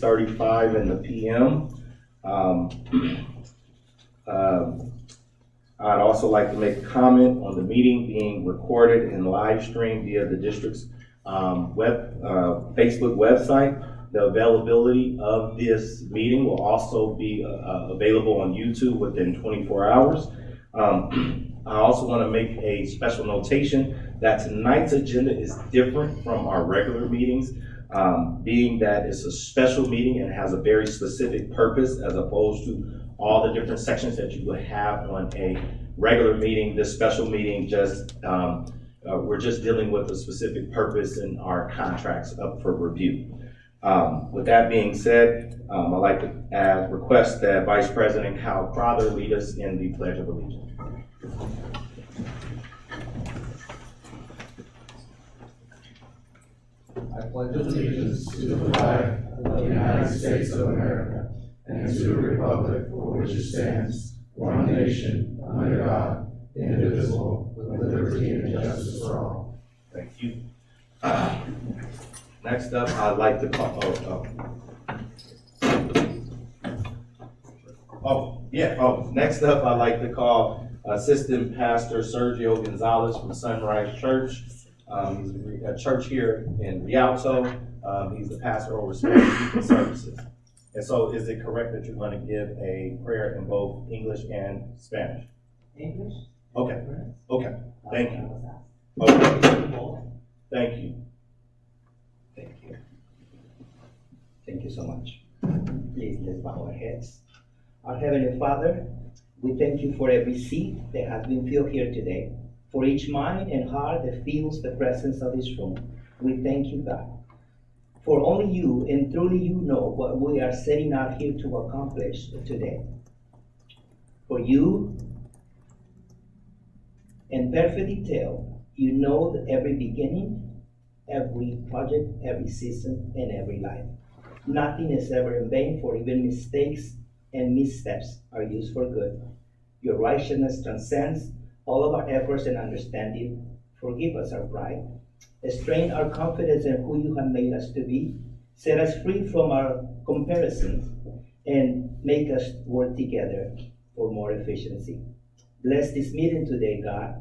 6:35 in the PM. I'd also like to make a comment on the meeting being recorded and live streamed via the district's Facebook website. The availability of this meeting will also be available on YouTube within 24 hours. I also want to make a special notation that tonight's agenda is different from our regular meetings, being that it's a special meeting and has a very specific purpose as opposed to all the different sections that you would have on a regular meeting. This special meeting just, we're just dealing with a specific purpose in our contracts up for review. With that being said, I'd like to request that Vice President Kyle Crowther lead us in the Pledge of Allegiance. I pledge allegiance to the flag of the United States of America and to the republic for which it stands, one nation, under God, indivisible, with liberty and justice for all. Thank you. Next up, I'd like to call, next up, I'd like to call Assistant Pastor Sergio Gonzalez from Sunrise Church. He's a church here in Rialto. He's the pastor over Spanish speaking services. And so is it correct that you're going to give a prayer in both English and Spanish? English? Okay. Okay. Thank you. Okay. Thank you. Thank you. Thank you so much. Please, let's bow our heads. Our Heavenly Father, we thank you for every seat that has been filled here today, for each mind and heart that feels the presence of this room. We thank you, God, for only you and truly you know what we are setting out here to accomplish today. For you, in perfect detail, you know every beginning, every project, every season, and every life. Nothing is ever in vain, for even mistakes and missteps are used for good. Your righteousness transcends all of our efforts and understanding. Forgive us our pride. Strengthen our confidence in who you have made us to be. Set us free from our comparisons and make us work together for more efficiency. Bless this meeting today, God.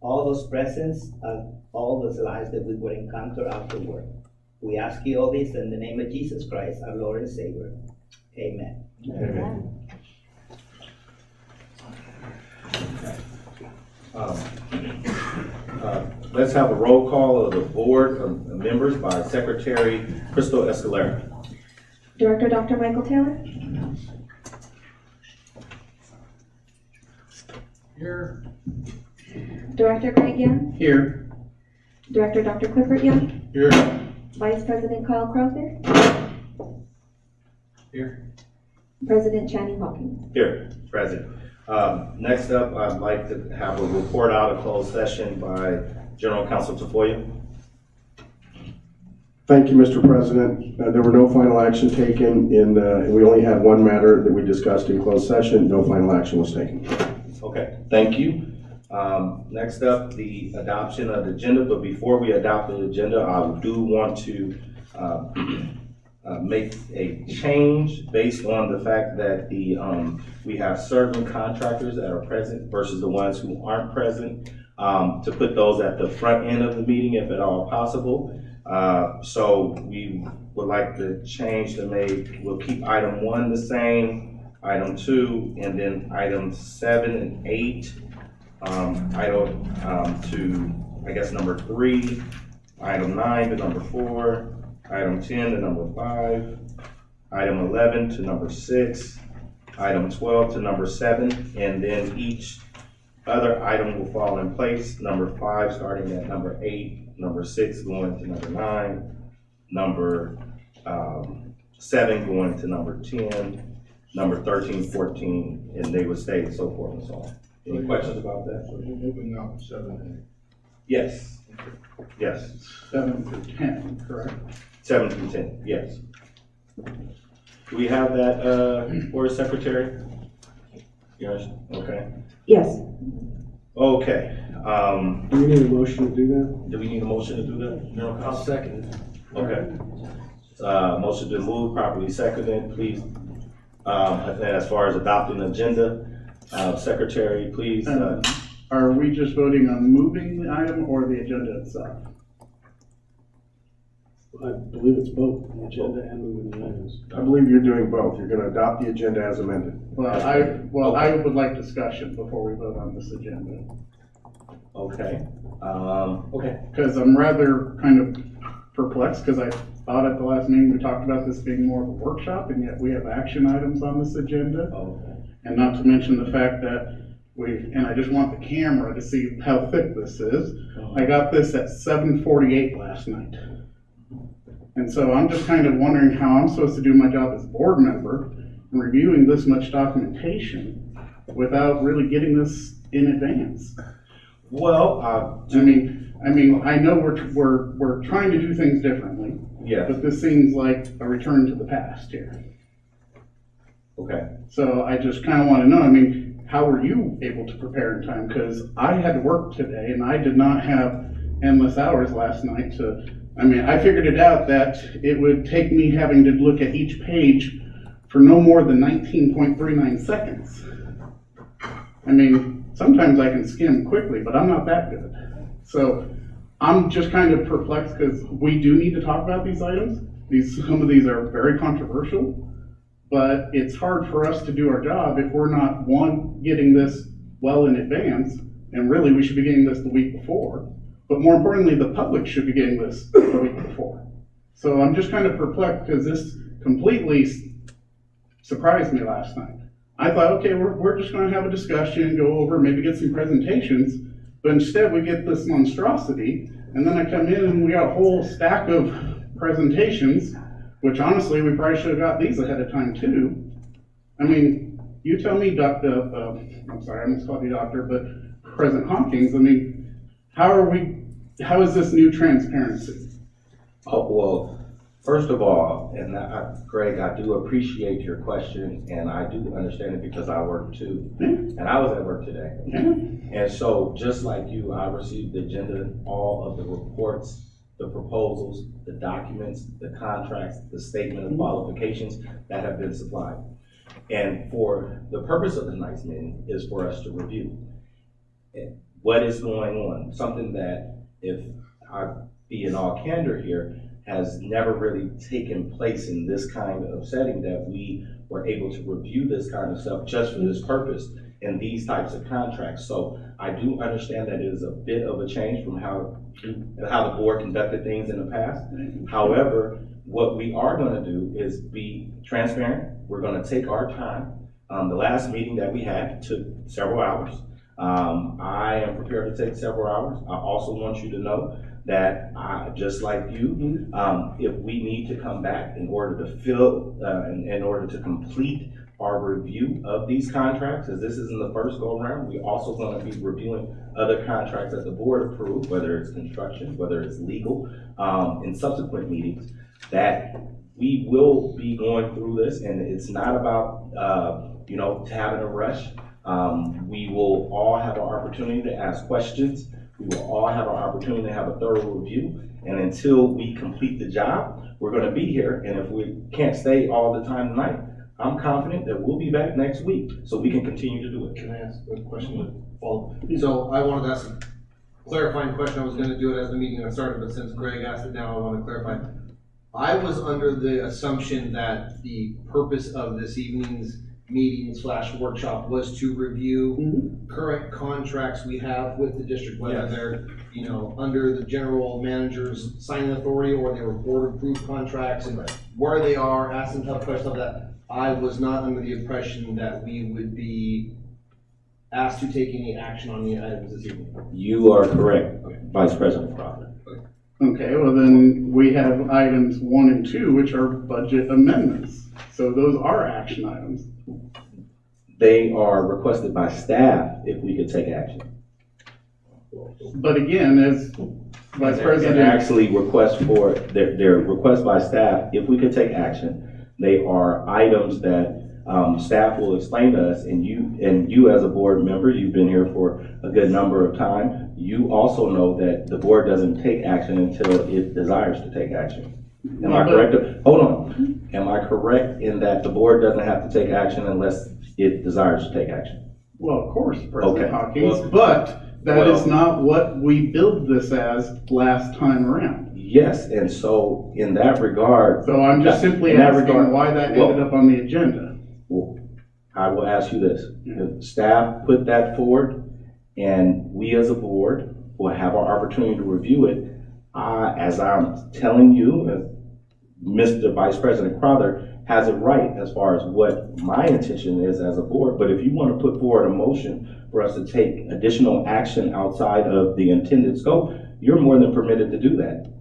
All those presents of all those lives that we would encounter afterward. We ask you all this in the name of Jesus Christ, our Lord and Savior. Amen. Amen. Let's have a roll call of the board of members by Secretary Crystal Escalera. Director Dr. Michael Taylor. Here. Director Greg Young. Here. Director Dr. Clifford Young. Here. Vice President Kyle Crowther. Here. President Channing Hawkins. Here, present. Next up, I'd like to have a report out of closed session by General Counsel Tafoya. Thank you, Mr. President. There were no final action taken and we only had one matter that we discussed in closed session. No final action was taken. Okay, thank you. Next up, the adoption of the agenda, but before we adopt the agenda, I do want to make a change based on the fact that we have certain contractors that are present versus the ones who aren't present, to put those at the front end of the meeting if at all possible. So we would like to change we'll keep item 1 the same, item 2, and then items 7 and 8, item to, I guess, number 3, item 9 to number 4, item 10 to number 5, item 11 to number 6, item 12 to number 7, and then each other item will fall in place. Number 5 starting at number 8, number 6 going to number 9, number 7 going to number 10, number 13, 14, and they would stay and so forth and so on. Any questions about that? So you're moving up 7 and Yes. Yes. 7 to 10, correct? 7 through 10, yes. Do we have that, Board Secretary? Yes, okay. Yes. Okay, Do we need a motion to do that? do we need a motion to do that? No, I'll second it. okay. Motion been moved, properly seconded, please. And as far as adopting the agenda, Secretary, please, Are we just voting on moving the item or the agenda itself? I believe it's both, the agenda and moving the items. I believe you're doing both. You're gonna adopt the agenda as amended. Well, I would like discussion before we vote on this agenda. okay, okay. Because I'm rather kind of perplexed, because I thought at the last meeting we talked about this being more of a workshop, and yet we have action items on this agenda. Okay. And not to mention the fact that and I just want the camera to see how thick this is. I got this at 7:48 last night. And so I'm just kind of wondering how I'm supposed to do my job as a board member, reviewing this much documentation without really getting this in advance. Well, I mean, I know we're trying to do things differently, yeah, but this seems like a return to the past here. okay. So I just kind of want to know, I mean, how were you able to prepare in time? Because I had to work today and I did not have endless hours last night to, I figured it out that it would take me having to look at each page for no more than 19.39 seconds. Sometimes I can skim quickly, but I'm not that good. So I'm just kind of perplexed because we do need to talk about these items. Some of these are very controversial. But it's hard for us to do our job if we're not, one, getting this well in advance, and really we should be getting this the week before. But more importantly, the public should be getting this the week before. So I'm just kind of perplexed because this completely surprised me last night. I thought, okay, we're just gonna have a discussion, go over, maybe get some presentations, but instead we get this monstrosity, and then I come in and we got a whole stack of presentations, which honestly, we probably should have got these ahead of time too. You tell me, I'm sorry, I almost called you doctor, but President Hawkins, how is this new transparency? Oh, well, first of all, and Greg, I do appreciate your question, and I do understand it because I work too. Yeah. And I was at work today. Yeah. And so, just like you, I received the agenda, all of the reports, the proposals, the documents, the contracts, the statement of qualifications that have been supplied. And for the purpose of tonight's meeting is for us to review what is going on, something that, if I be in all candor here, has never really taken place in this kind of setting, that we were able to review this kind of stuff just for this purpose in these types of contracts. So I do understand that it is a bit of a change from how the board conducted things in the past. However, what we are gonna do is be transparent. We're gonna take our time. The last meeting that we had took several hours. I am prepared to take several hours. I also want you to know that just like you, if we need to come back in order to in order to complete our review of these contracts, as this isn't the first go around, we also going to be reviewing other contracts that the board approved, whether it's construction, whether it's legal, in subsequent meetings, that we will be going through this, and it's not about, having a rush. We will all have our opportunity to ask questions. We will all have our opportunity to have a thorough review. And until we complete the job, we're going to be here. And if we can't stay all the time tonight, I'm confident that we'll be back next week so we can continue to do it. Can I ask a question to follow? So I wanted to ask a clarifying question. I was going to do it as the meeting got started, but since Greg asked it now, I want to clarify. I was under the assumption that the purpose of this evening's meeting / workshop was to review current contracts we have with the district, whether they're, under the general manager's signing authority or they were board approved contracts, and where they are, ask them tough questions like that. I was not under the impression that we would be asked to take any action on the items this evening. You are correct, Vice President Crawford. Okay, well then we have items 1 and 2, which are budget amendments. So those are action items. They are requested by staff if we could take action. But again, as Vice President. And actually request for, their request by staff, if we could take action, they are items that staff will explain to us, and you as a board member, you've been here for a good number of time. You also know that the board doesn't take action until it desires to take action. Am I correct? Hold on. Am I correct in that the board doesn't have to take action unless it desires to take action? Well, of course, Okay. President Hawkins, Well- but that is well- not what we billed this as last time around. Yes, and so in that regard. So I'm just simply in that asking regard- why that well- ended up on the agenda. Well, I will ask you this. Yeah. If staff put that forward and we as a board will have our opportunity to review it, as I'm telling you, Mr. Vice President Crowther has it right as far as what my intention is as a board. But if you want to put forward a motion for us to take additional action outside of the intended scope, you're more than permitted to do that.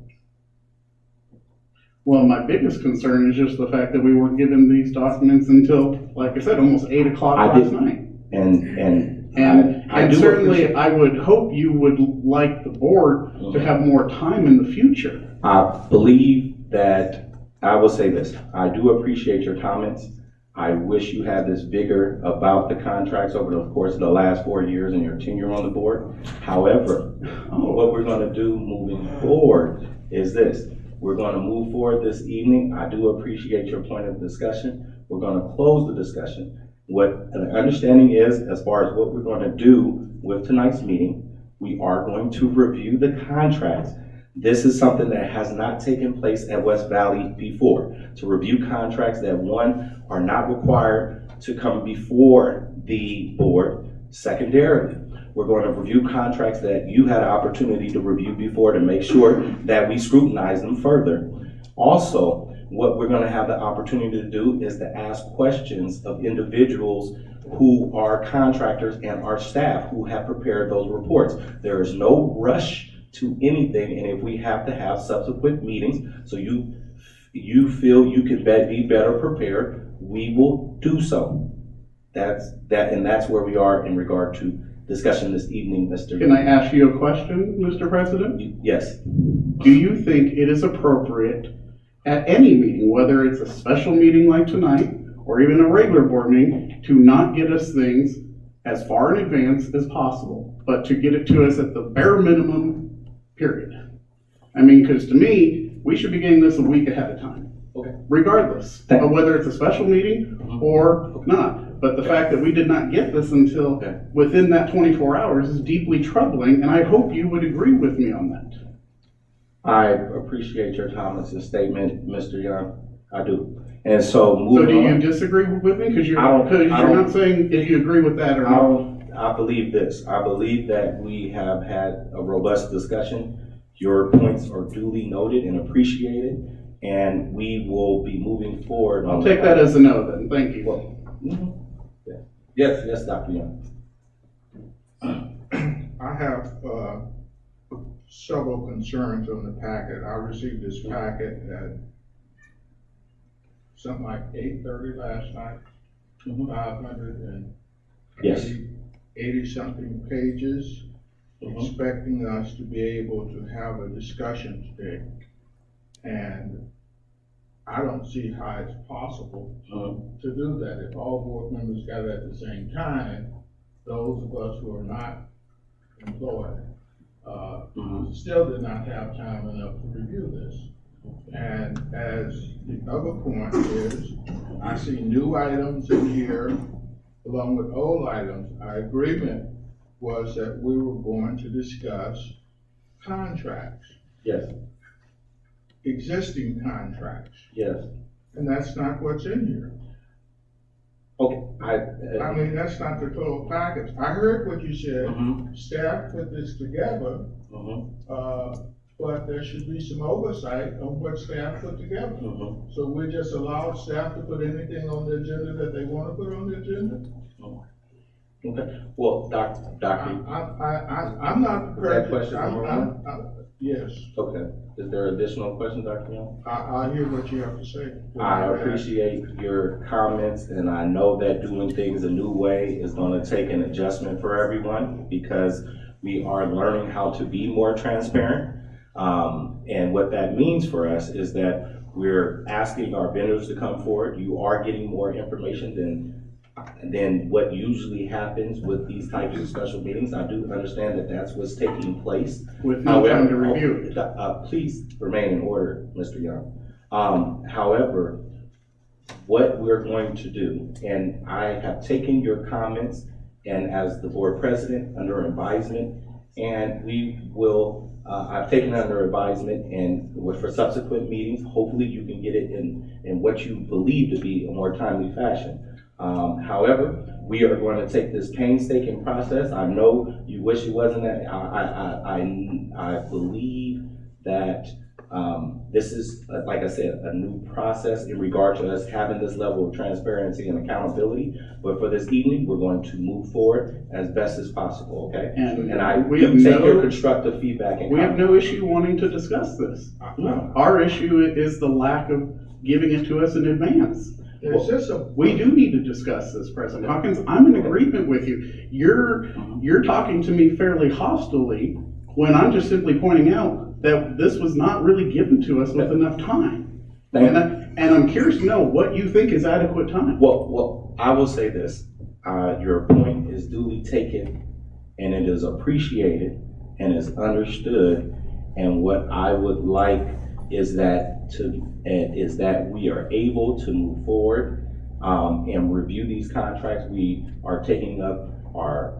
Well, my biggest concern is just the fact that we weren't given these documents until, like I said, almost 8 o'clock I last didn't. night. And I And do certainly, appreciate- I would hope you would like the board to have more time in the future. I believe that, I will say this, I do appreciate your comments. I wish you had this vigor about the contracts over the course of the last 4 years and your tenure on the board. However, what we're gonna do moving forward is this. We're gonna move forward this evening. I do appreciate your point of discussion. We're gonna close the discussion. What the understanding is, as far as what we're gonna do with tonight's meeting, we are going to review the contracts. This is something that has not taken place at West Valley before. To review contracts that, one, are not required to come before the board. Secondarily, we're going to review contracts that you had an opportunity to review before to make sure that we scrutinize them further. Also, what we're gonna have the opportunity to do is to ask questions of individuals who are contractors and our staff who have prepared those reports. There is no rush to anything, and if we have to have subsequent meetings, so you feel you can be better prepared, we will do so. That's where we are in regard to discussion this evening, Mr. Can I ask you a question, Mr. President? Yes. Do you think it is appropriate at any meeting, whether it's a special meeting like tonight, or even a regular board meeting, to not get us things as far in advance as possible, but to get it to us at the bare minimum, period? I mean, because to me, we should be getting this a week ahead of time. Okay. Regardless of whether it's a special meeting or not. But the fact that we did not get this until Okay. within that 24 hours is deeply troubling, and I hope you would agree with me on that. I appreciate your comments and statement, Mr. Young. I do. And so So moving do you on, disagree with me? Because you're I don't- not saying if you agree with that or not. I believe this. I believe that we have had a robust discussion. Your points are duly noted and appreciated, and we will be moving forward. I'll take that as a no then, thank you. Well, yeah. Yes, Dr. Young. I have several concerns on the packet. I received this packet at something like 8:30 last night, Mhm. 580-something pages, Mhm. expecting us to be able to have a discussion today. And I don't see how it's possible Mhm. to do that. If all board members got it at the same time, those of us who are not employed, Mhm. still did not have time enough to review this. And as the other point is, I see new items in here along with old items. Our agreement was that we were going to discuss contracts, Yes, existing contracts, yes. and that's not what's in here. Okay, I mean, that's not the total package. I heard what you said, Mhm. staff put this together, Mhm. but there should be some oversight on what staff put together. Mhm. So we just allow staff to put anything on the agenda that they want to put on the agenda? Okay, well, Doctor, I'm not prepared. That question from Ramon? Yes, okay, is there additional questions, Dr. Young? I hear what you have to say. I appreciate your comments, and I know that doing things a new way is gonna take an adjustment for everyone, because we are learning how to be more transparent. And what that means for us is that we're asking our vendors to come forward. You are getting more information than what usually happens with these types of special meetings. I do understand that that's what's taking place. With no time to review it. Please remain in order, Mr. Young. However, what we're going to do, and I have taken your comments and as the board president under advisement, and we will, I've taken it under advisement and for subsequent meetings, hopefully you can get it in what you believe to be a more timely fashion. However, we are going to take this painstaking process. I know you wish it wasn't that. I believe that this is, like I said, a new process in regard to us having this level of transparency and accountability. But for this evening, we're going to move forward as best as possible, okay? And I we do have take your no- constructive feedback and We have comments. no issue wanting to discuss this. Our issue is the lack of giving it to us in advance. Is this a, We do need to discuss this, President Hawkins. I'm in agreement with you. You're talking to me fairly hostilely when I'm just simply pointing out that this was not really given to us with enough time. Thank you. And I'm curious to know what you think is adequate time. Well, I will say this, your point is duly taken and it is appreciated and is understood. And what I would like is that we are able to move forward, and review these contracts. We are taking up our,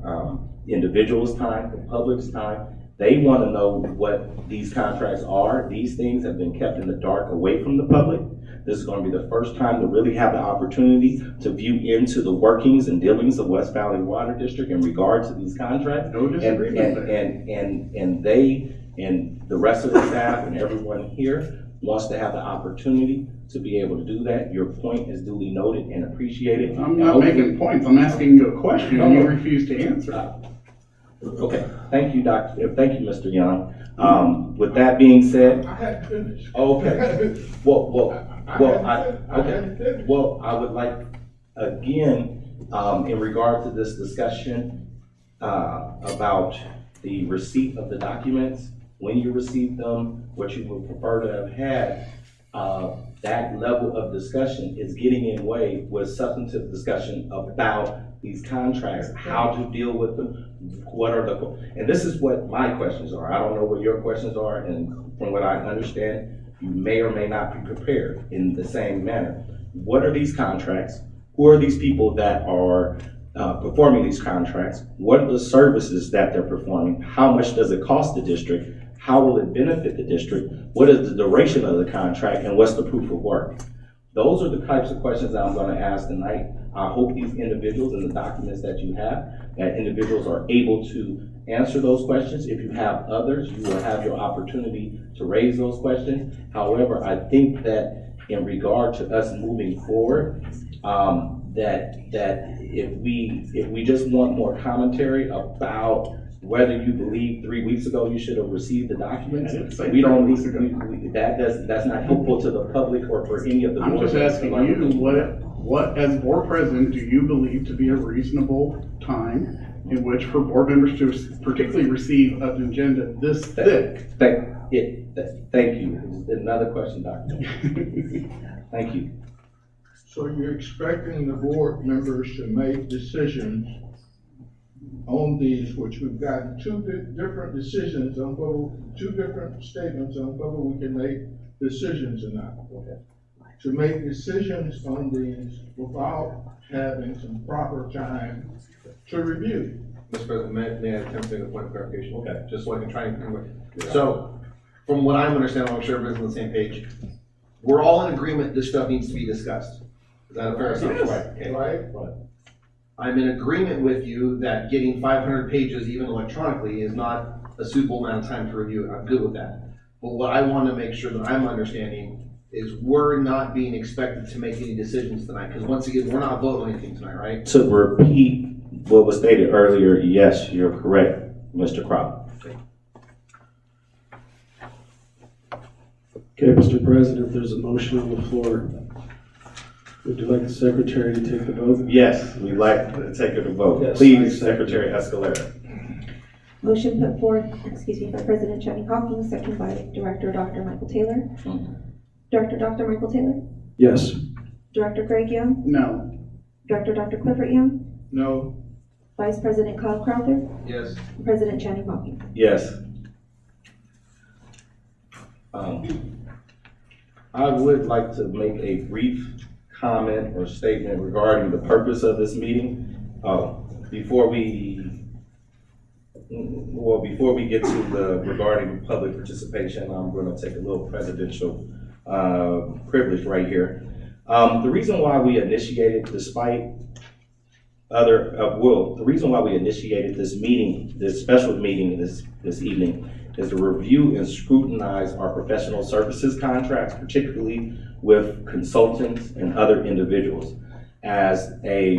individuals' time, the public's time. They want to know what these contracts are. These things have been kept in the dark away from the public. This is going to be the first time to really have the opportunity to view into the workings and dealings of West Valley Water District in regard to these contracts. No disagreement there. And they and the rest of the staff and everyone here wants to have the opportunity to be able to do that. Your point is duly noted and appreciated. I'm not making points. I'm asking you a question and you refuse to answer. Okay, thank you, thank you, Mr. Young. With that being said, I hadn't finished. okay, finished. well, I would like, again, in regard to this discussion, about the receipt of the documents, when you receive them, what you would prefer to have had, that level of discussion is getting in way with substantive discussion about these contracts, how to deal with them, what are and this is what my questions are. I don't know what your questions are, and from what I understand, you may or may not be prepared in the same manner. What are these contracts? Who are these people that are performing these contracts? What are the services that they're performing? How much does it cost the district? How will it benefit the district? What is the duration of the contract, and what's the proof of work? Those are the types of questions that I'm going to ask tonight. I hope these individuals and the documents that you have, that individuals are able to answer those questions. If you have others, you will have your opportunity to raise those questions. However, I think that in regard to us moving forward, that if we just want more commentary about whether you believe 3 weeks ago you should have received the documents, we don't need, that's not helpful to the public or for any of the. I'm just asking you, what as board president do you believe to be a reasonable time in which for board members to particularly receive an agenda this thick? Thank you. Another question, Doctor. Thank you. So you're expecting the board members to make decisions on these, which we've got two different decisions on whether, two different statements on whether we can make decisions or not. Okay. To make decisions on these without having some proper time to review. Mr. President, may I attempt to make a point of clarification? Okay. Just so I can try and, so, from what I'm understanding, I'm sure everybody's on the same page. We're all in agreement this stuff needs to be discussed. Is that a fair assumption? Yes. Okay. Right? I'm in agreement with you that getting 500 pages even electronically is not a suitable amount of time to review it. I'm good with that. But what I want to make sure that I'm understanding is we're not being expected to make any decisions tonight. Because once again, we're not voting on anything tonight, right? To repeat what was stated earlier, yes, you're correct, Mr. Crop. Okay, Mr. President, there's a motion on the floor. Would you like the secretary to take the vote? Yes, we'd like to take it to vote. Yes, I Please, second. Secretary Escalera. Motion put forth, by President Channing Hawkins, second by Director Dr. Michael Taylor. Director Dr. Michael Taylor? Yes. Director Greg Young? No. Director Dr. Clifford Young? No. Vice President Kyle Crowther? Yes. President Channing Hawkins? Yes. I would like to make a brief comment or statement regarding the purpose of this meeting. Before we get to the regarding public participation, I'm going to take a little presidential privilege right here. The reason why we initiated, despite other, the reason why we initiated this meeting, this special meeting this evening, is to review and scrutinize our professional services contracts, particularly with consultants and other individuals. As a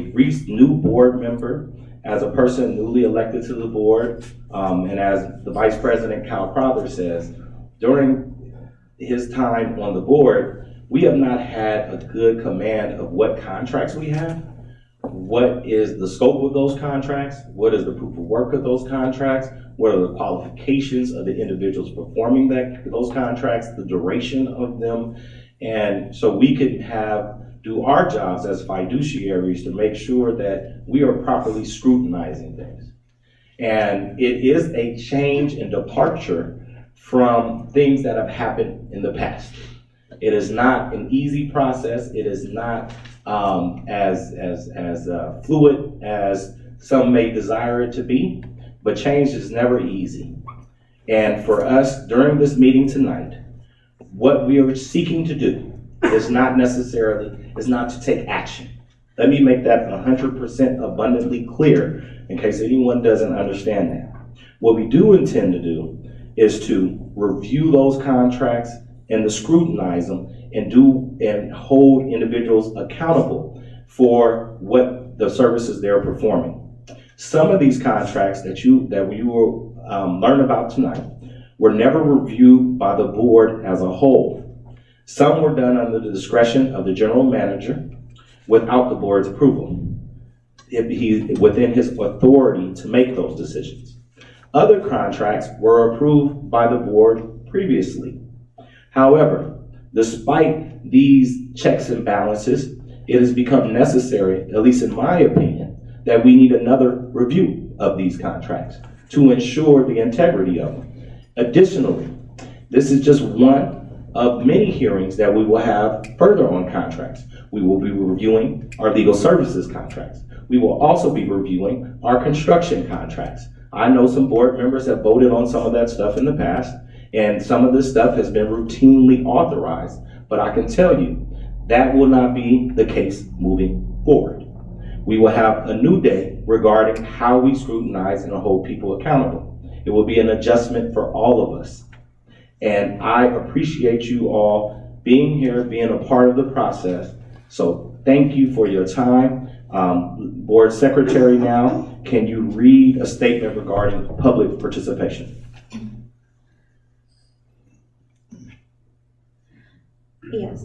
new board member, as a person newly elected to the board, and as the Vice President Kyle Crowther says, during his time on the board, we have not had a good command of what contracts we have, what is the scope of those contracts, what is the proof of work of those contracts, what are the qualifications of the individuals performing those contracts, the duration of them, and so we could do our jobs as fiduciaries to make sure that we are properly scrutinizing things. And it is a change and departure from things that have happened in the past. It is not an easy process. It is not as fluid as some may desire it to be, but change is never easy. And for us, during this meeting tonight, what we are seeking to do is not to take action. Let me make that 100% abundantly clear in case anyone doesn't understand that. What we do intend to do is to review those contracts and to scrutinize them and hold individuals accountable for what the services they're performing. Some of these contracts that you will learn about tonight were never reviewed by the board as a whole. Some were done under the discretion of the general manager without the board's approval, within his authority to make those decisions. Other contracts were approved by the board previously. However, despite these checks and balances, it has become necessary, at least in my opinion, that we need another review of these contracts to ensure the integrity of them. Additionally, this is just one of many hearings that we will have further on contracts. We will be reviewing our legal services contracts. We will also be reviewing our construction contracts. I know some board members have voted on some of that stuff in the past, and some of this stuff has been routinely authorized, but I can tell you that will not be the case moving forward. We will have a new day regarding how we scrutinize and hold people accountable. It will be an adjustment for all of us. And I appreciate you all being here, being a part of the process. So thank you for your time. Board Secretary now, can you read a statement regarding public participation? Yes,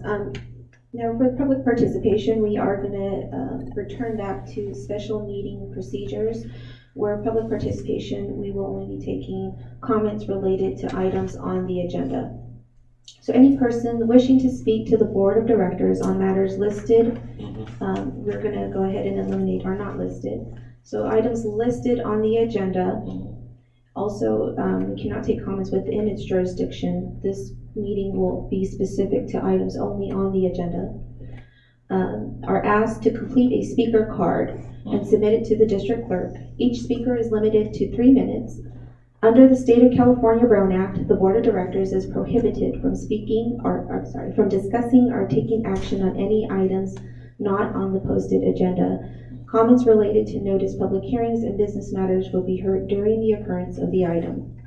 now for public participation, we are gonna return back to special meeting procedures, where public participation, we will only be taking comments related to items on the agenda. So any person wishing to speak to the board of directors on matters listed, we're gonna go ahead and eliminate are not listed. So items listed on the agenda, also we cannot take comments within its jurisdiction. This meeting will be specific to items only on the agenda. Are asked to complete a speaker card and submit it to the district clerk. Each speaker is limited to 3 minutes. Under the State of California Brown Act, the Board of Directors is prohibited from from discussing or taking action on any items not on the posted agenda. Comments related to notice public hearings and business matters will be heard during the occurrence of the item.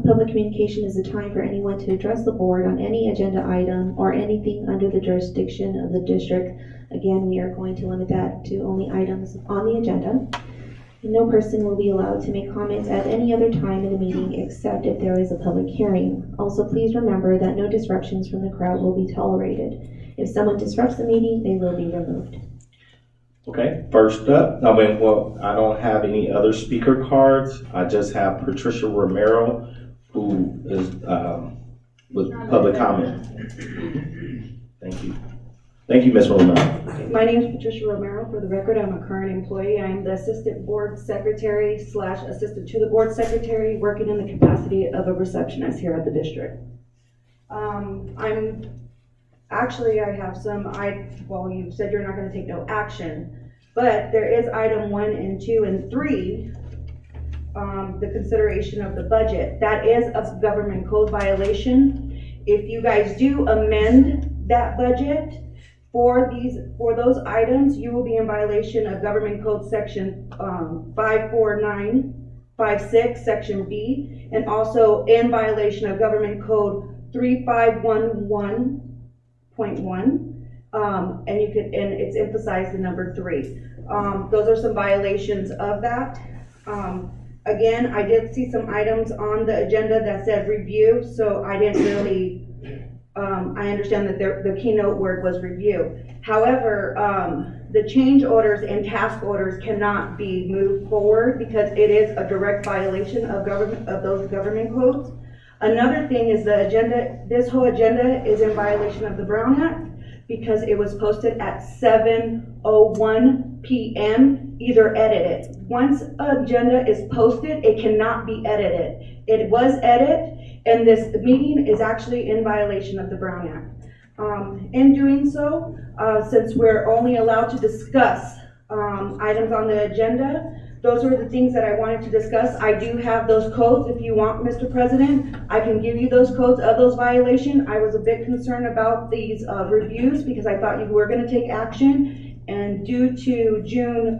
Public communication is a time for anyone to address the board on any agenda item or anything under the jurisdiction of the district. Again, we are going to limit that to only items on the agenda. No person will be allowed to make comments at any other time in the meeting except if there is a public hearing. Also, please remember that no disruptions from the crowd will be tolerated. If someone disrupts the meeting, they will be removed. Okay, first up, I don't have any other speaker cards. I just have Patricia Romero, who is with public comment. Thank you. Thank you, Ms. Romero. My name is Patricia Romero. For the record, I'm a current employee. I'm the assistant board secretary / assistant to the board secretary, working in the capacity of a receptionist here at the district. I'm Actually, I have some, well, you said you're not gonna take no action, but there is item 1 and 2 and 3, the consideration of the budget. That is a government code violation. If you guys do amend that budget for those items, you will be in violation of government code section 54956, section B, and also in violation of government code 3511.1. And it's emphasized the number 3. Those are some violations of that. Again, I did see some items on the agenda that said review, so I didn't really, I understand that the keynote word was review. However, the change orders and task orders cannot be moved forward because it is a direct violation of those government codes. Another thing is the agenda, this whole agenda is in violation of the Brown Act because it was posted at 7:01 p.m. Either edited. Once an agenda is posted, it cannot be edited. It was edited, and this meeting is actually in violation of the Brown Act. In doing so, since we're only allowed to discuss items on the agenda, those were the things that I wanted to discuss. I do have those codes if you want, Mr. President. I can give you those codes of those violations. I was a bit concerned about these reviews because I thought you were gonna take action. And due to January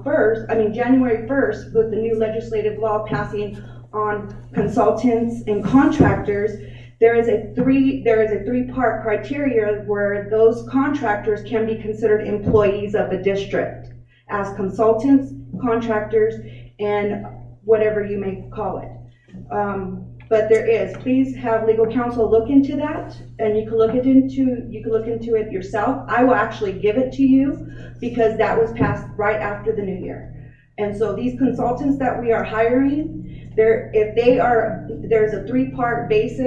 1st, with the new legislative law passing on consultants and contractors, there is a three-part criteria where those contractors can be considered employees of the district as consultants, contractors, and whatever you may call it. But please have legal counsel look into that, and you can look into it yourself. I will actually give it to you because that was passed right after the new year. And so these consultants that we are hiring, there's a 3-part based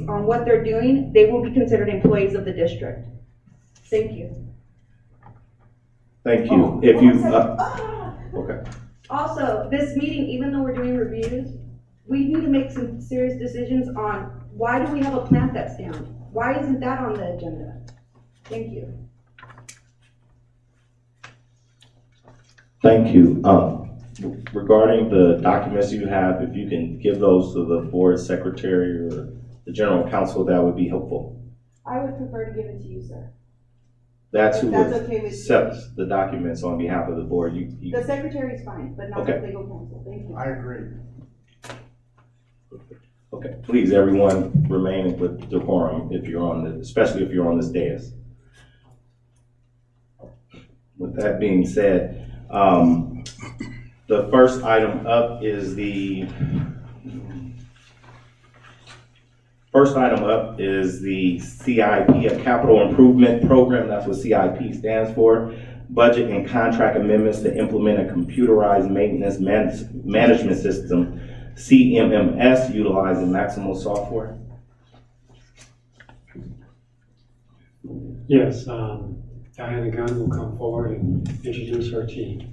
on what they're doing, they will be considered employees of the district. Thank you. Thank you. Okay. Also, this meeting, even though we're doing reviews, we need to make some serious decisions on why do we have a plant that's down? Why isn't that on the agenda? Thank you. Thank you. Regarding the documents you have, if you can give those to the board secretary or the general counsel, that would be helpful. I would prefer to give it to you, sir. That's If who that's okay with you. accepts the documents on behalf of the board. The secretary is fine, but not the Okay. legal counsel. Thank you. I agree. Okay, please, everyone, remain with decorum if you're especially if you're on this dais. With that being said, the first item up is the CIP, a capital improvement program. That's what CIP stands for. Budget and contract amendments to implement a computerized maintenance management system, CMMS, utilizing Maximo software. Yes, Diana Gunn will come forward and introduce her team.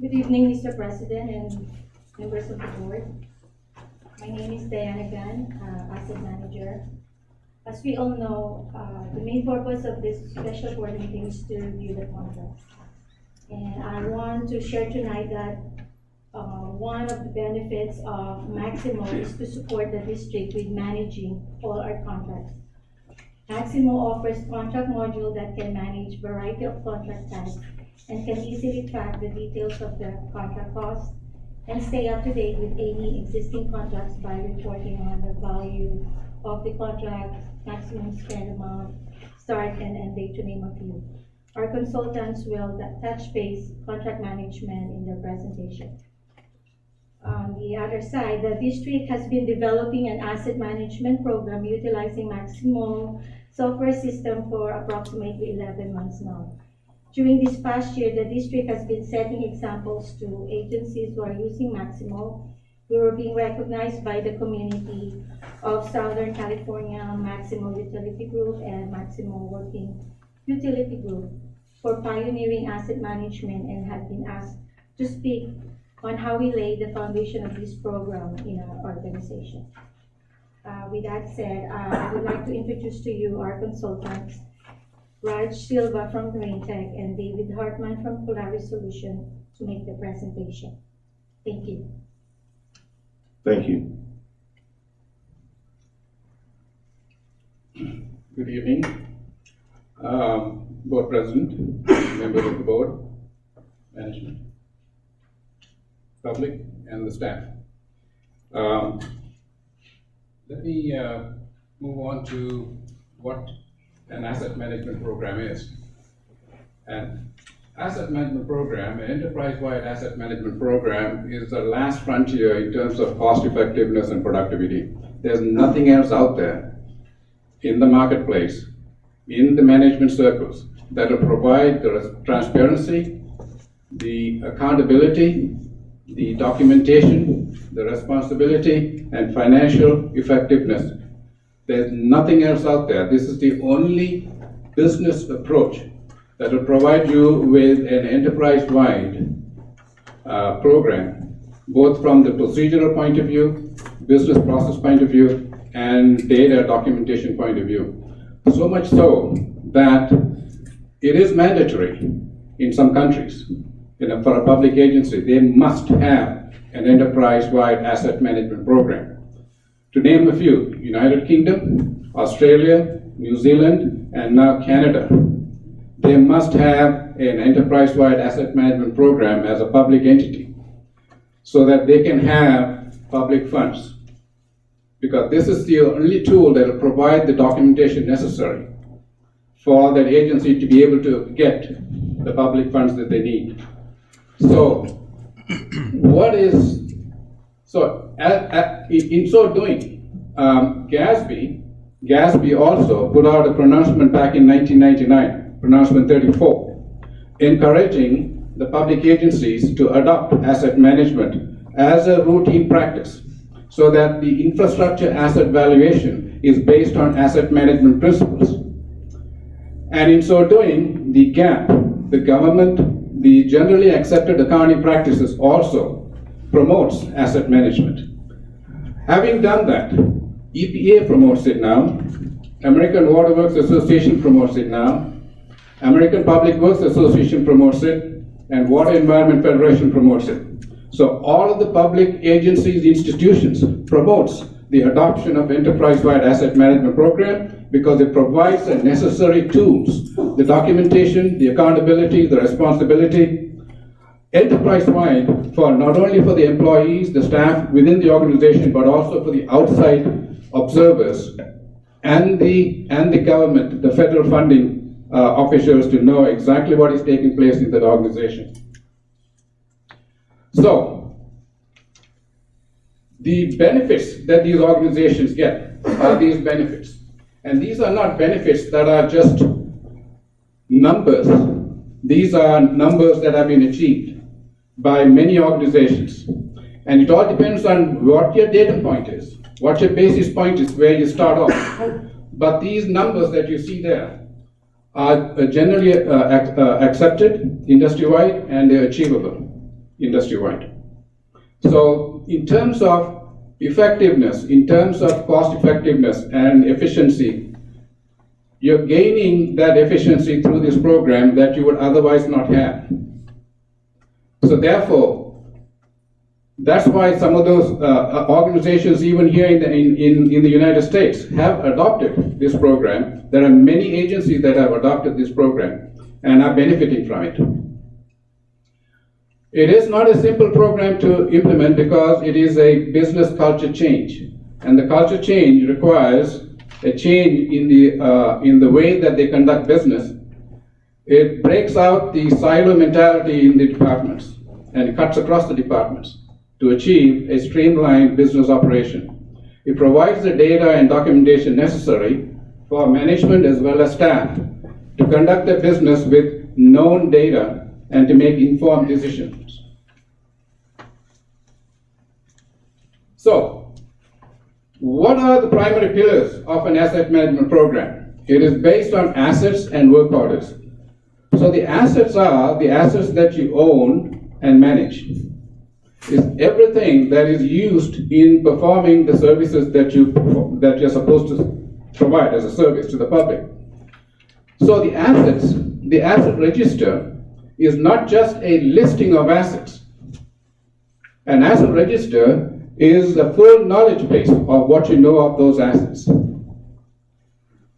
Good evening, Mr. President and members of the board. My name is Diana Gunn, Asset Manager. As we all know, the main purpose of this special board meeting is to review the contracts. And I want to share tonight that one of the benefits of Maximo is to support the district with managing all our contracts. Maximo offers contract module that can manage variety of contract types and can easily track the details of the contract costs and stay up to date with any existing contracts by reporting on the value of the contract, maximum spend amount, start and end date, to name a few. Our consultants will touch base contract management in their presentation. On the other side, the district has been developing an asset management program utilizing Maximo software system for approximately 11 months now. During this past year, the district has been setting examples to agencies who are using Maximo. We were being recognized by the community of Southern California, Maximo Utility Group, and Maximo Working Utility Group for pioneering asset management, and have been asked to speak on how we laid the foundation of this program in our organization. With that said, I would like to introduce to you our consultants, Raj Silva from Raintech and David Hartman from Polaris Solution, to make the presentation. Thank you. Thank you. Good evening, Board President, members of the Board, management, public, and the staff. Let me move on to what an asset management program is. An asset management program, an enterprise-wide asset management program, is the last frontier in terms of cost effectiveness and productivity. There's nothing else out there in the marketplace, in the management circles, that will provide the transparency, the accountability, the documentation, the responsibility, and financial effectiveness. There's nothing else out there. This is the only business approach that will provide you with an enterprise-wide program, both from the procedural point of view, business process point of view, and data documentation point of view. So much so that it is mandatory in some countries, for a public agency, they must have an enterprise-wide asset management program. To name a few, United Kingdom, Australia, New Zealand, and now Canada. They must have an enterprise-wide asset management program as a public entity so that they can have public funds. Because this is the only tool that will provide the documentation necessary for that agency to be able to get the public funds that they need. So, in so doing, GASB also put out a pronouncement back in 1999, pronouncement 34, encouraging the public agencies to adopt asset management as a routine practice, so that the infrastructure asset valuation is based on asset management principles. And in so doing, the GAAP, the government, the generally accepted accounting practices also promotes asset management. Having done that, EPA promotes it now, American Water Works Association promotes it now, American Public Works Association promotes it, and Water Environment Federation promotes it. So all of the public agencies, institutions promotes the adoption of enterprise-wide asset management program because it provides the necessary tools, the documentation, the accountability, the responsibility, enterprise-wide for not only for the employees, the staff within the organization, but also for the outside observers and the government, the federal funding officials to know exactly what is taking place in that organization. So, the benefits that these organizations get are these benefits. And these are not benefits that are just numbers. These are numbers that have been achieved by many organizations. And it all depends on what your data point is, what your basis point is, where you start off. But these numbers that you see there are generally accepted industry-wide, and they're achievable industry-wide. So in terms of effectiveness, in terms of cost effectiveness and efficiency, you're gaining that efficiency through this program that you would otherwise not have. So therefore, that's why some of those organizations, even here in the United States, have adopted this program. There are many agencies that have adopted this program and are benefiting from it. It is not a simple program to implement because it is a business culture change. And the culture change requires a change in the way that they conduct business. It breaks out the silo mentality in the departments and it cuts across the departments to achieve a streamlined business operation. It provides the data and documentation necessary for management as well as staff to conduct their business with known data and to make informed decisions. So, what are the primary pillars of an asset management program? It is based on assets and work orders. So the assets are the assets that you own and manage. is everything that is used in performing the services that you're supposed to provide as a service to the public. So the asset register is not just a listing of assets. An asset register is a full knowledge base of what you know of those assets.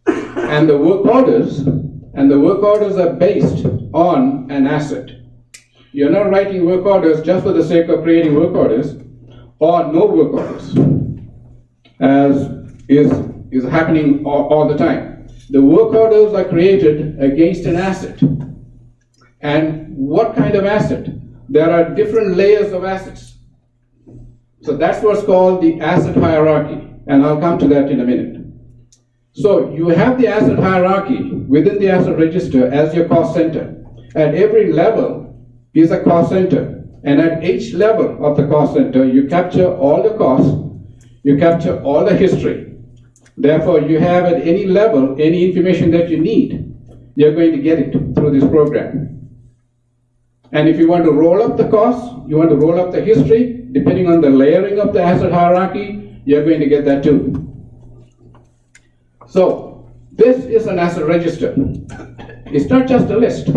And the work orders are based on an asset. You're not writing work orders just for the sake of creating work orders or no work orders, as is happening all the time. The work orders are created against an asset. And what kind of asset? There are different layers of assets. So that's what's called the asset hierarchy, and I'll come to that in a minute. So you have the asset hierarchy within the asset register as your cost center. At every level is a cost center, and at each level of the cost center, you capture all the costs, you capture all the history. Therefore, you have at any level, any information that you need, you're going to get it through this program. And if you want to roll up the costs, you want to roll up the history, depending on the layering of the asset hierarchy, you're going to get that too. So, this is an asset register. It's not just a list.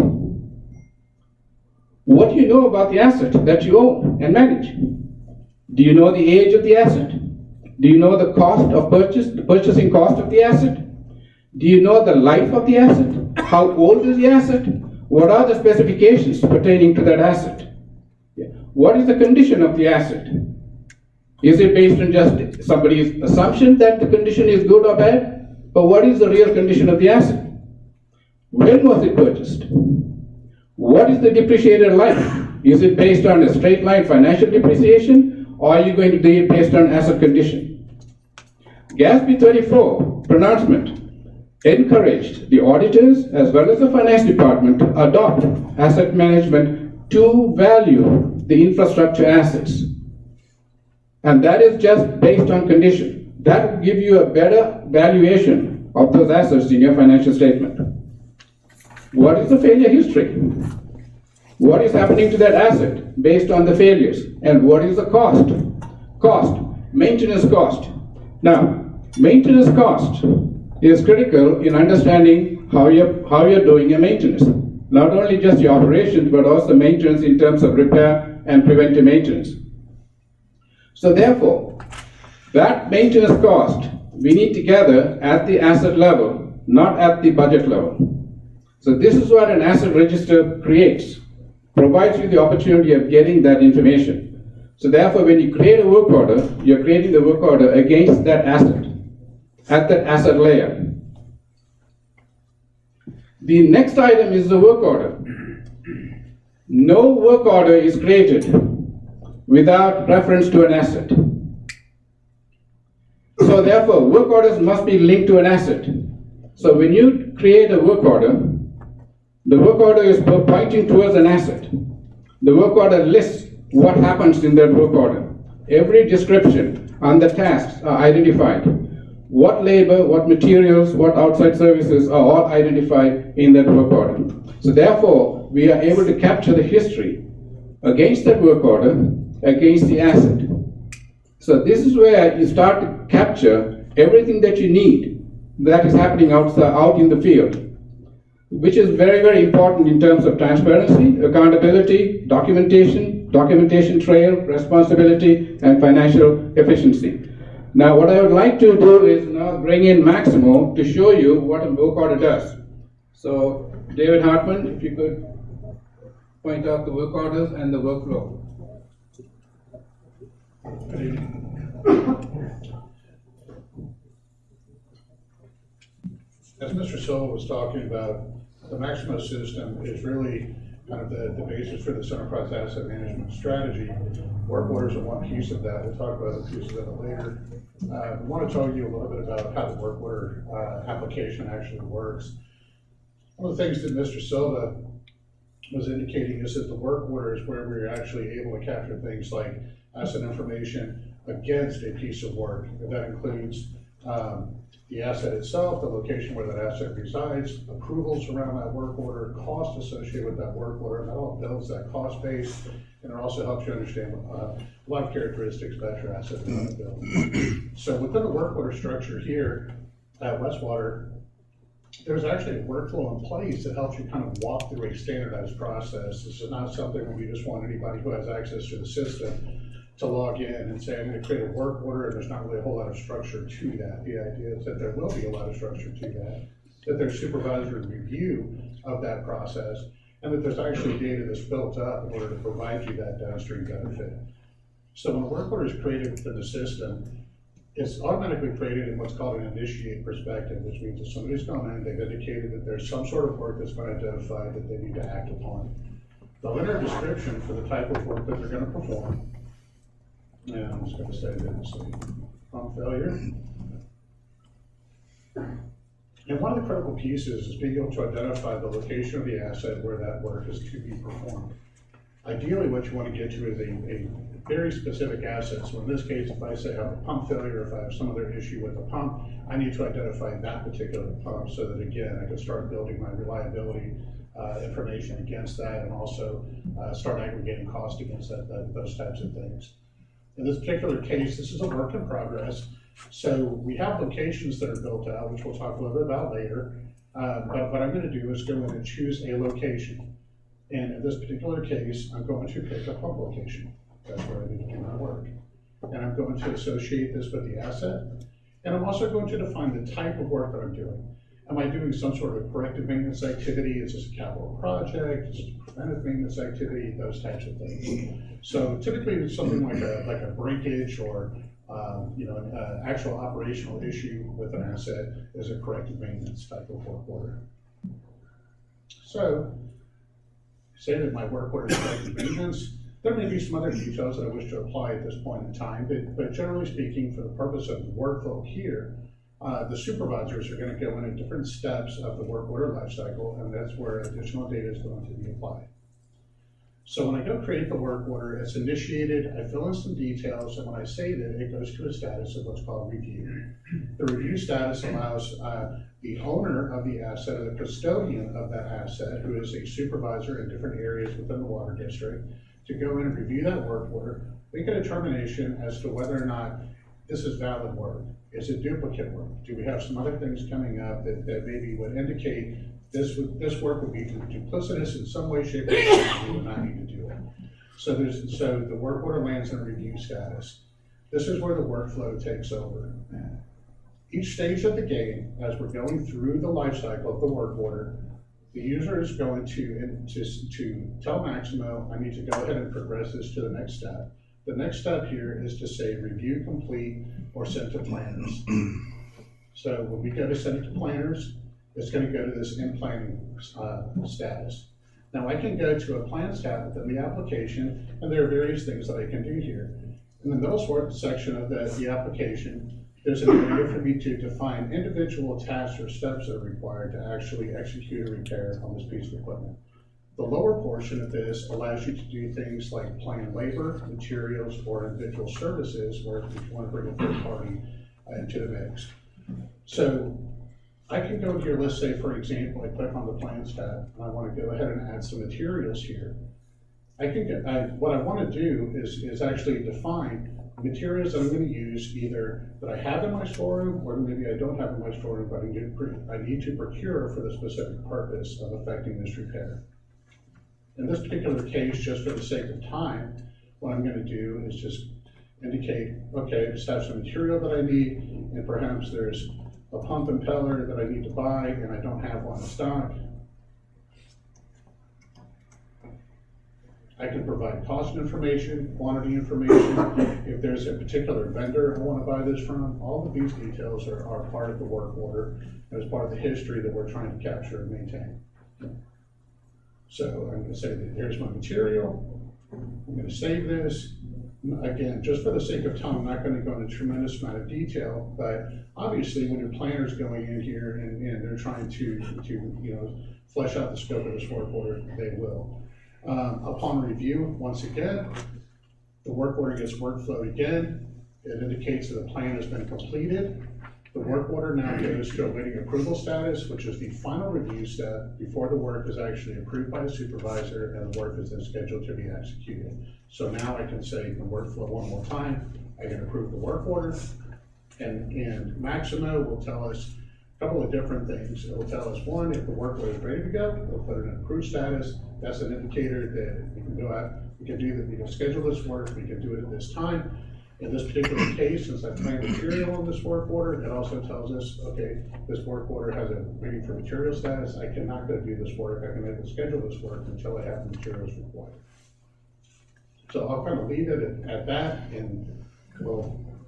What do you know about the asset that you own and manage? Do you know the age of the asset? Do you know the cost of purchase, the purchasing cost of the asset? Do you know the life of the asset? How old is the asset? What are the specifications pertaining to that asset? What is the condition of the asset? Is it based on just somebody's assumption that the condition is good or bad? But what is the real condition of the asset? When was it purchased? What is the depreciated life? Is it based on a straight line financial depreciation, or are you going to do it based on asset condition? GASB 34 pronouncement encouraged the auditors as well as the finance department to adopt asset management to value the infrastructure assets. And that is just based on condition. That will give you a better valuation of those assets in your financial statement. What is the failure history? What is happening to that asset based on the failures? And what is the cost? Cost, maintenance cost. Now, maintenance cost is critical in understanding how you're doing your maintenance. Not only just your operations, but also maintenance in terms of repair and preventive maintenance. So therefore, that maintenance cost we need to gather at the asset level, not at the budget level. So this is what an asset register creates, provides you the opportunity of getting that information. So therefore, when you create a work order, you're creating the work order against that asset, at that asset layer. The next item is the work order. No work order is created without reference to an asset. So therefore, work orders must be linked to an asset. So when you create a work order, the work order is pointing towards an asset. The work order lists what happens in that work order. Every description on the tasks are identified. What labor, what materials, what outside services are all identified in that work order. So therefore, we are able to capture the history against that work order, against the asset. So this is where you start to capture everything that you need that is happening out in the field, which is very, very important in terms of transparency, accountability, documentation trail, responsibility, and financial efficiency. Now, what I would like to do is now bring in Maximo to show you what a work order does. So, David Hartman, if you could point out the work orders and the workflow. As Mr. Silva was talking about, the Maximo system is really kind of the basis for this enterprise asset management strategy. Work orders are one piece of that. We'll talk about other pieces of it later. I want to tell you a little bit about how the work order application actually works. One of the things that Mr. Silva was indicating is that the work order is where we're actually able to capture things like asset information against a piece of work. That includes the asset itself, the location where that asset resides, approvals around that work order, cost associated with that work order, that all builds that cost base. and it also helps you understand a lot of characteristics about your asset you want to build. So within the work order structure here at Westwater, there's actually a workflow in place that helps you kind of walk through a standardized process. This is not something where we just want anybody who has access to the system to log in and say, I'm going to create a work order, and there's not really a whole lot of structure to that. The idea is that there will be a lot of structure to that there's supervisory review of that process, and that there's actually data that's built up in order to provide you that downstream benefit. So when a work order is created within the system, it's automatically created in what's called an initiate perspective, which means that somebody's gone in, they've indicated that there's some sort of work that's been identified that they need to act upon. They'll enter a description for the type of work that they're going to perform. And I'm just going to say that it's a pump failure. And one of the critical pieces is being able to identify the location of the asset where that work is to be performed. Ideally, what you want to get to is a very specific asset. So in this case, if I say I have a pump failure, if I have some other issue with the pump, I need to identify that particular pump so that, again, I can start building my reliability information against that, and also start aggregating cost against those types of things. In this particular case, this is a work in progress. So we have locations that are built out, which we'll talk a little bit about later. But what I'm going to do is go in and choose a location. And in this particular case, I'm going to pick a pump location. That's where I need to do my work. And I'm going to associate this with the asset. And I'm also going to define the type of work that I'm doing. Am I doing some sort of corrective maintenance activity? Is this a capital project? Is this a preventive maintenance activity? Those types of things. So typically it's something like a breakage or an actual operational issue with an asset is a corrective maintenance type of work order. So say that my work order is corrective maintenance. There may be some other details that I wish to apply at this point in time, but generally speaking, for the purpose of the workflow here, the supervisors are going to go in at different steps of the work order lifecycle, and that's where additional data is going to be applied. So when I go create the work order, it's initiated, I fill in some details, and when I save it, it goes to a status of what's called review. The review status allows the owner of the asset or the custodian of that asset, who is a supervisor in different areas within the water district, to go in and review that work order, make a determination as to whether or not this is valid work. Is it duplicate work? Do we have some other things coming up that maybe would indicate this work would be duplicitous in some way, shape, or form? We would not need to do it. So the work order lands in a review status. This is where the workflow takes over. Each stage of the game, as we're going through the life cycle of the work order, the user is going to tell Maximo, I need to go ahead and progress this to the next step. The next step here is to say review complete or send to planners. So when we go to send it to planners, it's going to go to this in planning status. Now I can go to a plans tab within the application, and there are various things that I can do here. In the middle section of the application, there's an area for me to define individual tasks or steps that are required to actually execute a repair on this piece of equipment. The lower portion of this allows you to do things like plan labor, materials, or individual services, or if you want to bring a third party into the mix. So I can go here, let's say, for example, I click on the plans tab, and I want to go ahead and add some materials here. What I want to do is actually define materials that I'm going to use, either that I have in my storeroom, or maybe I don't have in my storeroom, but I need to procure for the specific purpose of effecting this repair. In this particular case, just for the sake of time, what I'm going to do is just indicate, okay, I just have some material that I need, and perhaps there's a pump impeller that I need to buy, and I don't have one in stock. I can provide cost information, quantity information. If there's a particular vendor I want to buy this from, all of these details are part of the work order, and as part of the history that we're trying to capture and maintain. So I'm going to say that here's my material. I'm going to save this. Again, just for the sake of time, I'm not going to go into a tremendous amount of detail, but obviously when your planner's going in here and they're trying to flesh out the scope of this work order, they will. Upon review, once again, the work order gets workflowed again. It indicates that the plan has been completed. The work order now goes to awaiting approval status, which is the final review step before the work is actually approved by the supervisor and the work is then scheduled to be executed. So now I can say the workflow one more time, I can approve the work order, and Maximo will tell us a couple of different things. It will tell us, one, if the work order is ready to go, it'll put it in approved status. That's an indicator that we can go out, we can schedule this work, we can do it at this time. In this particular case, since I planned material on this work order, it also tells us, okay, this work order has a waiting for material status. I cannot go do this work. I can make schedule this work until I have the materials required. So I'll kind of leave it at that, and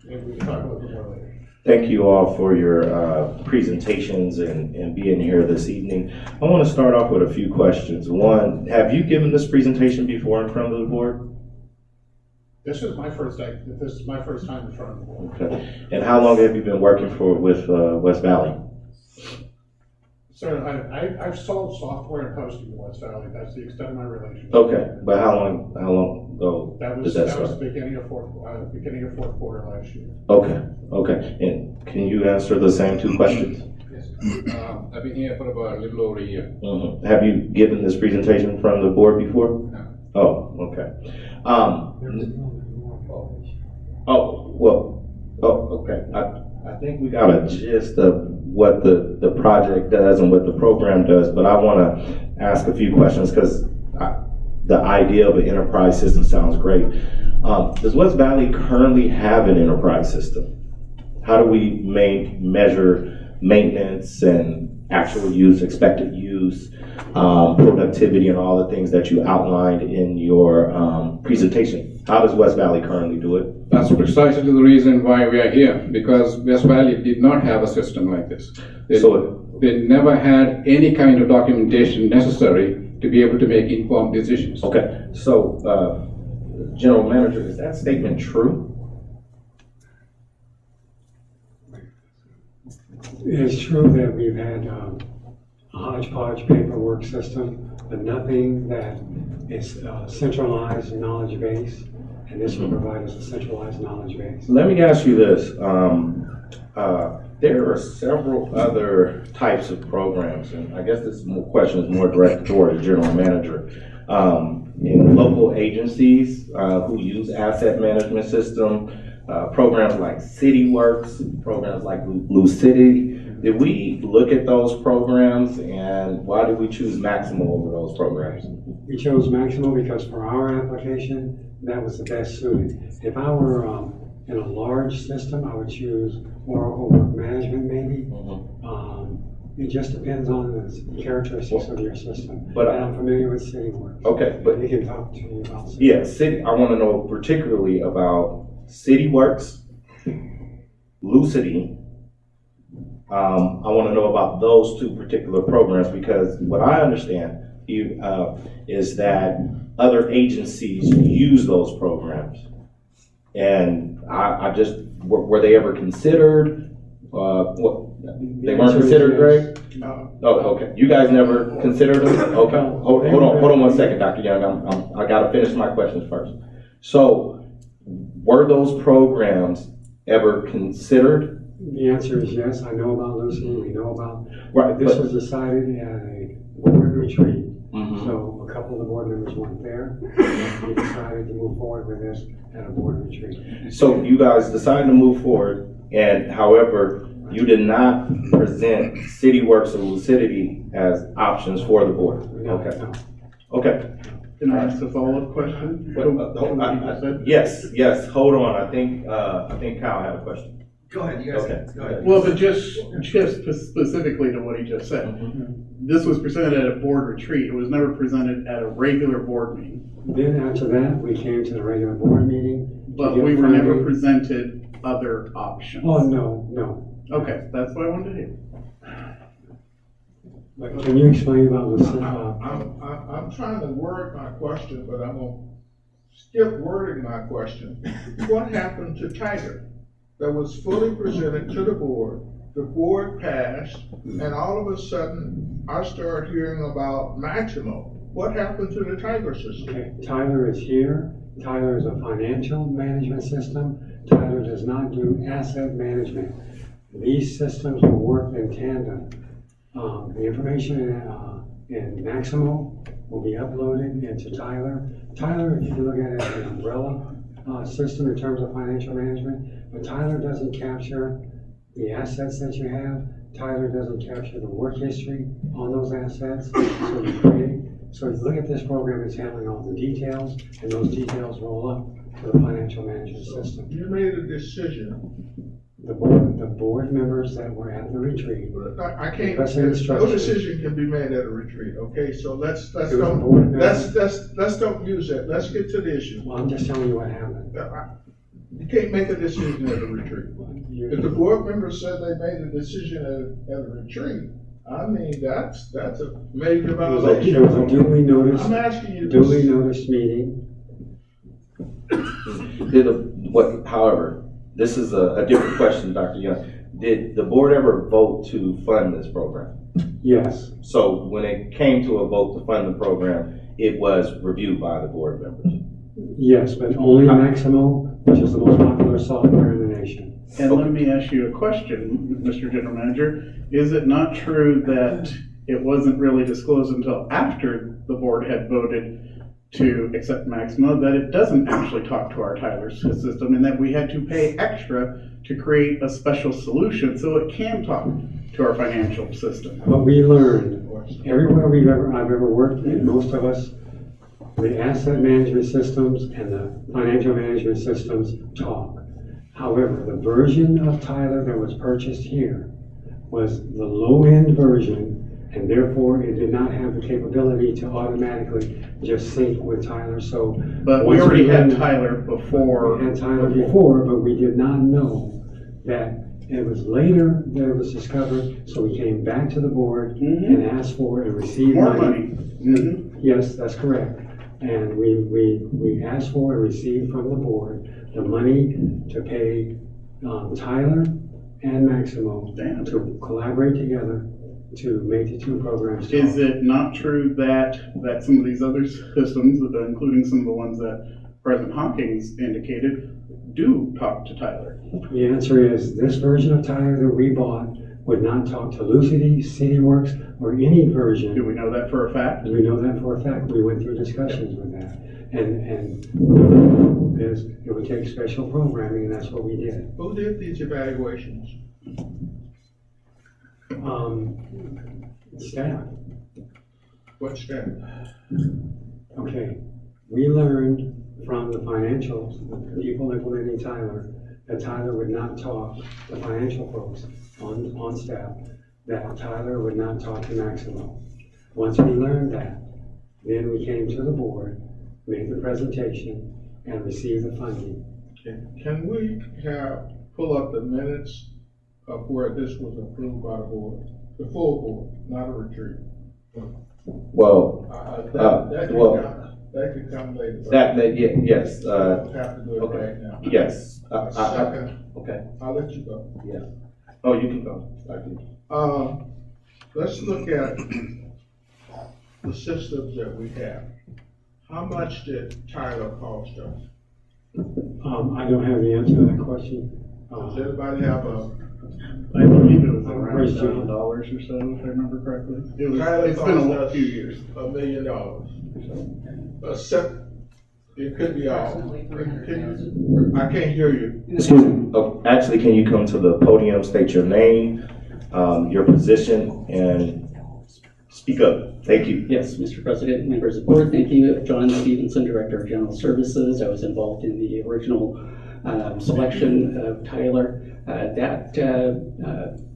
maybe we can talk a little bit more later. Thank you all for your presentations and being here this evening. I want to start off with a few questions. One, have you given this presentation before in front of the board? This is my first time in front of the board. Okay. And how long have you been working with West Valley? So I've sold software and hosting in West Valley. That's the extent of my relationship. Okay, but how long ago That did was that the start? beginning of fourth quarter last year. Okay. And can you answer the same two questions? Yes. I've been here for about a little over a year. Mm-hmm. Have you given this presentation in front of the board before? No. Oh, okay. Okay. I think we got a gist of what the project does and what the program does, but I want to ask a few questions because the idea of an enterprise system sounds great. Does West Valley currently have an enterprise system? How do we measure maintenance and actual use, expected use, productivity, and all the things that you outlined in your presentation? How does West Valley currently do it? That's precisely the reason why we are here, because West Valley did not have a system like this. They never had any kind of documentation necessary to be able to make informed decisions. Okay, so, General Manager, is that statement true? It is true that we've had a hodgepodge paperwork system, but nothing that is centralized knowledge base, and this will provide us a centralized knowledge base. Let me ask you this. There are several other types of programs, and I guess this question is more directed toward the General Manager. In local agencies who use asset management system, programs like CityWorks, programs like Blue City. Did we look at those programs, and why did we choose Maximo over those programs? We chose Maximo because for our application, that was the best suited. If I were in a large system, I would choose Oracle Work Management maybe. It just depends on the characteristics of your system. But I'm familiar with CityWorks. Okay, but we can talk to you about CityWorks. Yeah, I want to know particularly about CityWorks, Lucity. I want to know about those two particular programs because what I understand is that other agencies use those programs, and I just were they ever considered? They weren't considered, Greg? No. Oh, okay. You guys never considered them? Okay. Hold on 1 second, Dr. Young. I gotta finish my questions first. So, were those programs ever considered? The answer is yes. I know about Lucy. We know about. Right. This was decided at a board retreat. Mm-hmm. So a couple of the board members weren't there. We decided to move forward with this at a board retreat. So you guys decided to move forward, and however, you did not present CityWorks or Lucidity as options for the board. Okay. Okay. Can I ask a follow-up question? Yes. Hold on. I think Kyle had a question. Go ahead, you guys. Okay. Go ahead. Well, but just specifically to what he just said. Mm-hmm. This was presented at a board retreat. It was never presented at a regular board meeting. Then after that, we came to the regular board meeting. But we were never presented other options. Oh, no. Okay, that's what I wanted to hear. But can you explain about the I'm trying to word my question, but I'm gonna skip wording my question. What happened to Tiger? That was fully presented to the board passed, and all of a sudden, I started hearing about Maximo. What happened to the Tiger system? Okay, Tyler is here. Tyler is a financial management system. Tyler does not do asset management. these systems will work in tandem. The information in Maximo will be uploaded into Tyler. Tyler, if you look at it as an umbrella system in terms of financial management, but Tyler doesn't capture the assets that you have. Tyler doesn't capture the work history on those assets. So you look at this program, it's handling all the details, and those details roll up to the financial management system. You made a decision. The board members that were at the retreat. I can't, That's an no instruction. decision can be made at a retreat, okay? So let's It was a board member. let's don't use that. Let's get to the issue. Well, I'm just telling you what happened. You can't make a decision at a retreat. If the board members said they made a decision at a retreat, I mean, that's a major It was violation. a duly noticed, I'm asking you. duly noticed meeting. However, this is a different question, Dr. Young. Did the board ever vote to fund this program? Yes, So when it came to a vote to fund the program, it was reviewed by the board members. yes, but only Maximo, which is the most popular software in the nation. And let me ask you a question, Mr. General Manager. Is it not true that it wasn't really disclosed until after the board had voted to accept Maximo, that it doesn't actually talk to our Tyler system, and that we had to pay extra to create a special solution so it can talk to our financial system? But we learned, everywhere I've ever worked, and most of us, the asset management systems and the financial management systems talk. However, the version of Tyler that was purchased here was the low-end version, and therefore it did not have the capability to automatically just sync with Tyler, so. But we once already had learned- Tyler before. We had Tyler before, but we did not know that it was later that it was discovered, so we came back to the board and asked for and received More money. money. Yes, that's correct. And we asked for and received from the board the money to pay Tyler and Maximo Damn. to collaborate together to make the two programs talk. Is it not true that some of these other systems, including some of the ones that President Hawkins indicated, do talk to Tyler? The answer is, this version of Tyler that we bought would not talk to Lucity, CityWorks, or any version. Do we know that for a fact? We know that for a fact. We went through discussions with that. And it would take special programming, and that's what we did. Who did these evaluations? Staff. What staff? Okay, we learned from the financials, the people implementing Tyler, that Tyler would not talk, the financial folks on staff, that Tyler would not talk to Maximo. Once we learned that, then we came to the board, made the presentation, and received the funding. Can we pull up the minutes of where this was approved by the board? The full board, not a retreat. Well, That could come later. yes, Don't have to do it okay. right now. yes. Second, Okay. I'll let you go. Oh, you can go. Thank you. Let's look at the systems that we have. How much did Tyler cost us? I don't have the answer to that question. Does anybody have I believe it was around Where's John? $1,000 or so, if I remember correctly. Tyler It's been cost a us few years. $1 million. It could be all. I can't hear you. Excuse me. Oh, actually, can you come to the podium, state your name, your position, and speak up? Thank you. Yes, Mr. President, members of the board, thank you. John Stevenson, Director of General Services. I was involved in the original selection of Tyler. That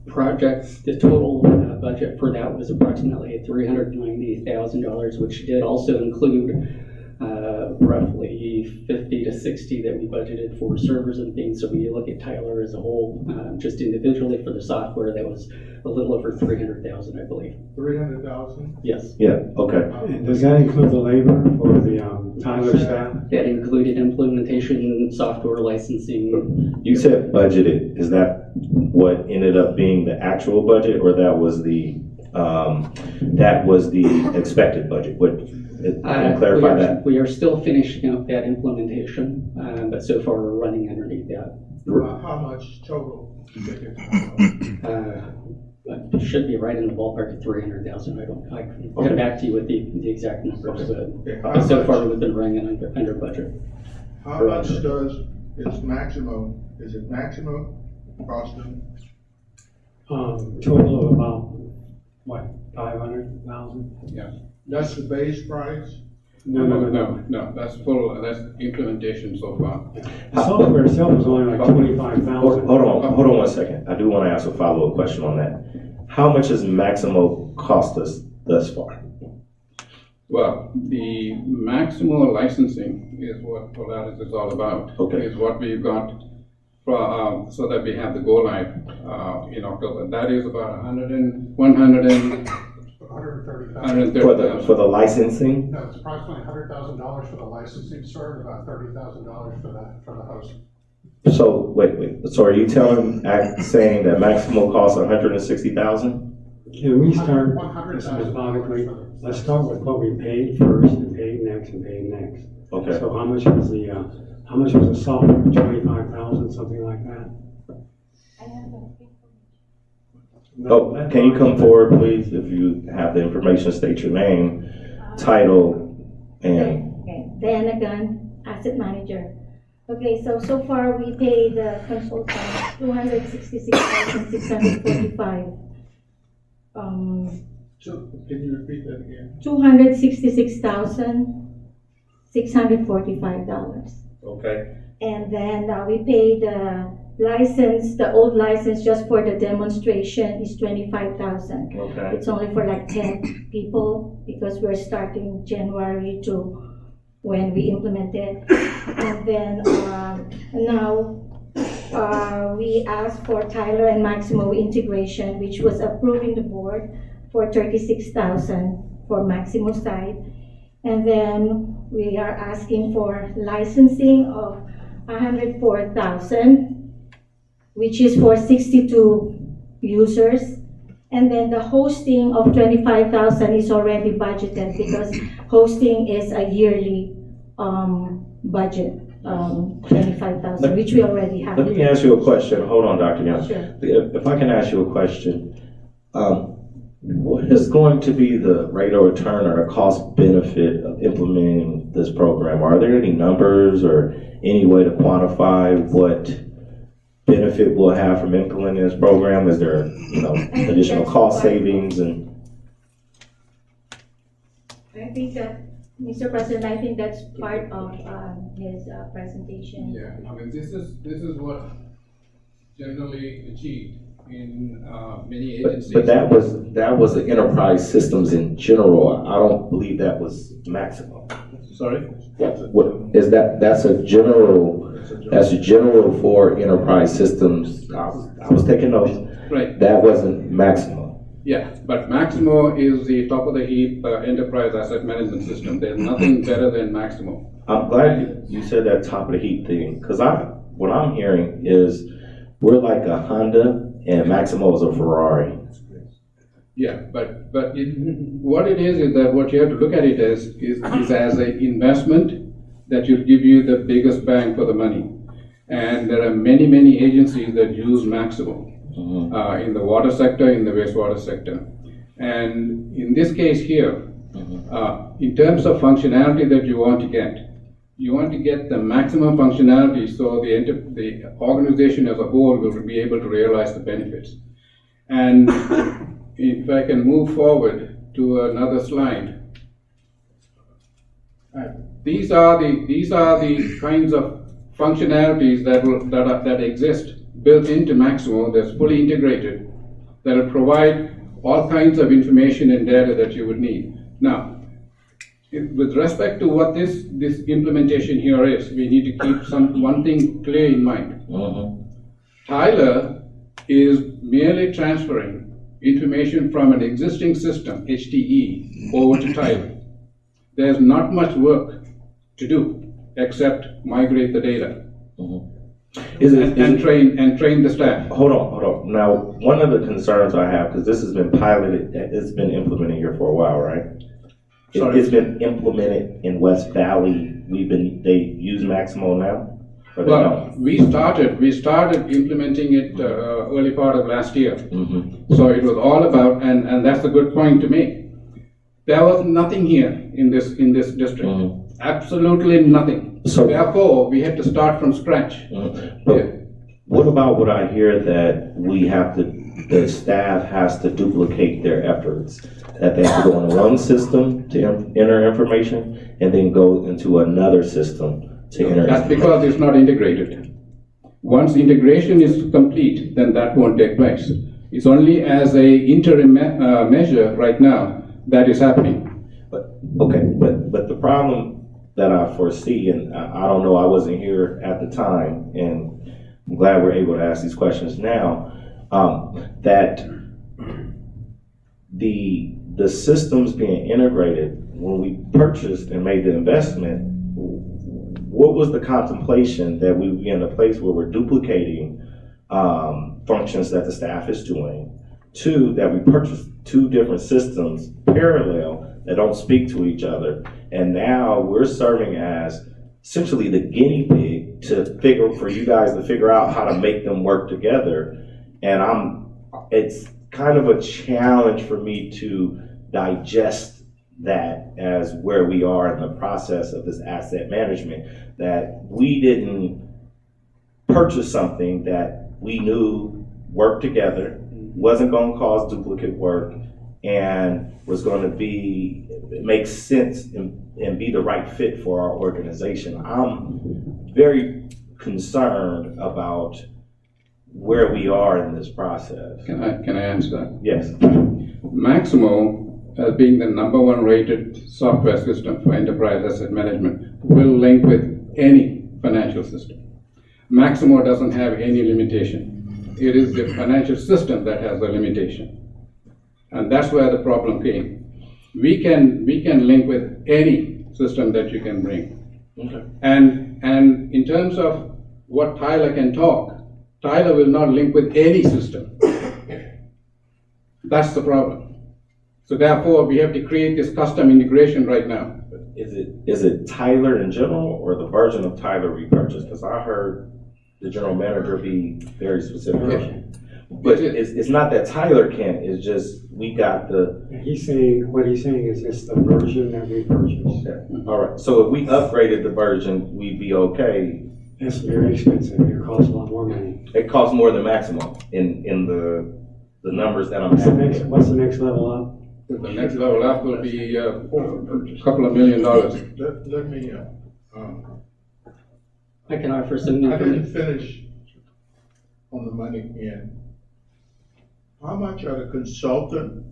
project, the total budget for that was approximately $390,000, which did also include roughly 50 to 60 that we budgeted for servers and things. So when you look at Tyler as a whole, just individually for the software, that was a little over 300,000, I believe. 300,000? Yes. Yeah, okay. And does that include the labor for the Tyler staff? That included implementation, software licensing. You said budgeted. Is that what ended up being the actual budget, or that was the expected budget? Can you clarify that? We are still finishing up that implementation, but so far we're running underneath that. How much total do you think it's? It should be right in the ballpark of 300,000. I can get back to you with the exact numbers, but so far we've been running under budget. How much does its Maximo, is it Maximo costing? Total of about, what, 500,000? Yeah. That's the base price? No, that's full, that's implementation so far. The software itself is only like 25,000. Hold on 1 second. I do want to ask a follow-up question on that. How much has Maximo cost us thus far? Well, the Maximo licensing is what Polaris is all about. Okay. Is what we've got for, so that we have the go live in October. That is about 130,000. For the licensing? No, it's approximately $100,000 for the licensing, sir, and about $30,000 for the hosting. So, wait, so are you saying that Maximo costs 160,000? Can we start 100,000 methodically? Let's start with what we paid first and paid next and paid next. Okay. So how much was the software? 25,000, something like that? Oh, can you come forward, please? If you have the information, state your name, title, and... Okay, Diana Gunn, Asset Manager. Okay, so far we paid the consultant $266,645. So, can you repeat that again? $266,645. Okay. And then we paid the old license just for the demonstration is $25,000. Okay. It's only for like 10 people because we're starting January to when we implement it. And then now we asked for Tyler and Maximo integration, which was approved in the board for $36,000 for Maximo side. And then we are asking for licensing of $104,000, which is for 62 users. And then the hosting of $25,000 is already budgeted because hosting is a yearly budget, $25,000, which we already have. Let me ask you a question. Hold on, Dr. Young. Sure. If I can ask you a question, what is going to be the rate of return or the cost benefit of implementing this program? Are there any numbers or any way to quantify what benefit we'll have from implementing this program? Is there, additional cost savings and? I think that, Mr. President, I think that's part of his presentation. Yeah, I mean, this is what generally achieved in many agencies. But that was the enterprise systems in general. I don't believe that was Maximo. Sorry? What is that? That's a general for enterprise systems. I was taking notes. Right. That wasn't Maximo. Yeah, but Maximo is the top of the heap enterprise asset management system. There's nothing better than Maximo. I'm glad you said that top of the heap thing, because what I'm hearing is we're like a Honda and Maximo is a Ferrari. Yeah, but what it is that what you have to look at it as is as an investment that will give you the biggest bang for the money. And there are many agencies that use Maximo in the water sector, in the wastewater sector. And in this case here, in terms of functionality that you want to get the maximum functionality so the organization as a whole will be able to realize the benefits. And if I can move forward to another slide. These are the kinds of functionalities that exist built into Maximo that's fully integrated, that will provide all kinds of information and data that you would need. Now, with respect to what this implementation here is, we need to keep one thing clear in mind. Tyler is merely transferring information from an existing system, HTE, over to Tyler. There's not much work to do except migrate the data and train the staff. Hold on. Now, one of the concerns I have, because this has been piloted, it's been implemented here for a while, right? It's been implemented in West Valley. They use Maximo now. or they Well, don't? we started implementing it early part of last year. Mm-hmm. So it was all about, and that's a good point to make. There was nothing here in this district. Absolutely nothing. So- Therefore, we had to start from scratch. But what about what I hear that the staff has to duplicate their efforts? That they have to go in one system to enter information and then go into another system to enter. That's because it's not integrated. Once integration is complete, then that won't take place. It's only as a interim measure right now that is happening. But the problem that I foresee, and I don't know, I wasn't here at the time, and I'm glad we're able to ask these questions now, that the systems being integrated, when we purchased and made the investment, what was the contemplation that we would be in a place where we're duplicating functions that the staff is doing? Two, that we purchased two different systems parallel that don't speak to each other, and now we're serving as essentially the guinea pig for you guys to figure out how to make them work together. And it's kind of a challenge for me to digest that as where we are in the process of this asset management, that we didn't purchase something that we knew worked together, wasn't going to cause duplicate work, and was going to make sense and be the right fit for our organization. I'm very concerned about where we are in this process. Can I answer that? Yes. Maximo, being the #1 rated software system for enterprise asset management, will link with any financial system. Maximo doesn't have any limitation. It is the financial system that has the limitation. And that's where the problem came. We can link with any system that you can bring. Okay. And in terms of what Tyler can talk, Tyler will not link with any system. That's the problem. So therefore, we have to create this custom integration right now. Is it Tyler in general or the version of Tyler we purchased? Because I heard the general manager be very specific. But it's not that Tyler can't, it's just we got what he's saying is it's the version that we purchased. Okay. All right, so if we upgraded the version, we'd be okay. It's very expensive, it costs a lot more money. It costs more than Maximo in the numbers that I'm having. What's the next level up? The next level up will be a couple of $1 million. Let me, I can offer some I didn't information. finish on the money end. How much are the consultant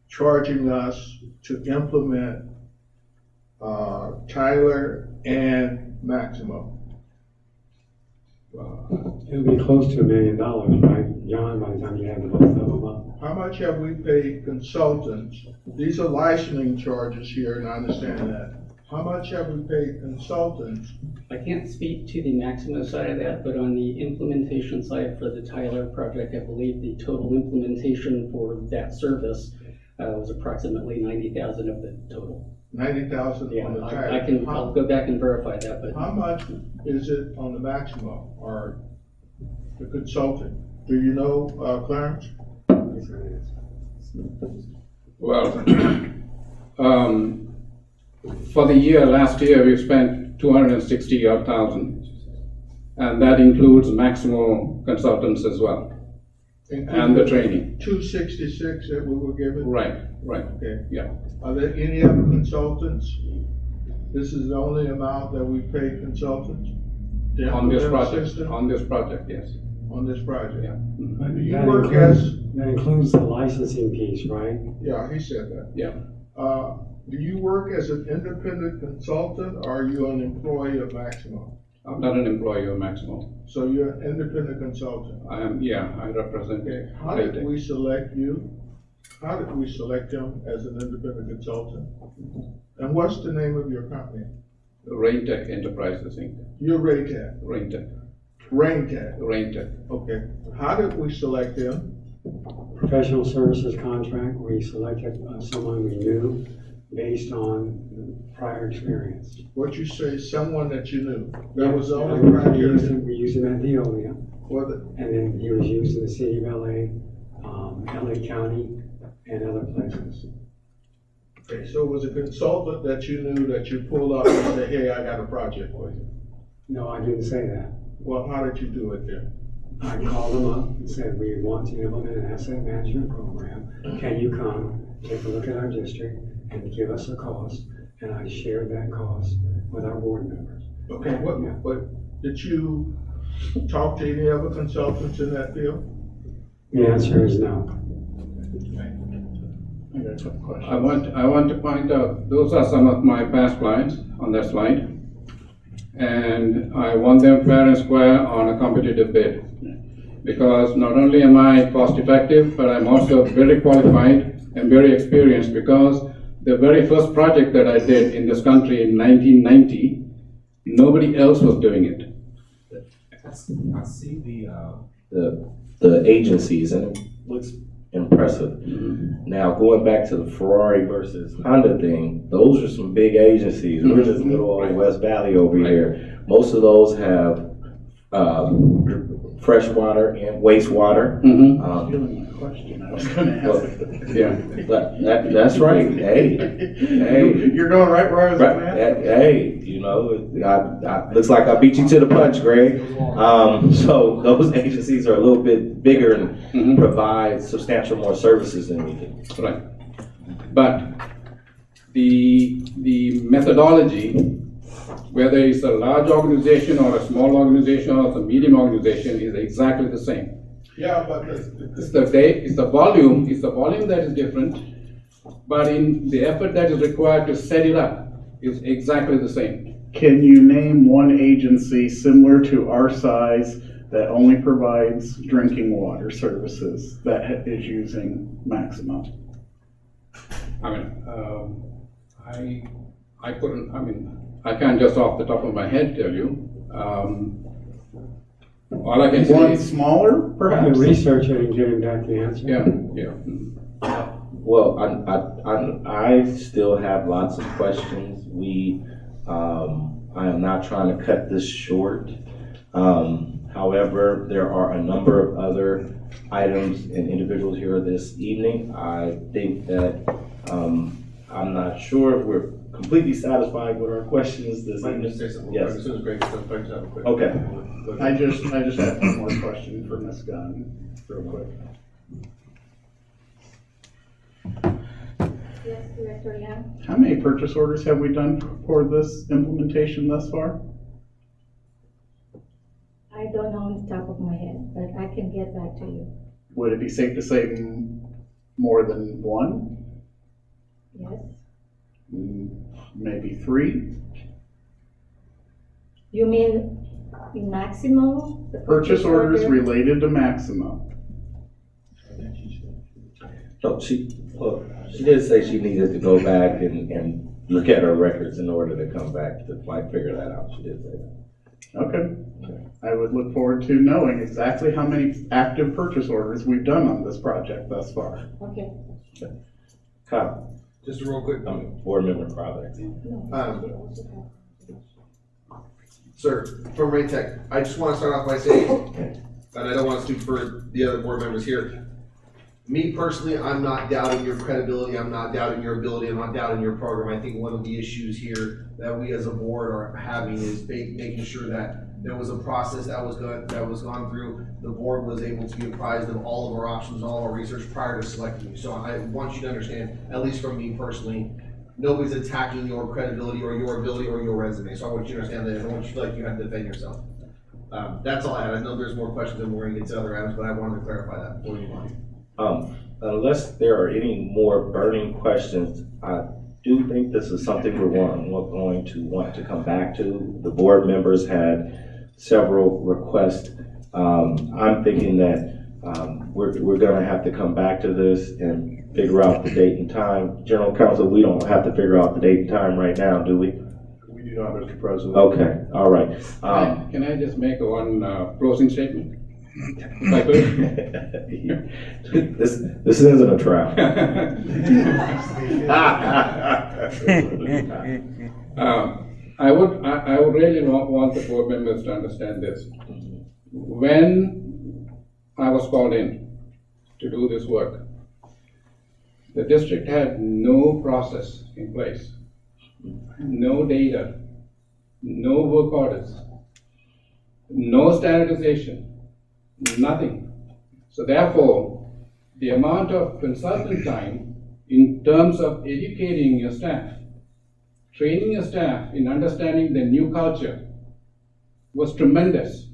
charging us to implement Tyler and Maximo? It'll be close to $1 million, right, John, by the time you have both of them up? How much have we paid consultants? These are licensing charges here, and I understand that. How much have we paid consultants? I can't speak to the Maximo side of that, but on the implementation side for the Tyler project, I believe the total implementation for that service was approximately 90,000 of the total. 90,000 Yeah, on the Tyler. I'll go back and verify that, but. How much is it on the Maximo or the consultant? Do you know, Clarence? Well, for the year, last year, we spent $260,000, and that includes Maximo consultants as well, and the training. 266 that we were given? Right. Okay. Yeah. Are there any other consultants? This is the only amount that we paid consultants? To On this implement a project, system? on this project, yes. On this project? Yeah. But Do you that work that includes the licensing piece, right? Yeah, he said that. Yeah. Do you work as an independent consultant or are you an employee of Maximo? I'm not an employee of Maximo. So you're an independent consultant? I represent. Okay, how did we select you? How did we select him as an independent consultant? And what's the name of your company? Raintech Enterprises, Inc. You're Raytech. Raintech. Okay. How did we select him? Professional services contract, we selected someone we knew based on prior experience. What you say, someone that you knew, that was the And only we used criteria. him, we used him at Veolia, Was it? and then he was used in the city of LA, LA County, and other places. Okay, so it was a consultant that you knew that you pulled up and said, hey, I got a project for you. No, I didn't say that. Well, how did you do it then? I called them up and said, we want to implement an asset management program. Can you come, take a look at our district, and give us a cost? And I shared that cost with our board members. Okay, but did you talk to any other consultants in that field? The answer is no. I got a couple questions. I want to point out, those are some of my past clients on that slide. And I want them fair and square on a competitive bid. Because not only am I cost effective, but I'm also very qualified and very experienced, because the very first project that I did in this country in 1990, nobody else was doing it. I see the agencies, and it looks impressive. Now, going back to the Ferrari versus Honda thing, those are some big agencies. We're just little old West Valley over here. Most of those have fresh water and wastewater. Feeling my question, I was gonna ask. Yeah, that's right. Hey, You're going right where I was gonna ask. hey, you know, I looks like I beat you to the punch, Greg. So those agencies are a little bit bigger and provide substantial more services than we do. Right. But the methodology, whether it's a large organization or a small organization or a medium organization, is exactly the same. Yeah, but It's the volume that is different, but in the effort that is required to set it up is exactly the same. Can you name one agency similar to our size that only provides drinking water services that is using Maxima? I mean, I can't just off the top of my head tell you. All I can say One is, smaller, I can perhaps? research it and get him back the answer. yeah. Well, I still have lots of questions. I am not trying to cut this short. However, there are a number of other items and individuals here this evening. I think that, I'm not sure if we're completely satisfied with our questions this Let me evening. just say something. Yes. As soon as Greg gets done, I just have a quick. Okay. I just have one more question for Ms. Gunn, real quick. Yes, Director Young? How many purchase orders have we done for this implementation thus far? I don't know on the top of my head, but I can get back to you. Would it be safe to say more than one? Yes? Maybe three? You mean the maximum? The Purchase orders order? related to Maxima. No, she did say she needed to go back and look at her records in order to come back to figure that out. She did say that. Okay. I would look forward to knowing exactly how many active purchase orders we've done on this project thus far. Okay. Kyle, Just a real quick, board member Crowder. Sir, from Raytech, I just want to start off by saying, and I don't want to speak for the other board members here. Me personally, I'm not doubting your credibility, I'm not doubting your ability, I'm not doubting your program. I think one of the issues here that we as a board are having is making sure that there was a process that was gone through. The board was able to be apprised of all of our options, all of our research prior to selecting you. So I want you to understand, at least from me personally, nobody's attacking your credibility or your ability or your resume. So I want you to understand that. I don't want you to feel like you have to defend yourself. That's all I had. I know there's more questions and we're gonna get to other items, but I wanted to clarify that before you move on. Unless there are any more burning questions, I do think this is something we're going to want to come back to. The board members had several requests. I'm thinking that we're gonna have to come back to this and figure out the date and time. General Counsel, we don't have to figure out the date and time right now, do we? We do not, Mr. President. Okay, all right. Can I just make one closing statement? If I could? This isn't a trial. I would really want the board members to understand this. When I was called in to do this work, the district had no process in place, no data, no work orders, no standardization, nothing. So therefore, the amount of consultant time in terms of educating your staff, training your staff in understanding the new culture was tremendous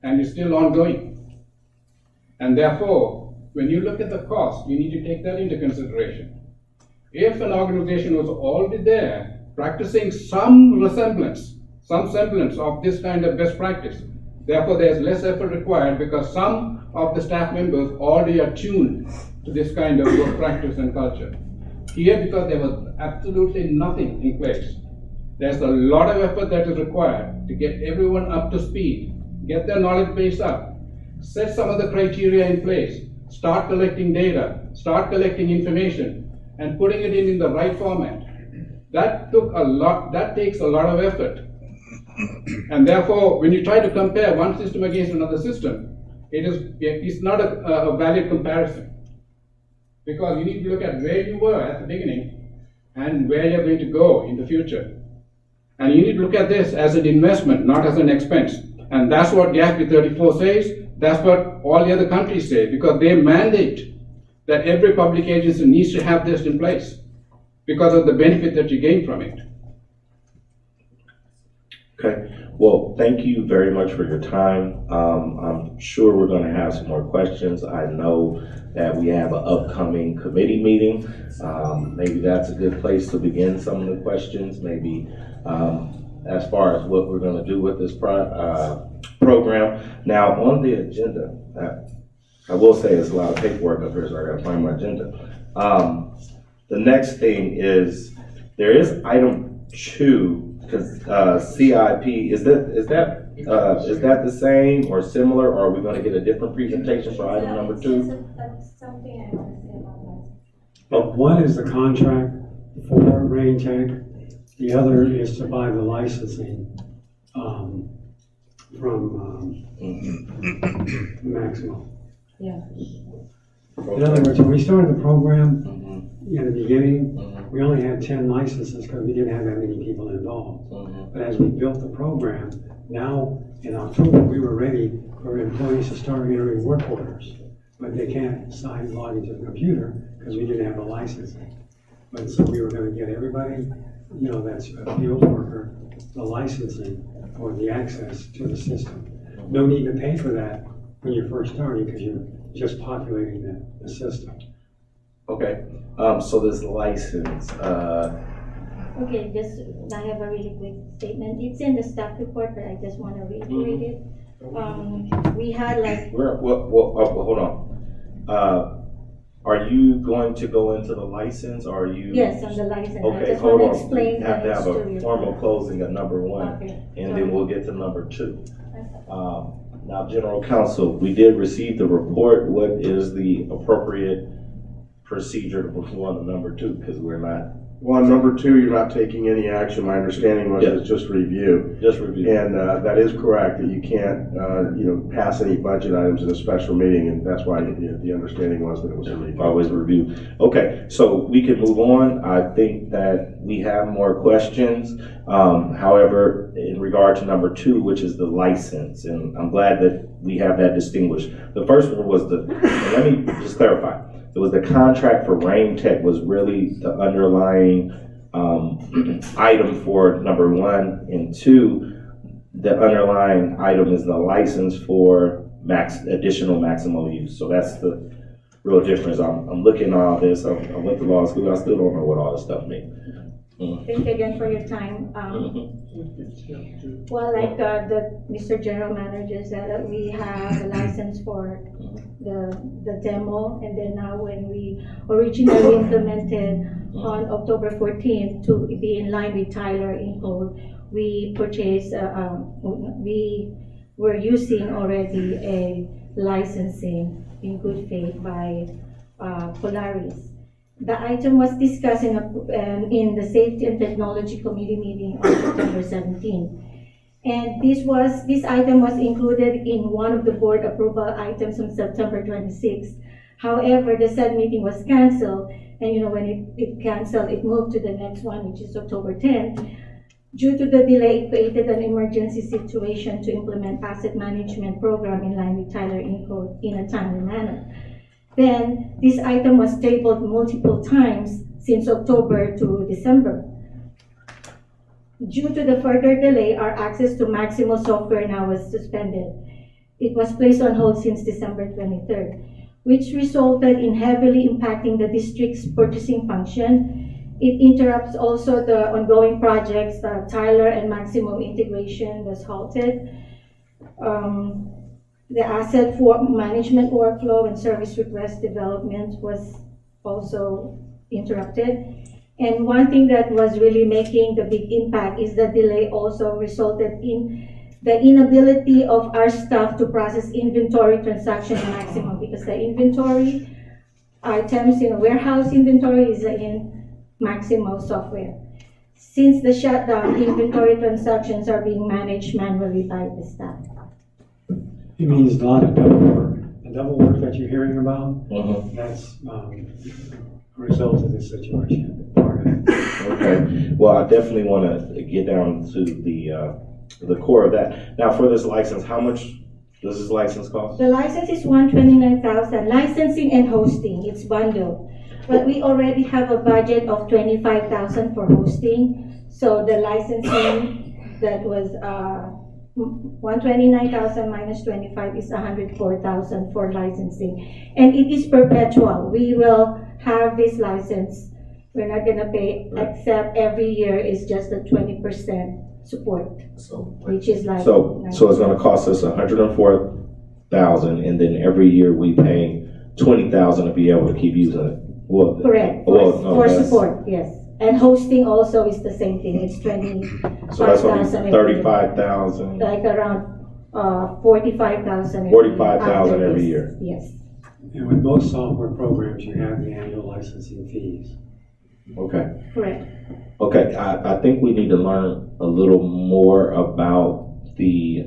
and is still ongoing. And therefore, when you look at the cost, you need to take that into consideration. If an organization was already there, practicing some semblance of this kind of best practice, therefore there's less effort required because some of the staff members already are tuned to this kind of work practice and culture. Here, because there was absolutely nothing in place, there's a lot of effort that is required to get everyone up to speed, get their knowledge base up, set some of the criteria in place, start collecting data, start collecting information, and putting it in the right format. That takes a lot of effort. And therefore, when you try to compare one system against another system, it's not a valid comparison. Because you need to look at where you were at the beginning and where you're going to go in the future. And you need to look at this as an investment, not as an expense. And that's what GASB 34 says. That's what all the other countries say, because they mandate that every public agency needs to have this in place because of the benefit that you gain from it. Okay, well, thank you very much for your time. I'm sure we're going to have some more questions. I know that we have an upcoming committee meeting. Maybe that's a good place to begin some of the questions. Maybe as far as what we're going to do with this program. Now, on the agenda, I will say it's a lot of paperwork up here, so I got to find my agenda. The next thing is there is item 2. Because CIP, is that the same or similar, or are we going to get a different presentation for item number 2? That's something I want to say about that. But one is the contract for Rain Tech, the other is to buy the licensing from Maximo. Yeah. In other words, when we started the program in the beginning, we only had 10 licenses because we didn't have that many people involved. But as we built the program, now in October, we were ready for employees to start entering work orders. But they can't log into the computer because we didn't have a licensing. But so we were going to get everybody, that's a field worker, the licensing or the access to the system. No need to pay for that when you're first starting because you're just populating the system. Okay, so this license, Okay, I have a really quick statement. It's in the staff report, but I just want to reiterate it. We had like. Hold on. Are you going to go into the license, or are you? Yes, on the license. Okay, I just hold want to on. explain. We have to have a formal closing at number 1, okay. and then we'll get to number 2. Now, General Counsel, we did receive the report. What is the appropriate procedure to perform on number 2? Because we're not. Well, on number 2, you're not taking any action. My understanding was it's just review. Just review. And that is correct, that you can't, pass any budget items in a special meeting, and that's why the understanding was that it was a review. Always review. Okay, so we can move on. I think that we have more questions. However, in regard to number 2, which is the license, and I'm glad that we have that distinguished. The first one was let me just clarify. It was the contract for Rain Tech was really the underlying item for number 1, and 2, the underlying item is the license for additional Maximo use. So that's the real difference. I'm looking at all this. I went to law school. I still don't know what all this stuff means. Thank you again for your time. Well, like Mr. General Manager said, we have a license for the demo, and then now when we originally implemented on October 14th to be in line with Tyler Inc., we purchased, we were using already a licensing in good faith by Polaris. The item was discussed in the Safety and Technology Committee meeting on September 17. And this item was included in one of the board approval items on September 26. However, the said meeting was canceled, and when it canceled, it moved to the next one, which is October 10. Due to the delay, it created an emergency situation to implement asset management program in line with Tyler Inc. in a timely manner. Then, this item was tabled multiple times since October to December. Due to the further delay, our access to Maximo software now was suspended. It was placed on hold since December 23rd, which resulted in heavily impacting the district's purchasing function. It interrupts also the ongoing projects. Tyler and Maximo integration was halted. The asset for management workflow and service request development was also interrupted. And one thing that was really making the big impact is the delay also resulted in the inability of our staff to process inventory transaction maximum, because the inventory items in warehouse inventory is in Maximo software. Since the shutdown, inventory transactions are being managed manually by the staff. It means a lot of double work. The double work that you're hearing about, that's a result of this situation. Okay, well, I definitely want to get down to the core of that. Now, for this license, how much does this license cost? The license is $129,000. Licensing and hosting, it's bundled. But we already have a budget of $25,000 for hosting. So the licensing that was $129,000 minus 25 is $104,000 for licensing. And it is perpetual. We will have this license. We're not gonna pay, except every year is just a 20% support, which is like. So it's gonna cost us $104,000, and then every year we pay $20,000 to be able to keep using it. Well, correct, for support, yes. And hosting also is the same thing, it's $25,000. So that's gonna be $35,000. Like around $45,000. $45,000 every year. Yes. And with most software programs, you have the annual licensing fees. Okay. Correct. Okay, I think we need to learn a little more about the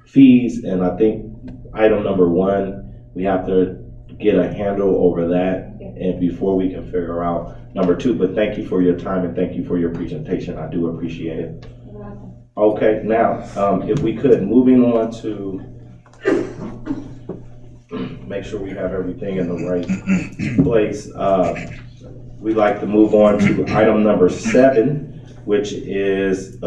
fees, and I think item number one, we have to get a handle over that, and before we can figure out number two. But thank you for your time and thank you for your presentation. I do appreciate it. You're welcome. Okay, now, if we could, moving on to make sure we have everything in the right place. We'd like to move on to item number 7, which is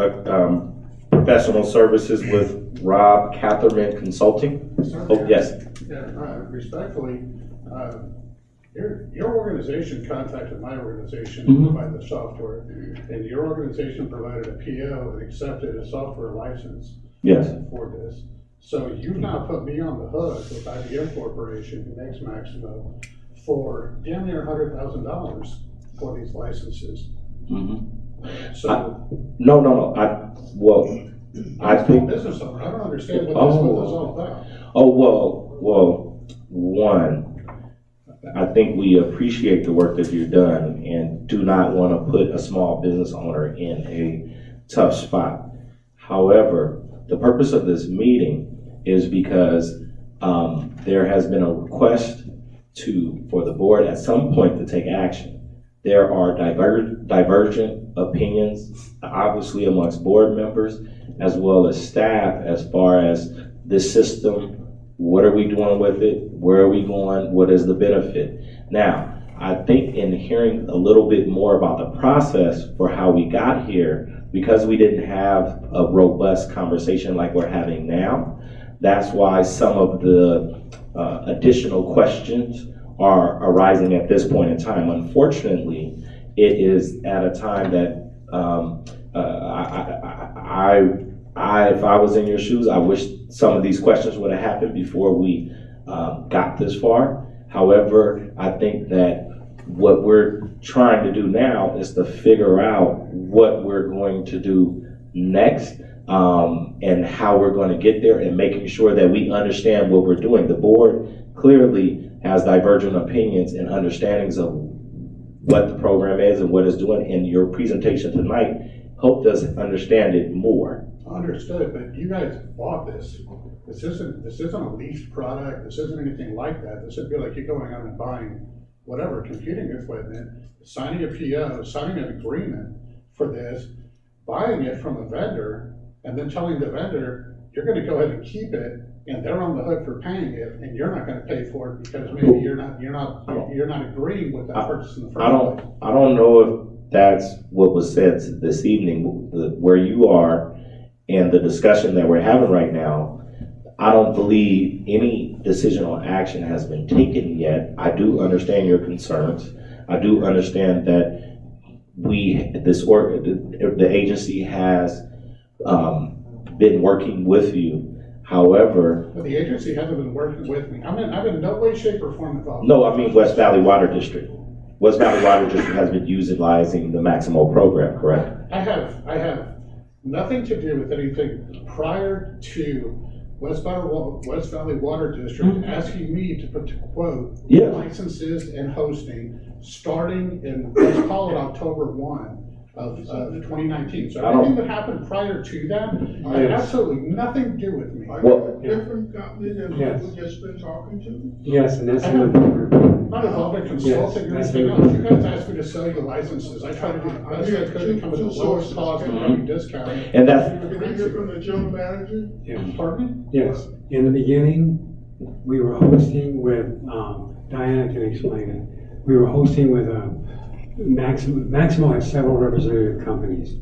professional services with Rob Catherman Consulting. Oh, yes. Yeah, respectfully, your organization contacted my organization to provide the software, and your organization provided a PO and accepted a software license for this. So you now put me on the hook with IBM Corporation, who makes Maximo, for damn near $100,000 for these licenses. So No. I think business owner. I don't understand what this is all about. Well, one, I think we appreciate the work that you've done and do not want to put a small business owner in a tough spot. However, the purpose of this meeting is because there has been a request for the board at some point to take action. There are divergent opinions, obviously amongst board members, as well as staff, as far as this system. What are we doing with it? Where are we going? What is the benefit? Now, I think in hearing a little bit more about the process for how we got here, because we didn't have a robust conversation like we're having now, that's why some of the additional questions are arising at this point in time. Unfortunately, it is at a time that if I was in your shoes, I wish some of these questions would have happened before we got this far. However, I think that what we're trying to do now is to figure out what we're going to do next, and how we're going to get there, and making sure that we understand what we're doing. The board clearly has divergent opinions and understandings of what the program is and what it's doing, and your presentation tonight helped us understand it more. Understood, but you guys bought this. This isn't a leased product. This isn't anything like that. This would be like you going out and buying whatever computing equipment, signing a PO, signing an agreement for this, buying it from a vendor, and then telling the vendor, you're gonna go ahead and keep it, and they're on the hook for paying it, and you're not gonna pay for it because maybe you're not agreeing with that purchase in the first place. I don't know if that's what was said this evening, where you are, and the discussion that we're having right now. I don't believe any decision on action has been taken yet. I do understand your concerns. I do understand that the agency has been working with you. However, But the agency hasn't been working with me. I'm in no way, shape, or form involved. no, I mean West Valley Water District. West Valley Water District has been utilizing the Maximo program, correct? I have nothing to do with anything prior to West Valley Water District asking me to put, to quote, Yeah. licenses and hosting starting in, let's call it October 1 of 2019. So everything that happened prior to that had absolutely nothing to do with me. Well, Different company than Yes. we've just been talking to? Yes, and that's I in the haven't- board. Not involved in consulting or Yes, anything that's else. You guys asked me to sell you the licenses. I tried to do the best I could to come at the lowest cost and having discount. And that's, Did you hear from the general manager? Yeah. Pardon me? Yes, in the beginning, we were hosting with, Diana can explain it. We were hosting with, Maximo has several representative companies.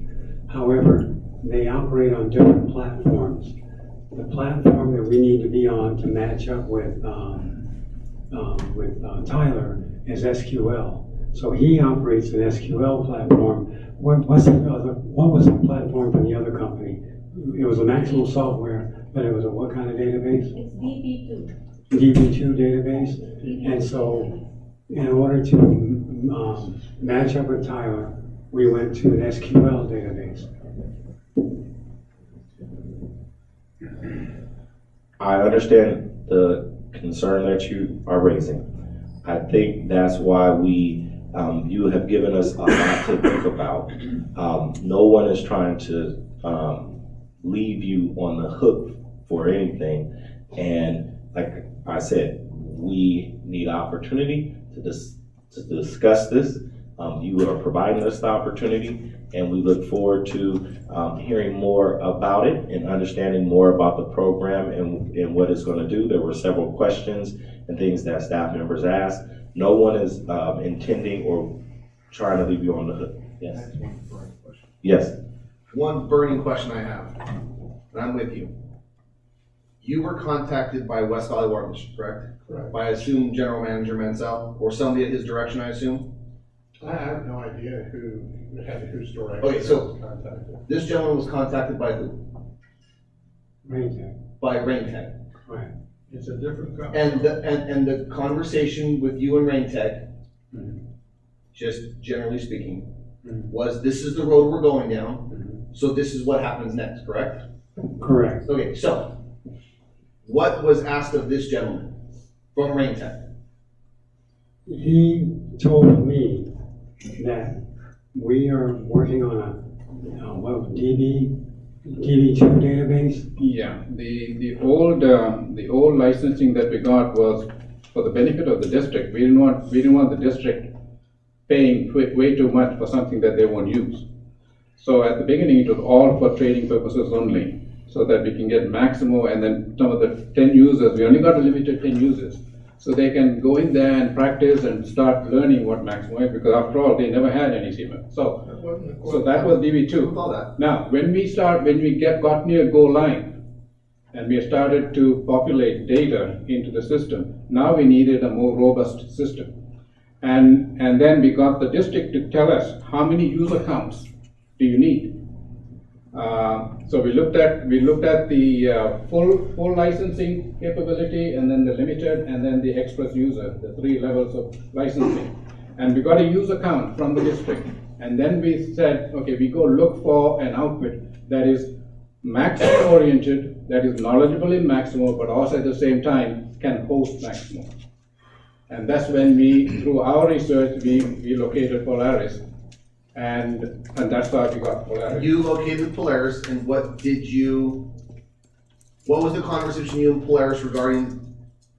However, they operate on different platforms. The platform that we need to be on to match up with Tyler is SQL. So he operates an SQL platform. What was the platform for the other company? It was a Maximo software, but it was a what kind of database? It's DB2. DB2 database. And so in order to match up with Tyler, we went to an SQL database. I understand the concern that you are raising. I think that's why you have given us a lot to think about. No one is trying to leave you on the hook for anything. And like I said, we need opportunity to discuss this. You are providing us the opportunity, and we look forward to hearing more about it and understanding more about the program and what it's going to do. There were several questions and things that staff members asked. No one is intending or trying to leave you on the hook. Yes. Yes. One burning question I have, and I'm with you. You were contacted by West Valley Water District, correct? Correct. By, I assume, General Manager Mansell, or somebody at his direction, I assume? I have no idea whose direction. Okay, so- I was contacted. This gentleman was contacted by who? Raintech. By Raintech. Right. It's a different company. And the conversation with you and Raintech, just generally speaking, was this is the road we're going down, so this is what happens next, correct? Correct. Okay, so, what was asked of this gentleman from Raintech? He told me that we are working on a DB2 database. Yeah, the old licensing that we got was for the benefit of the district. We didn't want the district paying way too much for something that they won't use. So at the beginning, it was all for trading purposes only, so that we can get Maximo, and then some of the 10 users, we only got a limited 10 users. So they can go in there and practice and start learning what Maximo is, because after all, they never had any CMS. So that was DB2. Now, when we got near go line, and we started to populate data into the system, now we needed a more robust system. And then we got the district to tell us how many user counts do you need. So we looked at the full licensing capability, and then the limited, and then the express user, the 3 levels of licensing. And we got a user count from the district. And then we said, okay, we go look for an outfit that is Maximo oriented, that is knowledgeable in Maximo, but also at the same time can host Maximo. And that's when we, through our research, we located Polaris. And that's why we got Polaris. You located Polaris, and what was the conversation you and Polaris regarding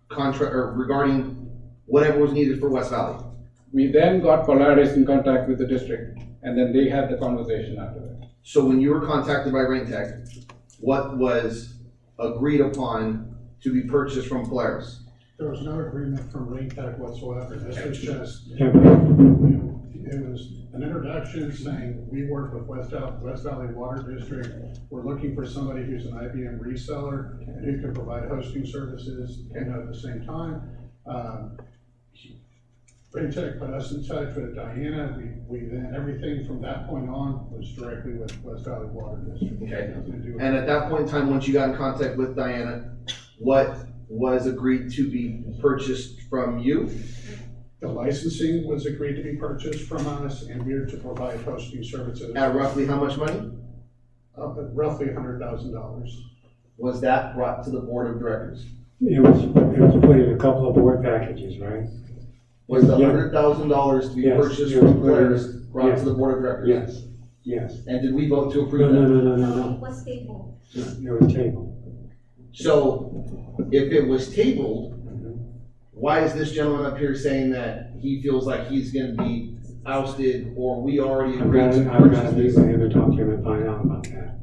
contract, or regarding whatever was needed for West Valley? We then got Polaris in contact with the district, and then they had the conversation after that. So when you were contacted by Raintech, what was agreed upon to be purchased from Polaris? There was no agreement from Raintech whatsoever. This was just, Yeah. it was an introduction saying, we work with West Valley Water District. We're looking for somebody who's an IBM reseller and who can provide hosting services, at the same time. Raintech put us in touch with Diana. We then, everything from that point on was directly with West Valley Water District. Okay. Nothing to do with- And at that point in time, once you got in contact with Diana, what was agreed to be purchased from you? The licensing was agreed to be purchased from us, and we're to provide hosting services. At roughly how much money? Roughly $100,000. Was that brought to the board of directors? It was put in a couple of board packages, right? Was the Yeah. $100,000 to be Yes, purchased it was from put in- Polaris brought yes. to the board of directors? Yes, yes. And did we vote to No, approve no, that? no, no, no, no. What's table? It was tabled. So if it was tabled, why is this gentleman up here saying that he feels like he's gonna be ousted, or we already I've agreed got to to purchase meet this? with him and talk to him and find out about that.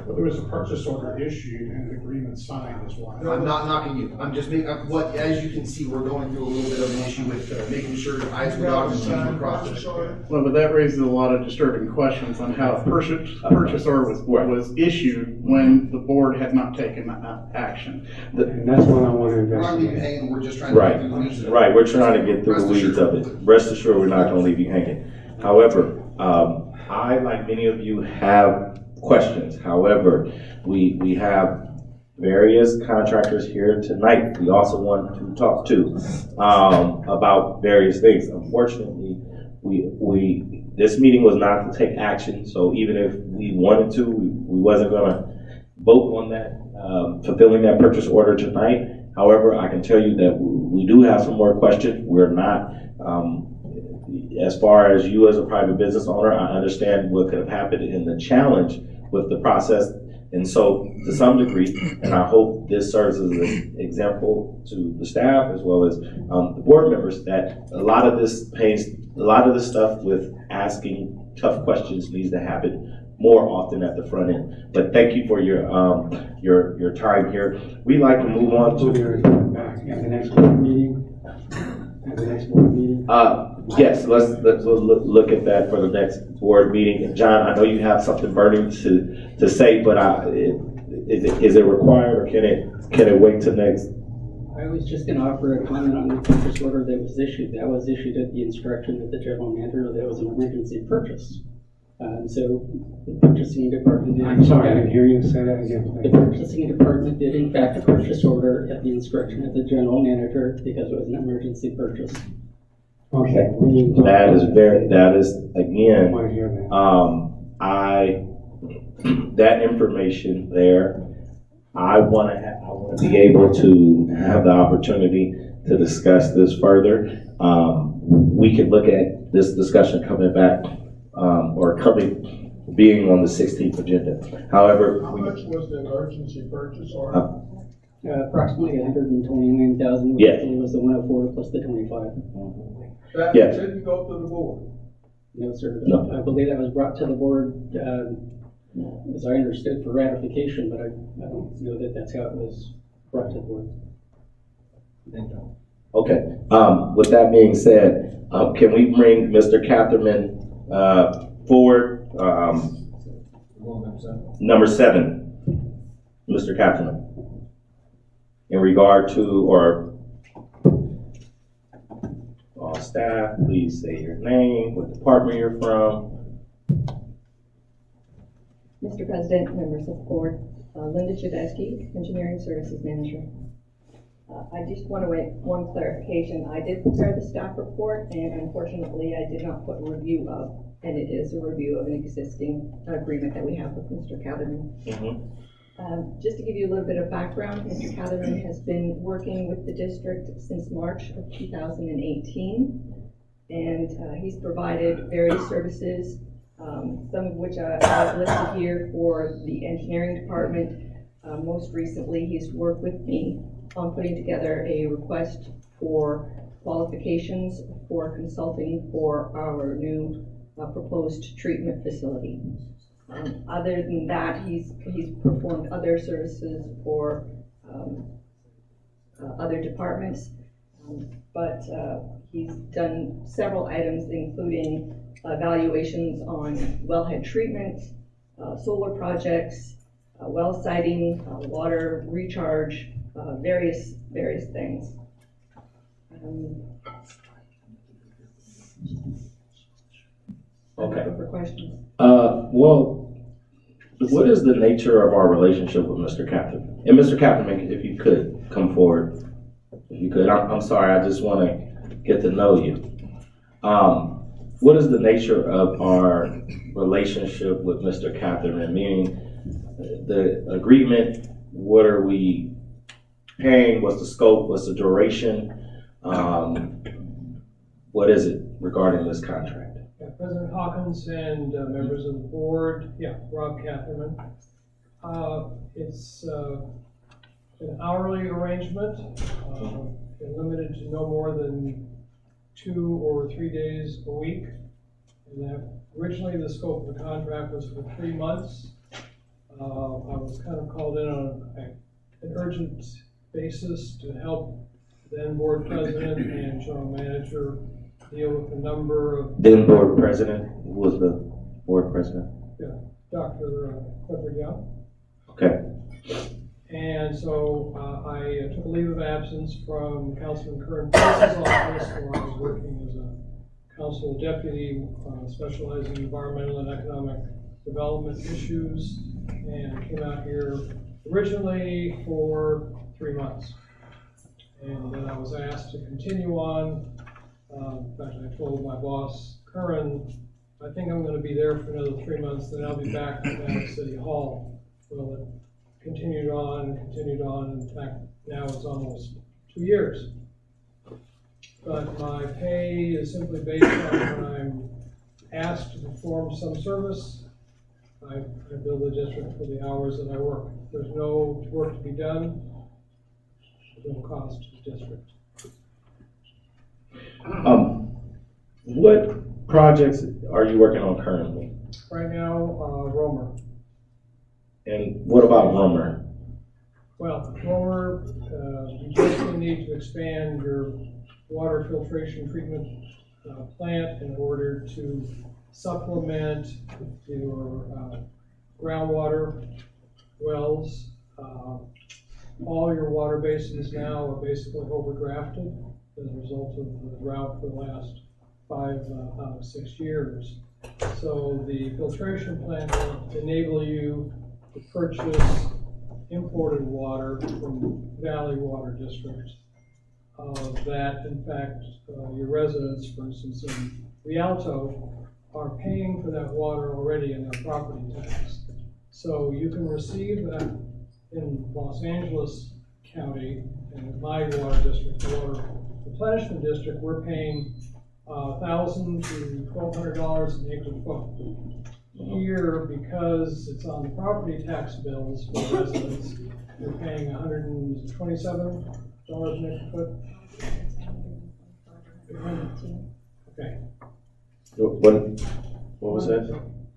Well, there was a purchase order issued and an agreement signed is why. I'm not knocking you, I'm just making, as you can see, we're going through a little bit of an issue with making sure I's were dotted and T's were crossed. Well, but that raises a lot of disturbing questions on how a purchase order was issued when the board had not taken action. And that's what I want to We're not leaving investigate. hanging, we're just trying to get through the weeds. of it. Right, we're trying to get through the Rest weeds of assured. it. Rest assured, we're not gonna leave you hanging. However, I, like many of you, have questions. However, we have various contractors here tonight we also want to talk to, about various things. Unfortunately, this meeting was not to take action, so even if we wanted to, we wasn't gonna vote on that, fulfilling that purchase order tonight. However, I can tell you that we do have some more questions. We're not, as far as you as a private business owner, I understand what could have happened in the challenge with the process. And so, to some degree, and I hope this serves as an example to the staff as well as the board members, that a lot of this stuff with asking tough questions needs to happen more often at the front end. But thank you for your time here. We'd like to move on So to. they're back at the next board meeting? At the next board meeting? Yes, let's look at that for the next board meeting. And John, I know you have something burning to say, but is it required, or can it wait till next? I was just gonna offer a comment on the purchase order that was issued. That was issued at the instruction of the general manager. That was an emergency purchase. So the purchasing department. I'm sorry, I didn't hear you say that again. The purchasing department did in fact a purchase order at the instruction of the general manager because it was an emergency purchase. Okay. That is I again, want to hear that. that information there, I want to be able to have the opportunity to discuss this further. We could look at this discussion coming back, being on the 16th agenda. However, How much was the emergency purchase order? Approximately 129,000. Yes. It was the 104 plus the 25. That Yes. didn't go to the board. No, sir. No. I believe that was brought to the board, as I understood, for ratification, but I don't know that that's how it was brought to the board. okay. With that being said, can we bring Mr. Catherman forward? Number 7, Mr. Catherman. In regard to, or all staff, please say your name, what department you're from. Mr. President, members of the board, Linda Chudesky, Engineering Services Manager. I just want to make one clarification. I did prepare the staff report, and unfortunately, I did not put a review of, and it is a review of an existing agreement that we have with Mr. Catherman. Just to give you a little bit of background, Mr. Catherine has been working with the district since March of 2018. And he's provided various services, some of which I've listed here for the engineering department. Most recently, he's worked with me on putting together a request for qualifications for consulting for our new proposed treatment facility. Other than that, he's performed other services for other departments, but he's done several items, including evaluations on wellhead treatment, solar projects, well siting, water recharge, various things. Okay. For questions. Well, what is the nature of our relationship with Mr. Captain? And Mr. Captain, if you could come forward, if you could. I'm sorry, I just want to get to know you. What is the nature of our relationship with Mr. Captain? Meaning the agreement, what are we paying? What's the scope? What's the duration? What is it regarding this contract? Yeah, President Hawkins and members of the board, Rob Catherman. It's an hourly arrangement, limited to no more than 2 or 3 days a week. And that originally the scope of the contract was for 3 months. I was kind of called in on an urgent basis to help then board president and general manager deal with a number of. Then board president, who was the board president? Yeah, Dr. Clifford Young. Okay. And so I took a leave of absence from Councilman Kern Price's office, where I was working as a council deputy specializing in environmental and economic development issues, and came out here originally for 3 months. And then I was asked to continue on. In fact, I told my boss, Curran, I think I'm going to be there for another 3 months, then I'll be back at City Hall. Well, it continued on. In fact, now it's almost 2 years. But my pay is simply based on when I'm asked to perform some service. I bill the district for the hours that I work. If there's no work to be done, there's no cost to the district. What projects are you working on currently? Right now, Romer. And what about Romer? Well, Romer, you basically need to expand your water filtration treatment plant in order to supplement your groundwater wells. All your water basins now are basically overdrafted as a result of the drought for the last 5 out of 6 years. So the filtration plant will enable you to purchase imported water from Valley Water District. That, in fact, your residents, for instance, in Rialto, are paying for that water already in their property tax. So you can receive that in Los Angeles County, and my water district, the water replenishment district, we're paying $1,000 to $1,200 an acre foot. Here, because it's on the property tax bills for residents, you're paying $127 an acre foot. Okay. What was that?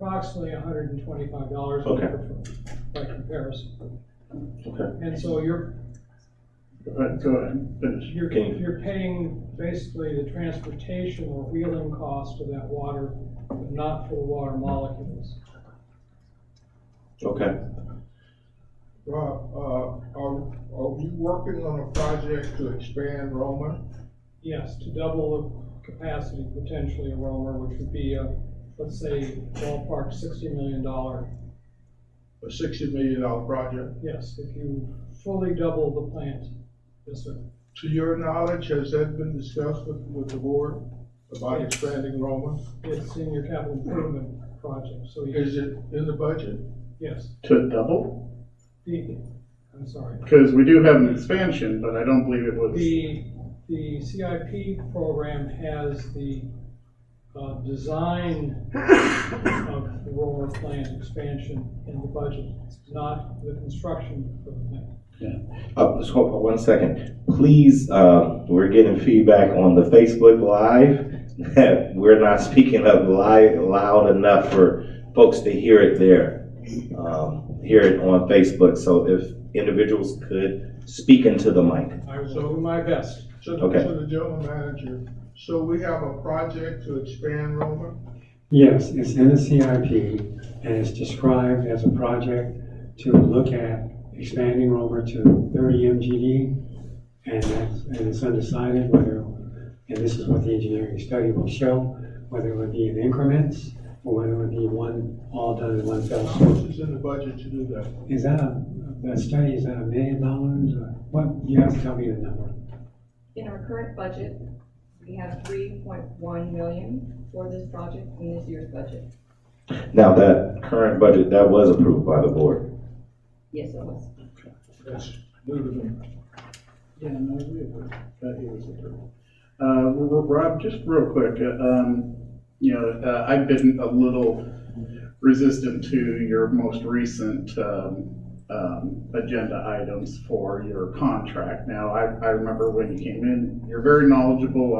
Approximately $125 an acre foot by comparison. Okay. And so you're. Go ahead, finish. You're paying basically the transportation or wheeling cost of that water, but not for the water molecules. Okay. Rob, are we working on a project to expand Romer? Yes, to double the capacity potentially of Romer, which would be let's say ballpark $60 million. A $60 million project? Yes, if you fully double the plant. Yes, sir. To your knowledge, has that been discussed with the board about expanding Romer? It's in your capital improvement project, so Is it in the budget? Yes. To double? I'm sorry. Because we do have an expansion, but I don't believe it was. The CIP program has the design of the Romer plant expansion in the budget, not the construction of the plant. Just hold on 1 second. Please, we're getting feedback on the Facebook Live that we're not speaking up loud enough for folks to hear it there, hear it on Facebook. So if individuals could speak into the mic. I will do my best. So Okay. the general manager, so we have a project to expand Roma? Yes, it's in the CIP, and it's described as a project to look at expanding Romer to 30 MGD, and it's undecided whether, and this is what the engineering study will show, whether it would be in increments, or whether it would be one, all done in one fell How swoop. much is in the budget to do that? Is that that study, is that $1 million, or what, you have to tell me the number. In our current budget, we have 3.1 million for this project in this year's budget. Now, that current budget, that was approved by the board. Yes, it was. That's new to me. Yeah, no, we agree. That is approved. Rob, just real quick, I've been a little resistant to your most recent agenda items for your contract. Now, I remember when you came in, you're very knowledgeable.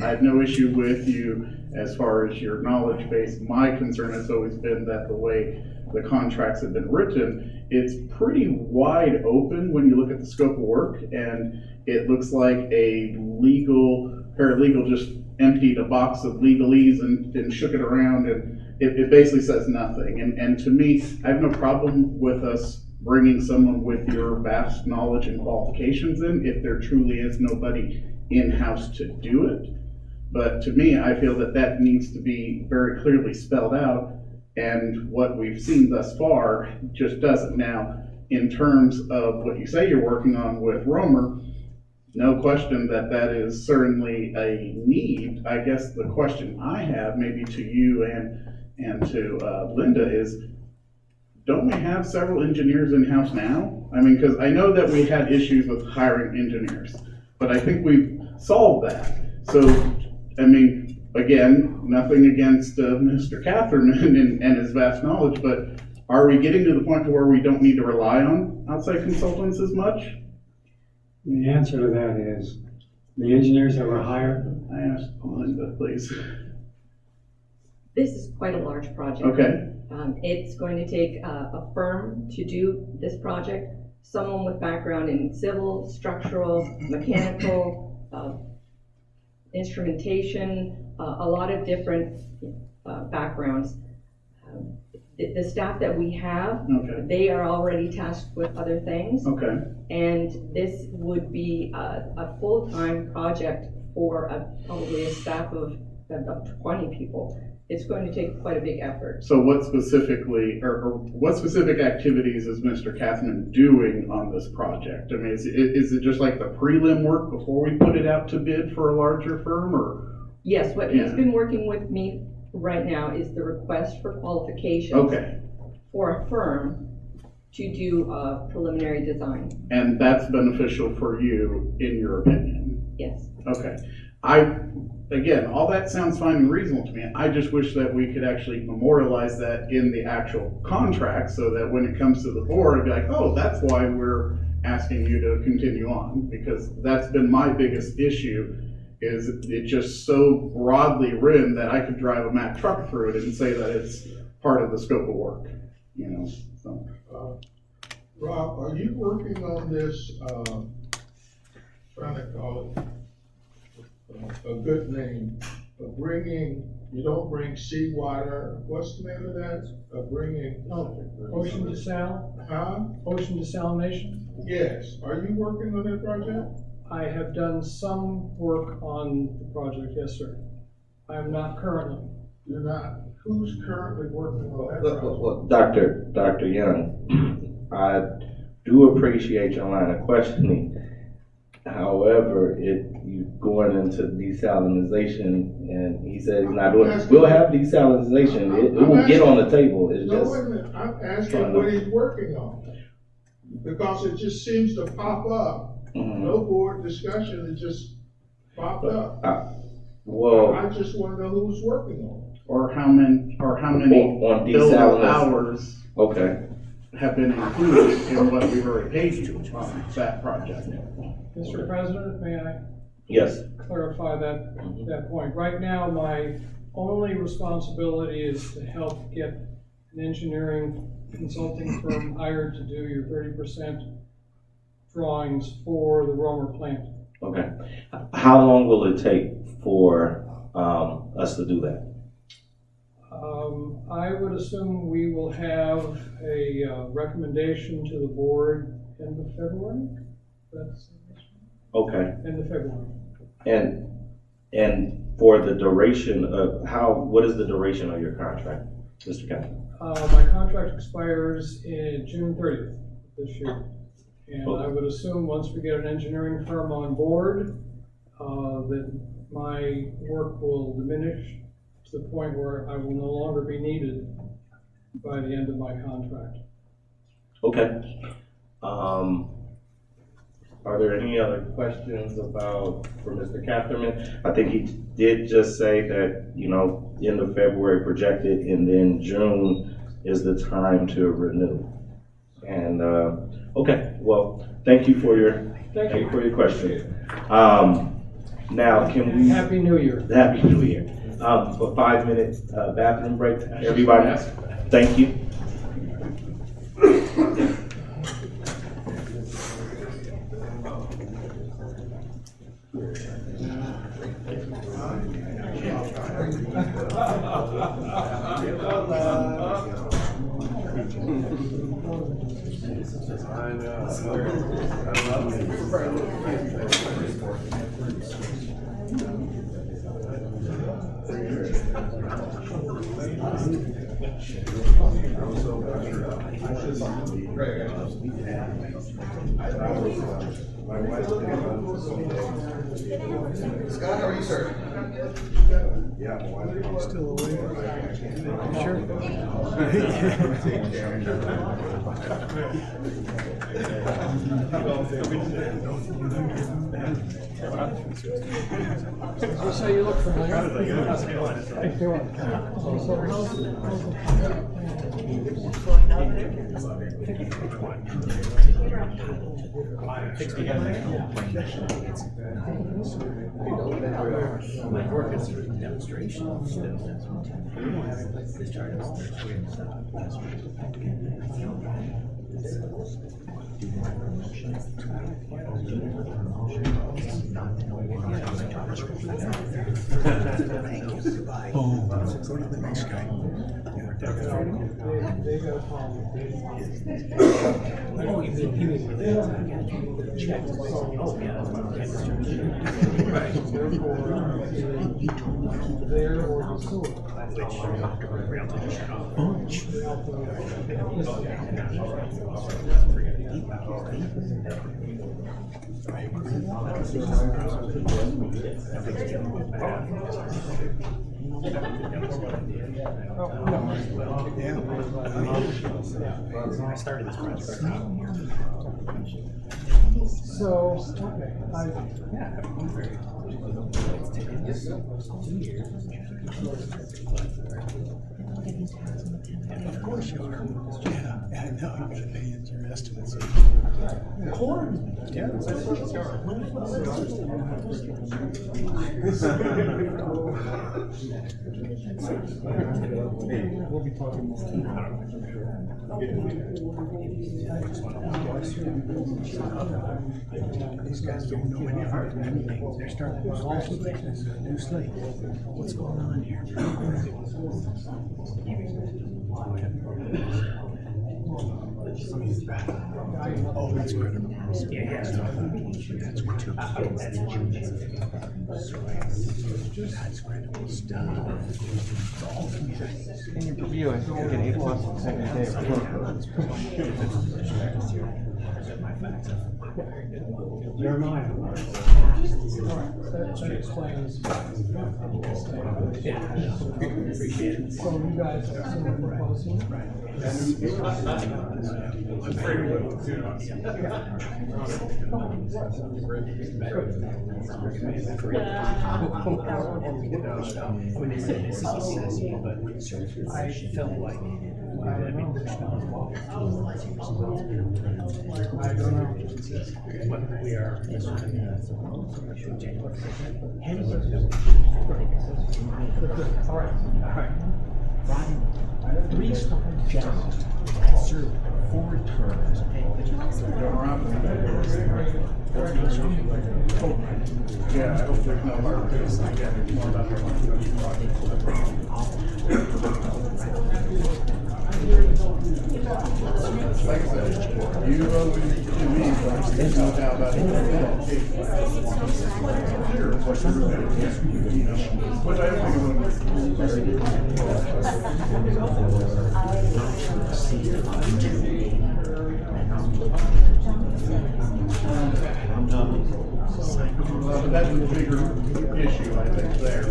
I have no issue with you as far as your knowledge base. My concern has always been that the way the contracts have been written, it's pretty wide open when you look at the scope of work, and it looks like a paralegal just emptied a box of legalese and shook it around, and it basically says nothing. And to me, I have no problem with us bringing someone with your vast knowledge and qualifications in if there truly is nobody in-house to do it. But to me, I feel that needs to be very clearly spelled out, and what we've seen thus far just doesn't. Now, in terms of what you say you're working on with Romer, no question that is certainly a need. I guess the question I have, maybe to you and to Linda, is don't we have several engineers in-house now? I mean, because I know that we had issues with hiring engineers, but I think we've solved that. So, I mean, again, nothing against Mr. Catherman and his vast knowledge, but are we getting to the point to where we don't need to rely on outside consultants as much? The answer to that is, the engineers that were hired. I asked Linda, please. This is quite a large project. Okay. It's going to take a firm to do this project, someone with background in civil, structural, mechanical, instrumentation, a lot of different backgrounds. The staff that we have, they are already tasked with other things. Okay. And this would be a full-time project for probably a staff of 20 people. It's going to take quite a big effort. So what specifically, or what specific activities is Mr. Kathman doing on this project? I mean, is it just like the prelim work before we put it out to bid for a larger firm, or? Yes, what he's been working with me right now is the request for qualifications for a firm to do a preliminary design. And that's beneficial for you, in your opinion? Yes. Okay. Again, all that sounds fine and reasonable to me. I just wish that we could actually memorialize that in the actual contract so that when it comes to the board, it'd be like, oh, that's why we're asking you to continue on, because that's been my biggest issue, is it just so broadly written that I could drive a Mack truck through it and say that it's part of the scope of work, you know, so. Rob, are you working on this, trying to call it a good name, of bringing, you don't bring seawater, what's the name of that? Of bringing. Ocean desal? Huh? Ocean desalination? Yes. Are you working on that project? I have done some work on the project, yes, sir. I am not currently. You're not? Who's currently working on that project? Well, Dr. Young, I do appreciate your line of questioning. However, you going into desalinization, and he said he's not doing it. We'll have desalinization. It will get on the table. It's No, just. wait a minute. I'm asking what he's working on. Because it just seems to pop up. No board discussion, it just popped up. Well, I just wanna know who's working on it. Or how many on billable desalination. hours Okay. have been included in what we've already paid you on that project. Mr. President, may I Yes. clarify that point? Right now, my only responsibility is to help get an engineering consulting firm hired to do your 30% drawings for the Romer plant. Okay. How long will it take for us to do that? I would assume we will have a recommendation to the board end of February. That's Okay. end of February. And for the duration of what is the duration of your contract, Mr. Kemp? My contract expires in June 30th this year. And I would assume once we get an engineering firm on board, that my work will diminish to the point where I will no longer be needed by the end of my contract. Okay. Are there any other questions for Mr. Catherman? I think he did just say that, end of February projected, and then June is the time to renew. And, okay, well, thank you for your question. Now, can we? Happy New Year. Happy New Year. For 5 minutes, bathroom break, everybody. Thank you. Scott, how are you, sir? Still awake? Sure. You say you look familiar. My work is sort of demonstration still. We don't have any discharges. Boom. Go to the next guy. Oh, you mean with the check? Oh, yeah. Right. You told me to keep it there or the sewer. Which Dr. Rail to shut off a bunch. I started this project. So, okay, Of course you are. Yeah, I know. You gotta pay into your estimates. Yeah. We'll be talking more. These guys don't know any art or anything. They're starting to scratch the business, a new slate. What's going on here? Oh, that's critical. Yeah, that's critical. That's critical stuff. In your review, I think you get A+ on the second day. Jeremiah. That explains. Appreciate it. So you guys have similar proposals? When they said CCC, but I felt like I've been pushed on the wall. I don't know. But we are. All right. Brian, 3-star generals that served 4 terms. Yeah, I hope there's no hard feelings. I get it more about like I said, you owe me to me, but there's no doubt about it. Sure, what you're doing, yeah. But I don't but that's a bigger issue, I think, there.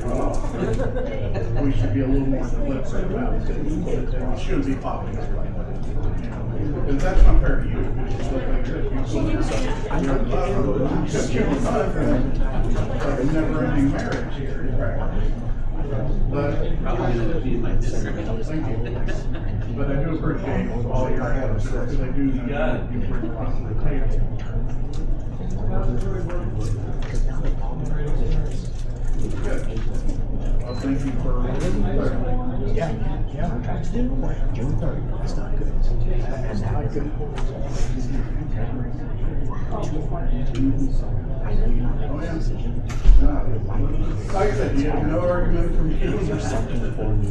We should be a little more deliberate about it. It shouldn't be popping up like that. Because that's not fair to you. You're a never-ending marriage here. But thank you. But I do appreciate all your efforts, because I do know you bring a lot to the table. Good. Well, thank you for. Yeah. June 30th. That's not good. That's not good. Like I said, you have no argument from you. There's something for me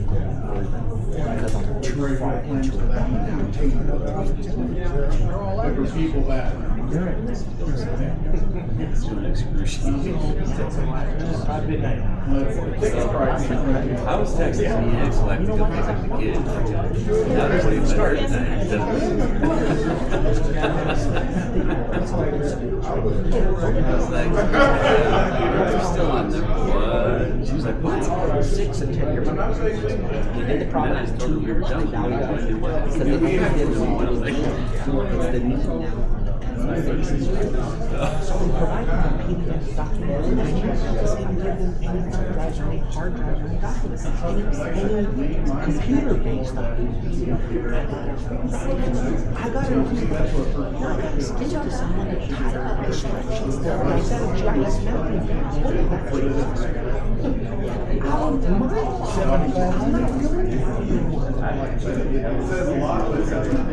because I'm too far into it. There were people that. I was texting the ex like to go visit the kids. Now everybody's started I was like, you're still on there. What? She was like, what? 6 and 10 years ago. You did the problem. I told her we were done. I was like, it's the music now. So we provide them a PDF document, and you just even give them any thumb drives or any hard drives or any documents, any computer-based document. I got to send it to someone that had instructions there, and I said a GIS map. I'm not doing it. It says a lot, but it doesn't.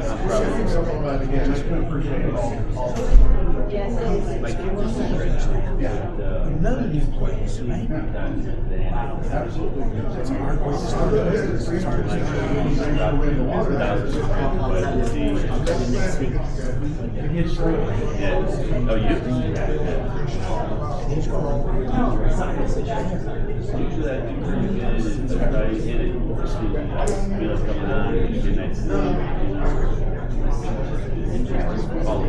But again, I can appreciate all. None of the employees, right? Absolutely. It's a hard way to start. It's hard Oh, you? Usually I do pretty good. Everybody hit it. Feels coming on. You get nice sleep. Follow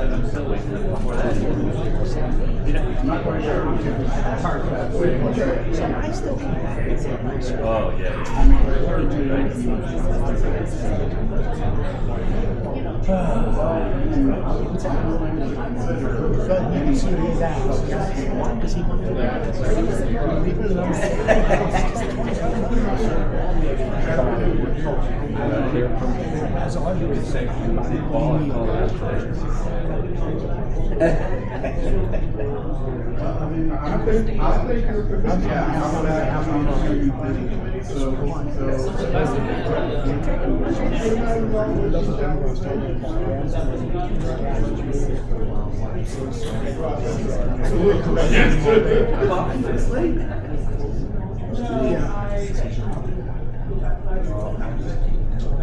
I'm still waking up before that. I'm not quite sure. I still can. Oh, yeah. That's all you can say. I think you're good. I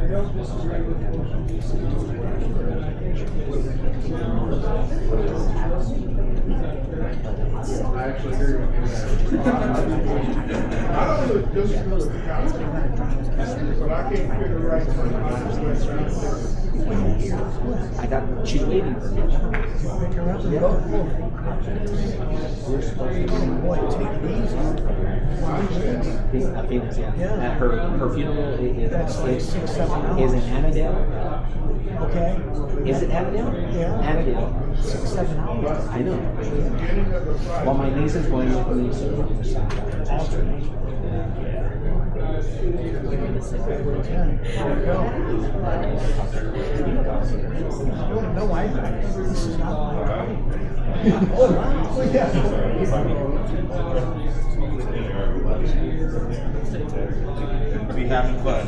don't disagree with the motion. I actually agree with you there. I don't disagree with the council, but I can't figure right I got, she's waiting for me. Phoenix, yeah. Her funeral is in Annandale. Okay. Is it Annandale? Yeah. Annandale. 6-7 hours. I know. Well, my niece is going with me. No Wi-Fi. This is not Wi-Fi. Oh, wow. Yeah. Be having fun.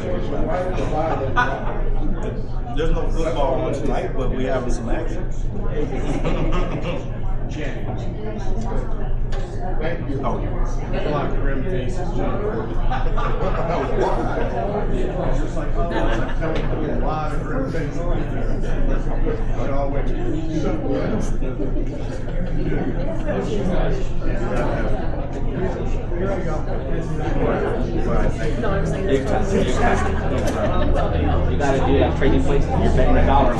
There's no football on tonight, but we having some action. Thank you. A lot of grim faces, John. Just like others, I'm telling you, a lot of grim faces. But always. Here I go. You gotta do that trading place. You're betting the dollar.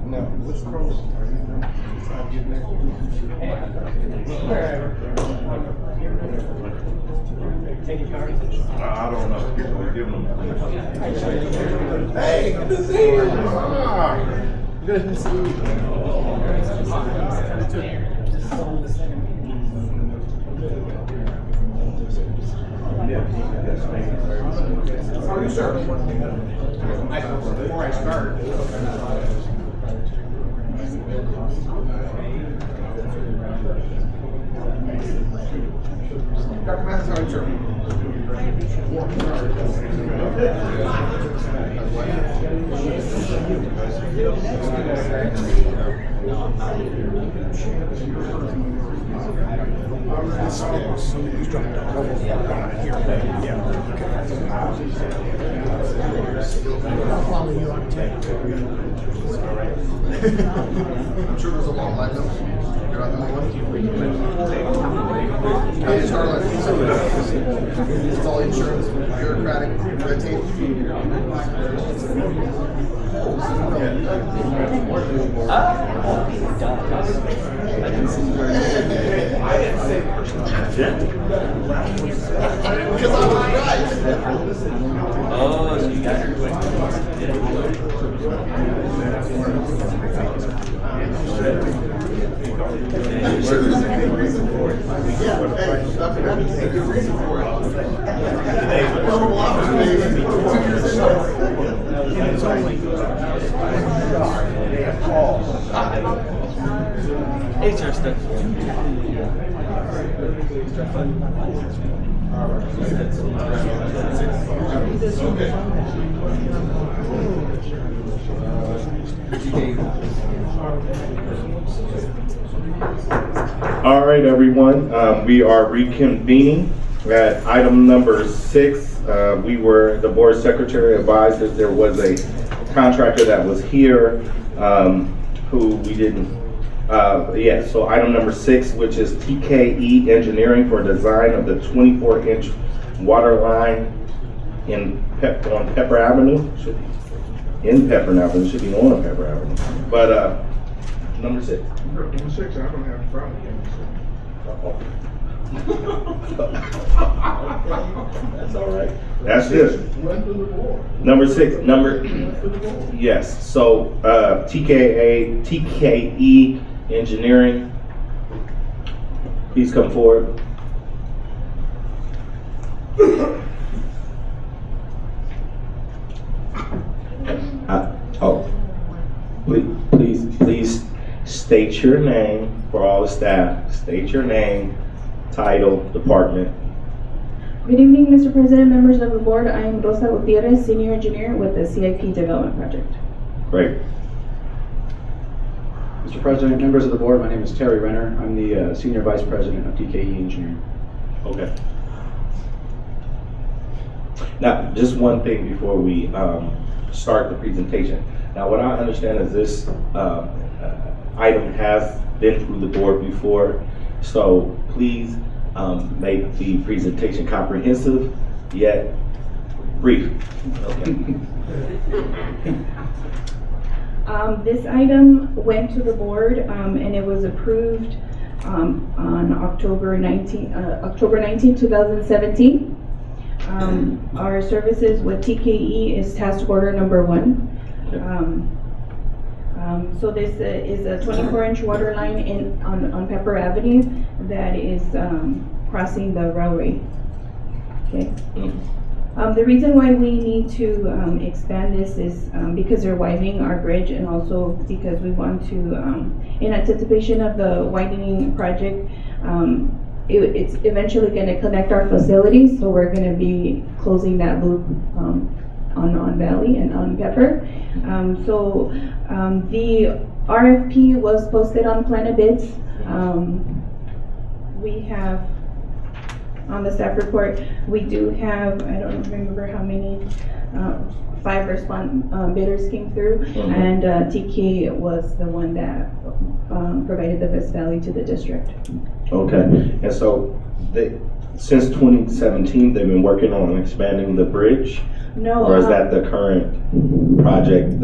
Now, what's close? I don't know. We're giving them. Hey, good to see you. Good to see you. How are you, sir? Before I start. Dr. Mathis, how are you, sir? I'm sure there's a long line though. You're not the only one. It's hard like it's all insurance, bureaucratic, red tape. I didn't say because I was right. Oh, so you got her quick. Interesting. All right, everyone, we are reconvening at item number 6. The board secretary advised that there was a contractor that was here who we didn't, so item number 6, which is TKE Engineering for design of the 24-inch water line on Pepper Avenue. In Pepper Avenue, should be on Pepper Avenue. But number 6. Number 6, I don't have a problem. That's all right. That's good. Number 6. Yes. So TKE Engineering. Please come forward. Please state your name for all the staff. State your name, title, department. Good evening, Mr. President, members of the board. I am Rosa Gutierrez, Senior Engineer with the CIP Development Project. Great. Mr. President, members of the board, my name is Terry Renner. I'm the Senior Vice President of DKE Engineering. Okay. Now, just one thing before we start the presentation. Now, what I understand is this item has been through the board before, so please make the presentation comprehensive yet brief. Okay. This item went to the board, and it was approved on October 19, 2017. Our services with TKE is task order number 1. So this is a 24-inch water line on Pepper Avenue that is crossing the railway. Okay. The reason why we need to expand this is because they're widening our bridge, and also because we want to, in anticipation of the widening project, it's eventually going to connect our facilities, so we're going to be closing that loop on Valley and on Pepper. So the RFP was posted on Planet Bids. We have, on the staff report, we do have, I don't remember how many, 5 bidders came through, and TK was the one that provided the best value to the district. Okay, and so since 2017, they've been working on expanding the bridge? No. Or is that the current project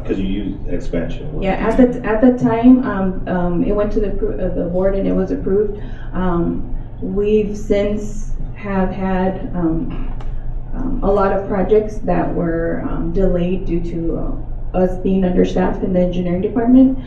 because you used expansion? Yeah, at the time, it went to the board and it was approved. We've since have had a lot of projects that were delayed due to us being understaffed in the engineering department.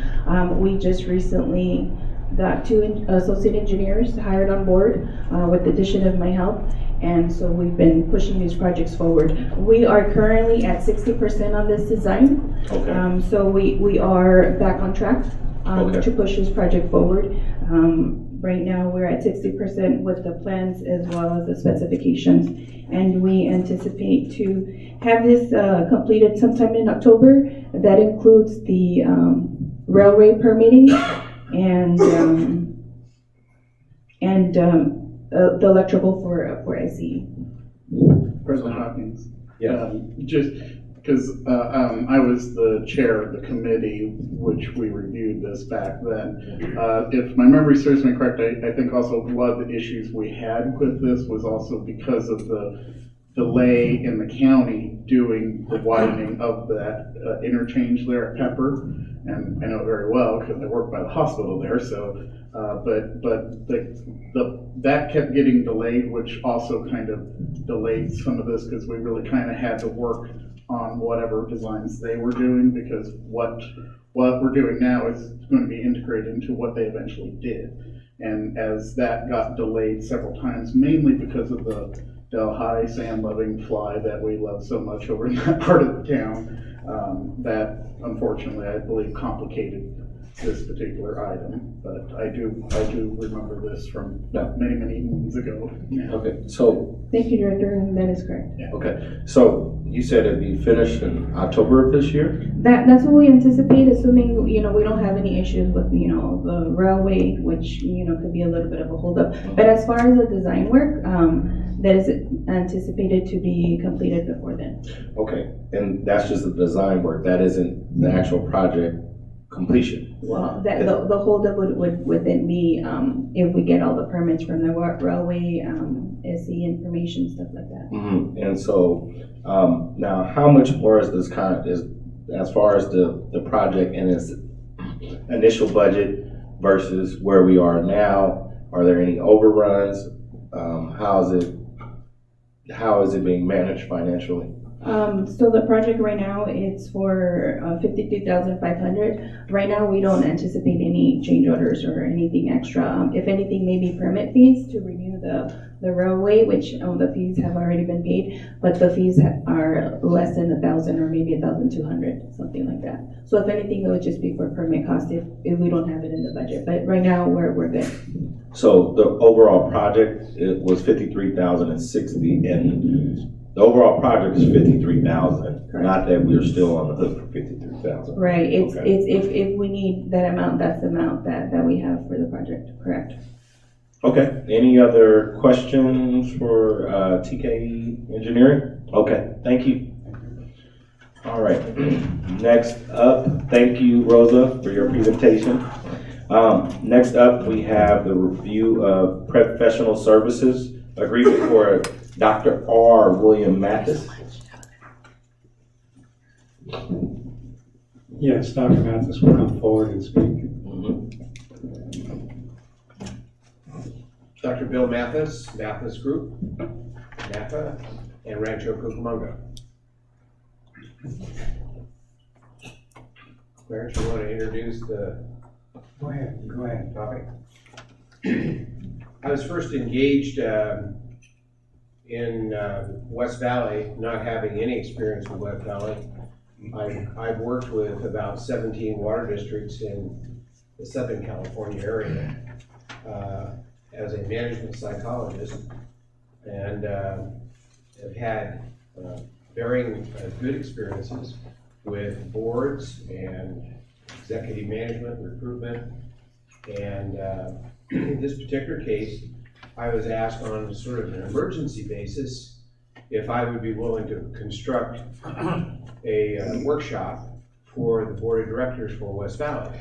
We just recently got 2 associate engineers hired on board with the addition of my help. And so we've been pushing these projects forward. We are currently at 60% on this design. Okay. So we are back on track to push this project forward. Right now we're at 60% with the plans as well as the specifications. And we anticipate to have this completed sometime in October. That includes the railway permitting and the electrical for ICE. President Hawkins. Yeah. Just because I was the chair of the committee which we reviewed this back then. If my memory serves me correct, I think also a lot of the issues we had with this was also because of the delay in the county doing the widening of that interchange there at Pepper. And I know it very well because I work by the hospital there. So, that kept getting delayed, which also kind of delayed some of this because we really kind of had to work on whatever designs they were doing, because what we're doing now is going to be integrated into what they eventually did. And as that got delayed several times, mainly because of the Delhi sand loving fly that we love so much over in that part of the town, that unfortunately I believe complicated this particular item. But I do remember this from many moons ago. Yeah. Okay, so. Thank you, Director, and that is correct. Yeah. Okay, so you said it'd be finished in October of this year? That's what we anticipate, assuming, we don't have any issues with, the railway, which, could be a little bit of a holdup. But as far as the design work, that is anticipated to be completed before then. Okay, and that's just the design work, that isn't the actual project completion? Well, the holdup would then be, if we get all the permits from the railway, SE information, stuff like that. Mm-hmm. And so, now how much more is this as far as the project and its initial budget versus where we are now? Are there any overruns? How is it being managed financially? So the project right now, it's for $53,500. Right now, we don't anticipate any change orders or anything extra. If anything, maybe permit fees to renew the railway, which the fees have already been paid, but the fees are less than $1,000 or maybe $1,200, something like that. So if anything, it would just be for permit cost if we don't have it in the budget. But right now, we're good. So the overall project, it was $53,060, and The overall project is 53,000, not that we're still on the hook for 53,000. Right, it's, Okay. if we need that amount, that's the amount that we have for the project, correct? Okay, any other questions for TK Engineering? Okay, thank you. All right, next up, thank you, Rosa, for your presentation. Next up, we have the review of professional services agreement for Dr. R. William Mathis. Yes, Dr. Mathis will come forward and speak. Dr. Bill Mathis, Mathis Group, Napa, and Rancho Cucamonga. Clarence, you want to introduce the Go ahead. topic? I was first engaged in West Valley, not having any experience with West Valley. I've worked with about 17 water districts in the Southern California area as a management psychologist, and have had varying good experiences with boards and executive management, recruitment, and in this particular case, I was asked on sort of an emergency basis if I would be willing to construct a workshop for the board of directors for West Valley,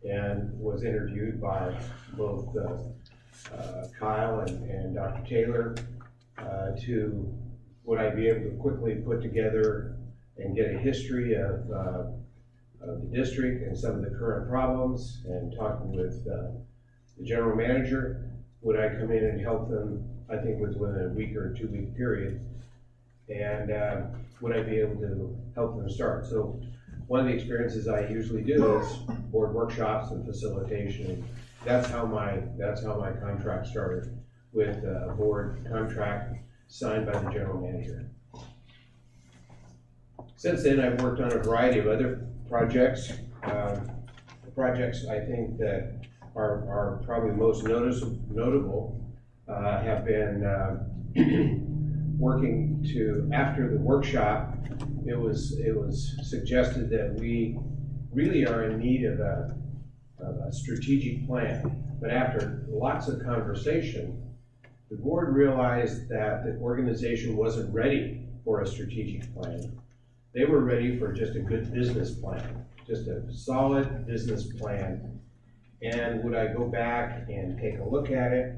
and was interviewed by both Kyle and Dr. Taylor to would I be able to quickly put together and get a history of the district and some of the current problems, and talking with the general manager, would I come in and help them, I think within a week or 2 week period, and would I be able to help them start? So one of the experiences I usually do is board workshops and facilitation. That's how my contract started, with a board contract signed by the general manager. Since then, I've worked on a variety of other projects. The projects I think that are probably most notable have been working to, after the workshop, it was suggested that we really are in need of a strategic plan. But after lots of conversation, the board realized that the organization wasn't ready for a strategic plan. They were ready for just a good business plan, just a solid business plan. And would I go back and take a look at it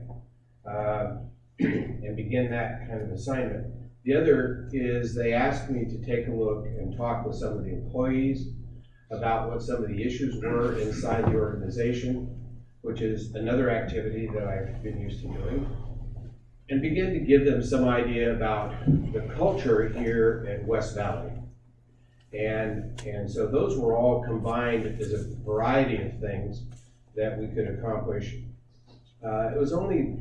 and begin that kind of assignment? The other is they asked me to take a look and talk with some of the employees about what some of the issues were inside the organization, which is another activity that I've been used to doing, and begin to give them some idea about the culture here at West Valley. And so those were all combined as a variety of things that we could accomplish. It was only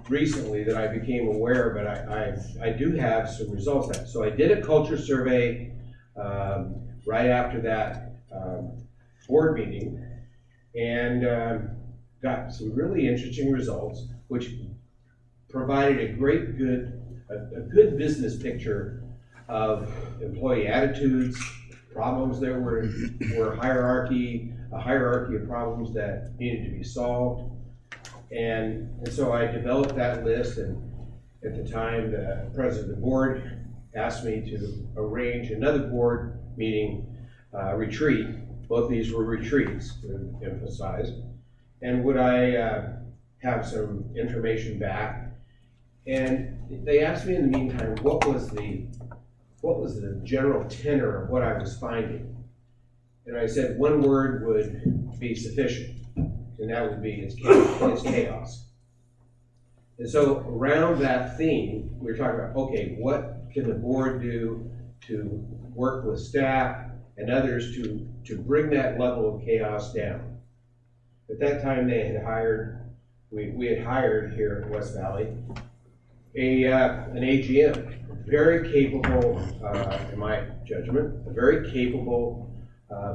recently that I became aware, but I do have some results of that. So I did a culture survey right after that board meeting, and got some really interesting results, which provided a good business picture of employee attitudes, problems. There were a hierarchy of problems that needed to be solved. And so I developed that list, and at the time, the president of the board asked me to arrange another board meeting retreat. Both these were retreats, to emphasize. And would I have some information back? And they asked me in the meantime, what was the general tenor of what I was finding? And I said one word would be sufficient, and that would be it's chaos. And so around that theme, we were talking about, okay, what can the board do to work with staff and others to bring that level of chaos down? At that time, we had hired here at West Valley an AGM, very capable, in my judgment, a very capable,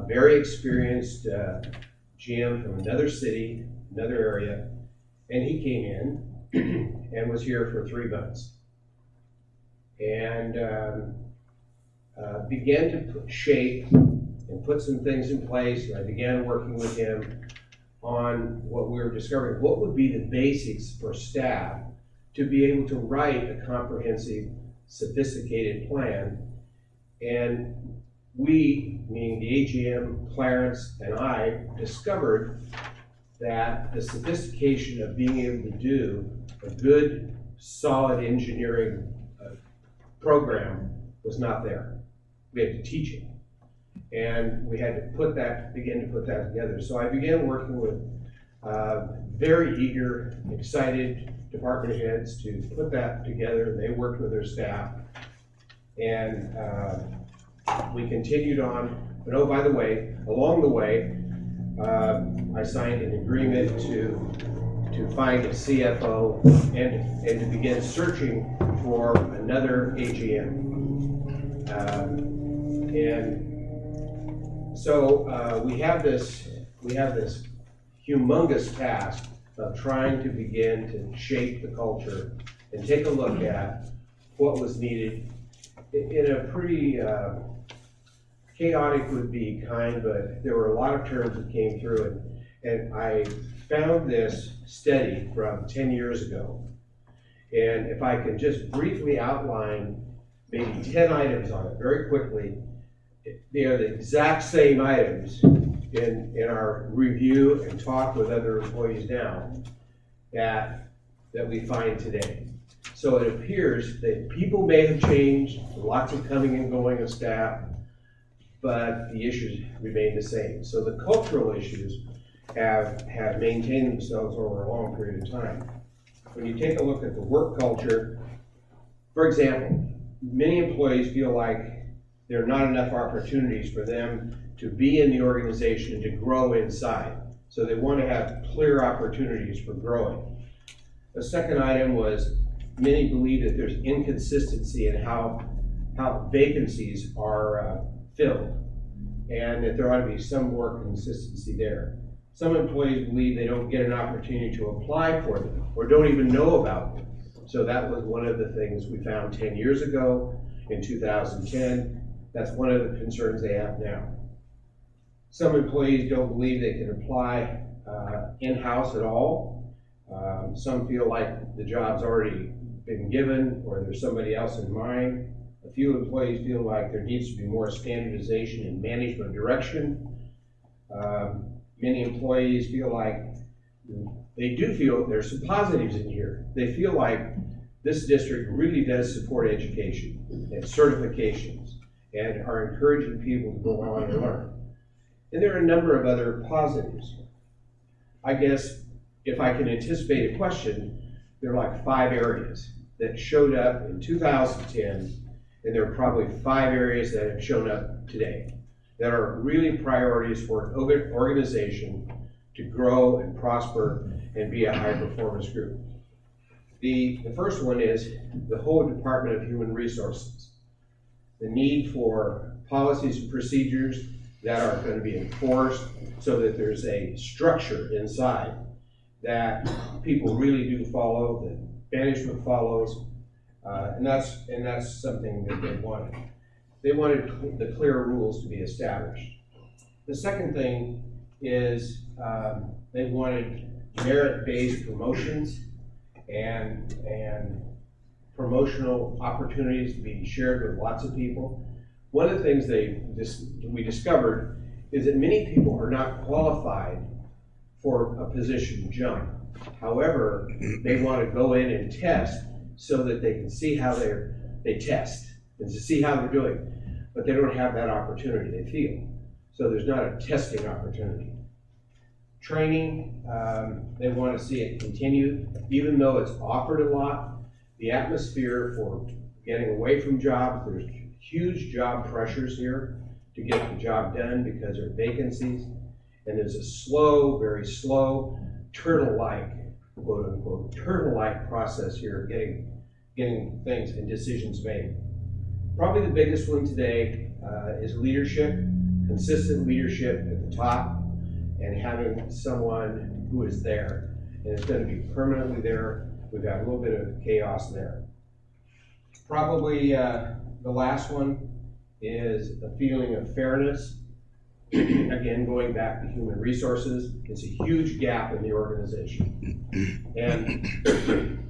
very experienced GM from another city, another area, and he came in and was here for 3 months. and began to shape and put some things in place. And I began working with him on what we were discovering. What would be the basics for staff to be able to write a comprehensive, sophisticated plan? And we, meaning the AGM, Clarence, and I, discovered that the sophistication of being able to do a good, solid engineering program was not there. We had to teach it. And we had to begin to put that together. So I began working with very eager, excited department heads to put that together. They worked with their staff. And we continued on. But oh, by the way, along the way, I signed an agreement to find a CFO and to begin searching for another AGM. And so we have this humongous task of trying to begin to shape the culture and take a look at what was needed in a pretty chaotic would be kind, but there were a lot of terms that came through it. And I found this study from 10 years ago. And if I can just briefly outline maybe 10 items on it very quickly, they are the exact same items in our review and talk with other employees now that we find today. So it appears that people may have changed, lots of coming and going of staff, but the issues remain the same. So the cultural issues have maintained themselves over a long period of time. When you take a look at the work culture, for example, many employees feel like there are not enough opportunities for them to be in the organization and to grow inside. So they want to have clear opportunities for growing. The second item was many believe that there's inconsistency in how vacancies are filled, and that there ought to be some more consistency there. Some employees believe they don't get an opportunity to apply for them or don't even know about them. So that was one of the things we found 10 years ago in 2010. That's one of the concerns they have now. Some employees don't believe they can apply in-house at all. Some feel like the job's already been given or there's somebody else in mind. A few employees feel like there needs to be more standardization in management direction. Many employees feel like they do feel there's some positives in here. They feel like this district really does support education and certifications and are encouraging people to go on and learn. And there are a number of other positives. I guess if I can anticipate a question, there are like 5 areas that showed up in 2010, and there are probably 5 areas that have shown up today that are really priorities for an organization to grow and prosper and be a high performance group. The first one is the whole Department of Human Resources. The need for policies and procedures that are going to be enforced so that there's a structure inside that people really do follow, that management follows, and that's something that they wanted. They wanted the clear rules to be established. The second thing is they wanted merit-based promotions and promotional opportunities to be shared with lots of people. One of the things we discovered is that many people are not qualified for a position jump. However, they want to go in and test so that they can see how they test and to see how they're doing, but they don't have that opportunity, they feel. So there's not a testing opportunity. Training, they want to see it continue, even though it's offered a lot. The atmosphere for getting away from jobs, there's huge job pressures here to get the job done because there are vacancies, and there's a slow, very slow, turtle-like, quote unquote, turtle-like process here of getting things and decisions made. Probably the biggest one today is leadership, consistent leadership at the top, and having someone who is there and is going to be permanently there. We've got a little bit of chaos there. Probably, the last one is a feeling of fairness. Again, going back to human resources, it's a huge gap in the organization. And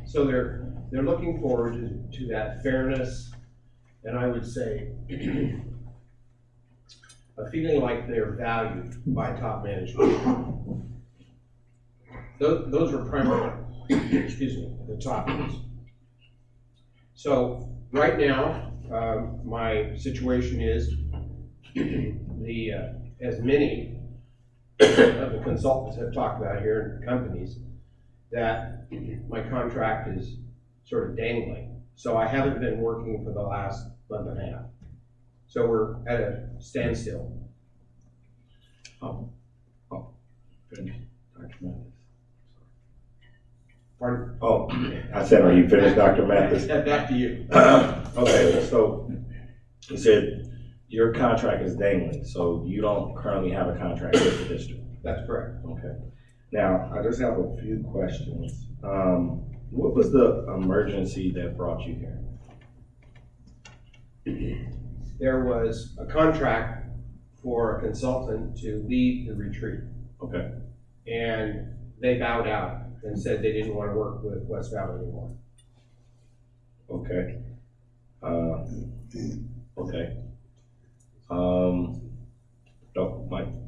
so they're looking forward to that fairness, and I would say a feeling like they're valued by top management. Those are primarily, excuse me, the topics. So right now, my situation is as many of the consultants have talked about here in companies, that my contract is sort of dangling. So I haven't been working for the last month and a half. So we're at a standstill. Pardon? Oh, I said, are you finished, Dr. Mathis? Back to you. Okay, so you said your contract is dangling, so you don't currently have a contract with the district. That's correct. Okay. Now, I just have a few questions. What was the emergency that brought you here? There was a contract for a consultant to lead the retreat. Okay. And they bowed out and said they didn't want to work with West Valley anymore. Okay. Okay.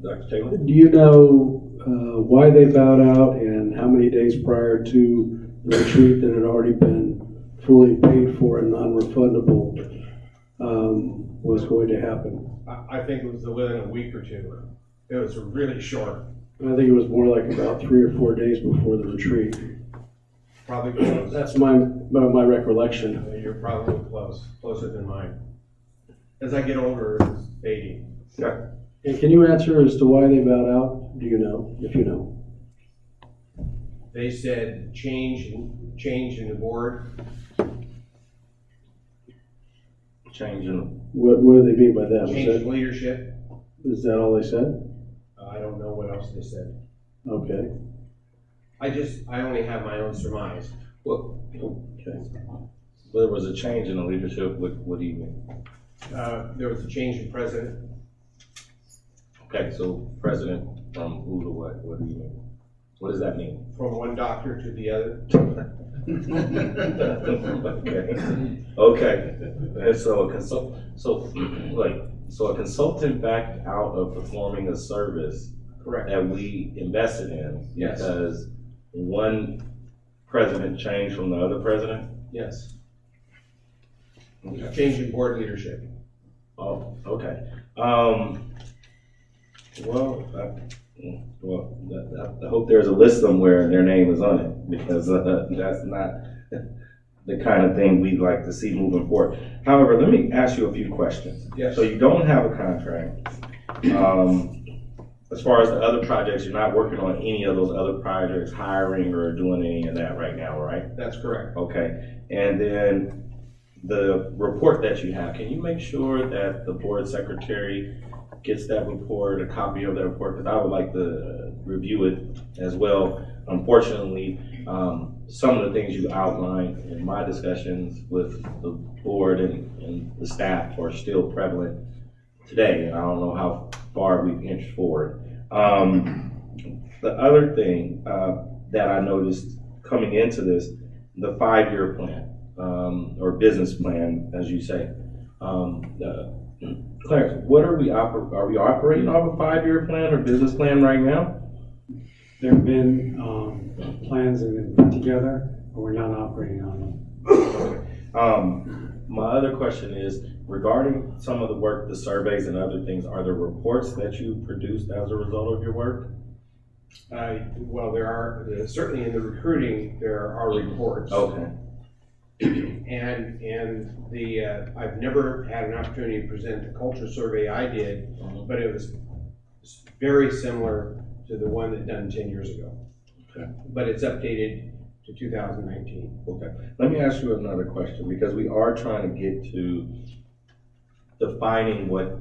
Dr. Taylor? Do you know why they bowed out and how many days prior to the retreat that had already been fully paid for and non-refundable was going to happen? I think it was within a week or two. It was really short. I think it was more like about 3 or 4 days before the retreat. Probably close. That's my recollection. You're probably closer than mine. As I get older, it's fading. Yeah. And can you answer as to why they bowed out? Do you know, if you know? They said change in the board. Change in. What do they mean by that? Change in leadership. Is that all they said? I don't know what else they said. Okay. I only have my own surmise. Well, okay. There was a change in the leadership. What do you mean? There was a change in president. Okay, so president from who to what? What do you mean? What does that mean? From one doctor to the other. Okay. And so a consultant backed out of performing a service. Correct. That we invested in. Yes. Because one president changed from the other president. Yes. Okay. Change in board leadership. Oh, okay. I hope there's a list somewhere and their name is on it, because that's not the kind of thing we'd like to see moving forward. However, let me ask you a few questions. Yes. So you don't have a contract. As far as the other projects, you're not working on any of those other projects, hiring or doing any of that right now, right? That's correct. Okay. And then the report that you have, can you make sure that the board secretary gets that report, a copy of that report? Because I would like to review it as well. Unfortunately, some of the things you outlined in my discussions with the board and the staff are still prevalent today, and I don't know how far we've inched forward. The other thing that I noticed coming into this, the 5-year plan, or business plan, as you say. Clarence, what are we operating off a 5-year plan or business plan right now? There have been plans that have been put together, but we're not operating on them. My other question is regarding some of the work, the surveys and other things, are there reports that you produced as a result of your work? Well, there are, certainly in the recruiting, there are reports. Okay. And I've never had an opportunity to present the culture survey I did, but it was very similar to the one that done 10 years ago. Okay. But it's updated to 2019. Okay. Let me ask you another question, because we are trying to get to defining what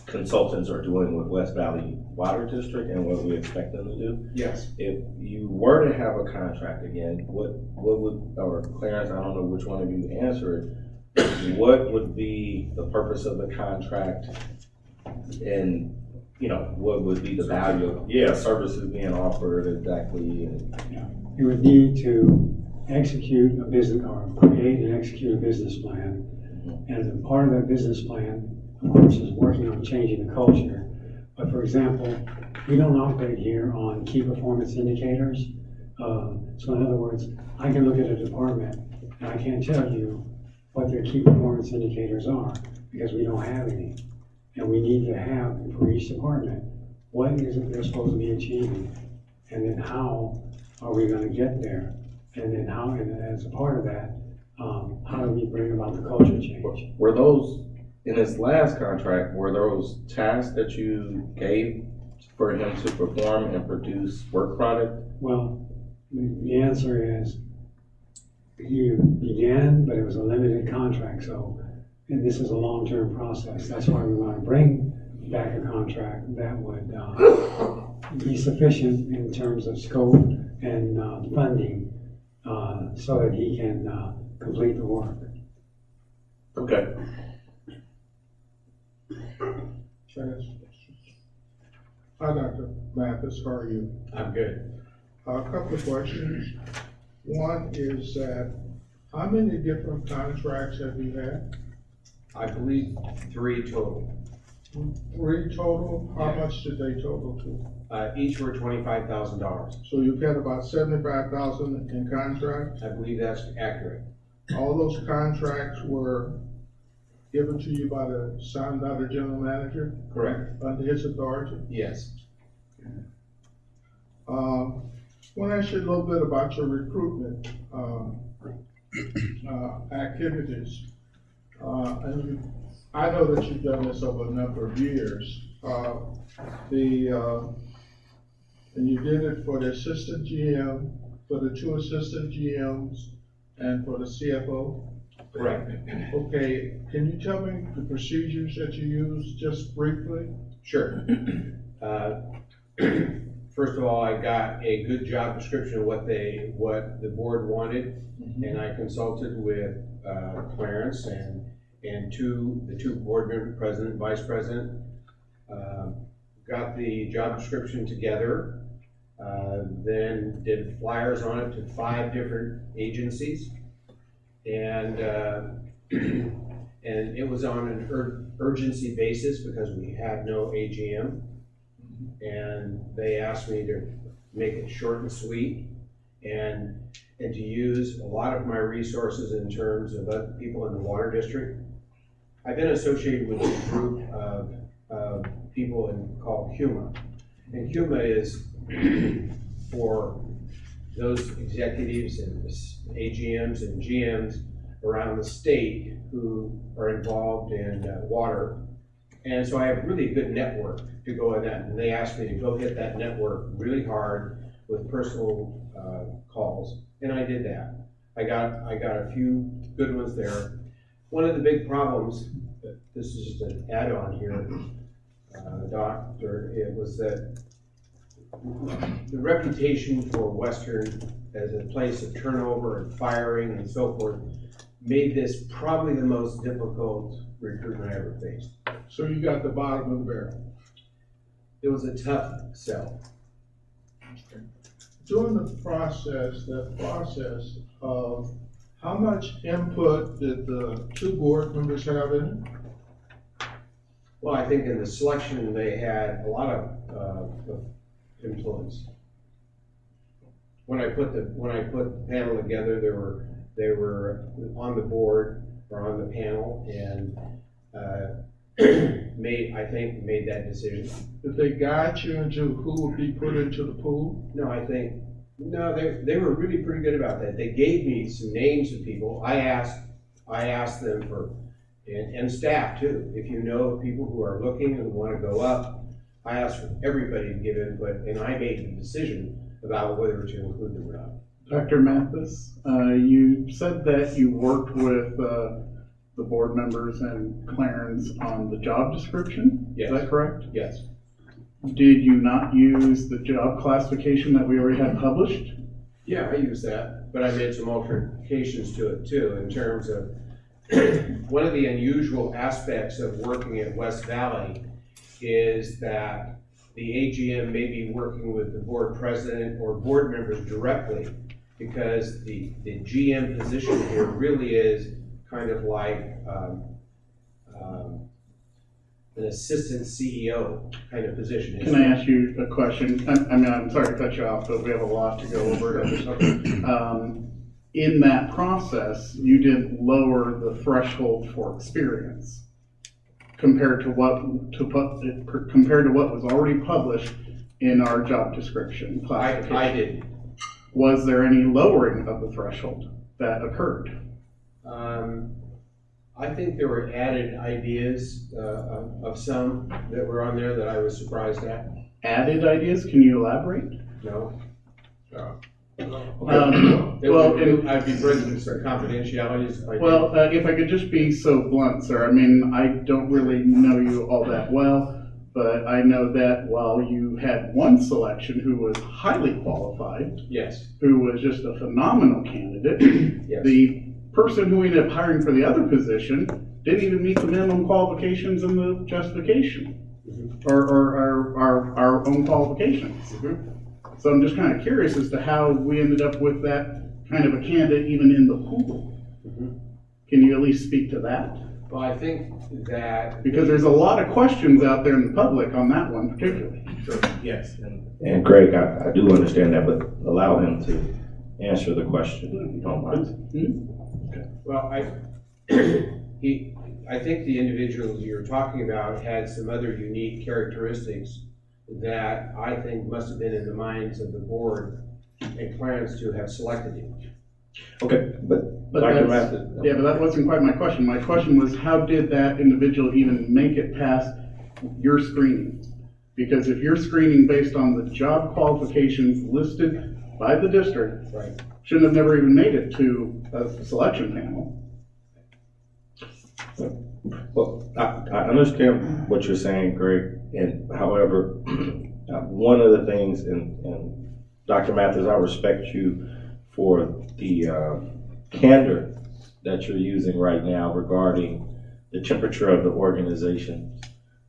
consultants are doing with West Valley Water District and what we expect them to do. Yes. If you were to have a contract again, what would, or Clarence, I don't know which one of you answer it, what would be the purpose of the contract? And, you know, what would be the value of, services being offered exactly? And You would need to execute a business, or create and execute a business plan. And as a part of that business plan, of course, is working on changing the culture. But for example, we don't operate here on key performance indicators. So in other words, I can look at a department and I can't tell you what their key performance indicators are because we don't have any. And we need to have for each department, what is it they're supposed to be achieving? And then how are we gonna get there? And then how, and as a part of that, how do we bring about the culture change? were those, in this last contract, were those tasks that you gave for him to perform and produce work product? Well, the answer is, he began, but it was a limited contract, so, and this is a long-term process. That's why we want to bring back a contract that would be sufficient in terms of scope and funding, so that he can complete the work. Okay. Hi, Dr. Mathis, how are you? I'm good. A couple of questions. One is that, how many different contracts have you had? I believe 3 total. 3 total? How Yeah. much did they total to? Each were $25,000. So you've had about 75,000 in contracts? I believe that's accurate. All those contracts were given to you by signed by the general manager? Correct. Under his authority? Yes. I want to ask you a little bit about your recruitment activities. I know that you've done this over a number of years. And you did it for the assistant GM, for the 2 assistant GMs, and for the CFO? Correct. Okay, can you tell me the procedures that you use, just briefly? Sure. First of all, I got a good job description of what the board wanted, and I consulted with Clarence and the 2 board members, president, vice president. Got the job description together, then did flyers on it to 5 different agencies, and it was on an urgency basis because we had no AGM. And they asked me to make it short and sweet and to use a lot of my resources in terms of other people in the water district. I've been associated with a group of people called CUMA. And CUMA is for those executives and AGMs and GMs around the state who are involved in water. And so I have a really good network to go in that, and they asked me to go hit that network really hard with personal calls, and I did that. I got a few good ones there. One of the big problems, this is just an add-on here, Doctor, it was that the reputation for Western as a place of turnover and firing and so forth made this probably the most difficult recruitment I ever faced. So you got the bottom of the barrel. It was a tough sell. During the process, of how much input did the 2 board members have in it? Well, I think in the selection, they had a lot of influence. When I put the panel together, they were on the board or on the panel and made that decision. Did they guide you into who would be put into the pool? No, they were really pretty good about that. They gave me some names of people. I asked them for, and staff too, if you know people who are looking and want to go up, I asked for everybody to give input, and I made the decision about whether to include them or not. Dr. Mathis, you said that you worked with the board members and Clarence on the job description? Yes. Is that correct? Yes. Did you not use the job classification that we already had published? Yeah, I used that, but I made some alterations to it too, in terms of one of the unusual aspects of working at West Valley is that the AGM may be working with the board president or board members directly, because the GM position here really is kind of like an assistant CEO kind of position. Can I ask you a question? I mean, I'm sorry to cut you off, but we have a lot to go over. In that process, you did lower the threshold for experience compared to what was already published in our job description classification. I did. Was there any lowering of the threshold that occurred? I think there were added ideas of some that were on there that I was surprised at. Added ideas? Can you elaborate? No. Well, I'd be breaking some confidentialities if I did. Well, if I could just be so blunt, sir, I mean, I don't really know you all that well, but I know that while you had one selection who was highly qualified, yes, who was just a phenomenal candidate, yes, the person who ended up hiring for the other position didn't even meet the minimum qualifications in the justification, or our own qualifications. So I'm just kind of curious as to how we ended up with that kind of a candidate even in the pool. Can you at least speak to that? Well, I think that... Because there's a lot of questions out there in the public on that one particularly. Sure. Yes. And Greg, I do understand that, but allow him to answer the question, if you don't mind. Well, I think the individual you're talking about had some other unique characteristics that I think must have been in the minds of the board and Clarence to have selected him. Okay, but Dr. Mathis. Yeah, but that wasn't quite my question. My question was, how did that individual even make it past your screening? Because if you're screening based on the job qualifications listed by the district, right, shouldn't have never even made it to a selection panel. Well, I understand what you're saying, Greg, and however, one of the things, and Dr. Mathis, I respect you for the candor that you're using right now regarding the temperature of the organization,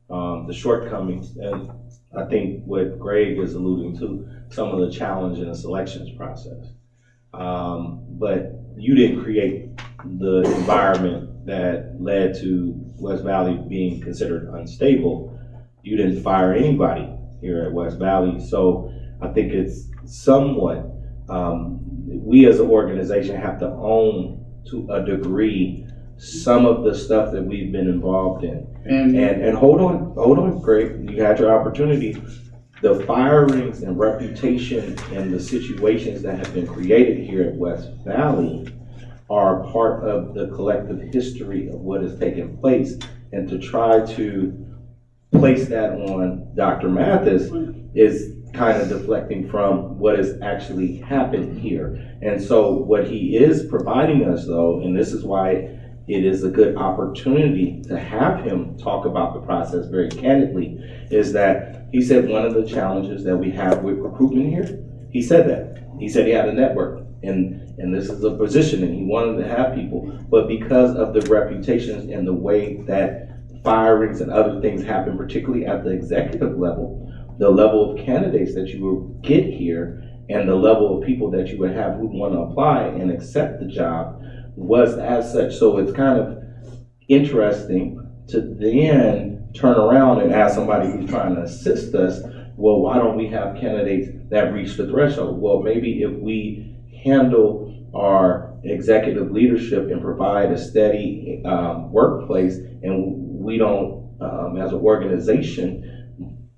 the shortcomings, and I think what Greg is alluding to, some of the challenge in the selections process. But you didn't create the environment that led to West Valley being considered unstable. You didn't fire anybody here at West Valley. So I think it's somewhat, we as an organization have to own to a degree some of the stuff that we've been involved in. And hold on, Greg, you had your opportunity. The firings and reputation and the situations that have been created here at West Valley are part of the collective history of what has taken place, and to try to place that on Dr. Mathis is kind of deflecting from what has actually happened here. And so what he is providing us though, and this is why it is a good opportunity to have him talk about the process very candidly, is that he said one of the challenges that we have with recruitment here, he said that. He said he had a network, and this is a position, and he wanted to have people, but because of the reputations and the way that firings and other things happen, particularly at the executive level, the level of candidates that you will get here and the level of people that you would have who want to apply and accept the job was as such. So it's kind of interesting to then turn around and ask somebody who's trying to assist us, well, why don't we have candidates that reach the threshold? Well, maybe if we handle our executive leadership and provide a steady workplace, and we don't, as an organization,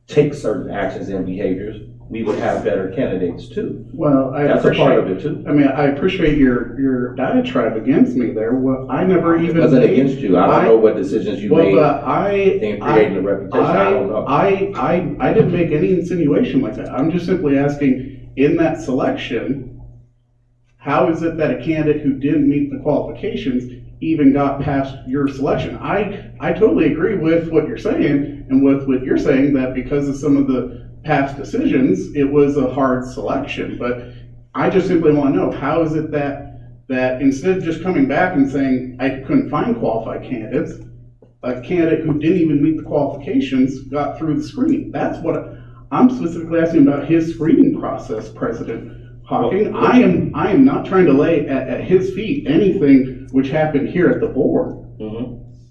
take certain actions and behaviors, we would have better candidates too. Well, that's a part of it too. I mean, I appreciate your diatribe against me there. Well, I never even. It wasn't against you. I don't know what decisions you made in creating the reputation. I don't know. I didn't make any insinuation like that. I'm just simply asking, in that selection, how is it that a candidate who didn't meet the qualifications even got past your selection? I totally agree with what you're saying, and with what you're saying, that because of some of the past decisions, it was a hard selection. But I just simply want to know, how is it that that instead of just coming back and saying, I couldn't find qualified candidates, a candidate who didn't even meet the qualifications got through the screening. That's what I'm specifically asking about, his screening process, President Hawking. I am not trying to lay at his feet anything which happened here at the board.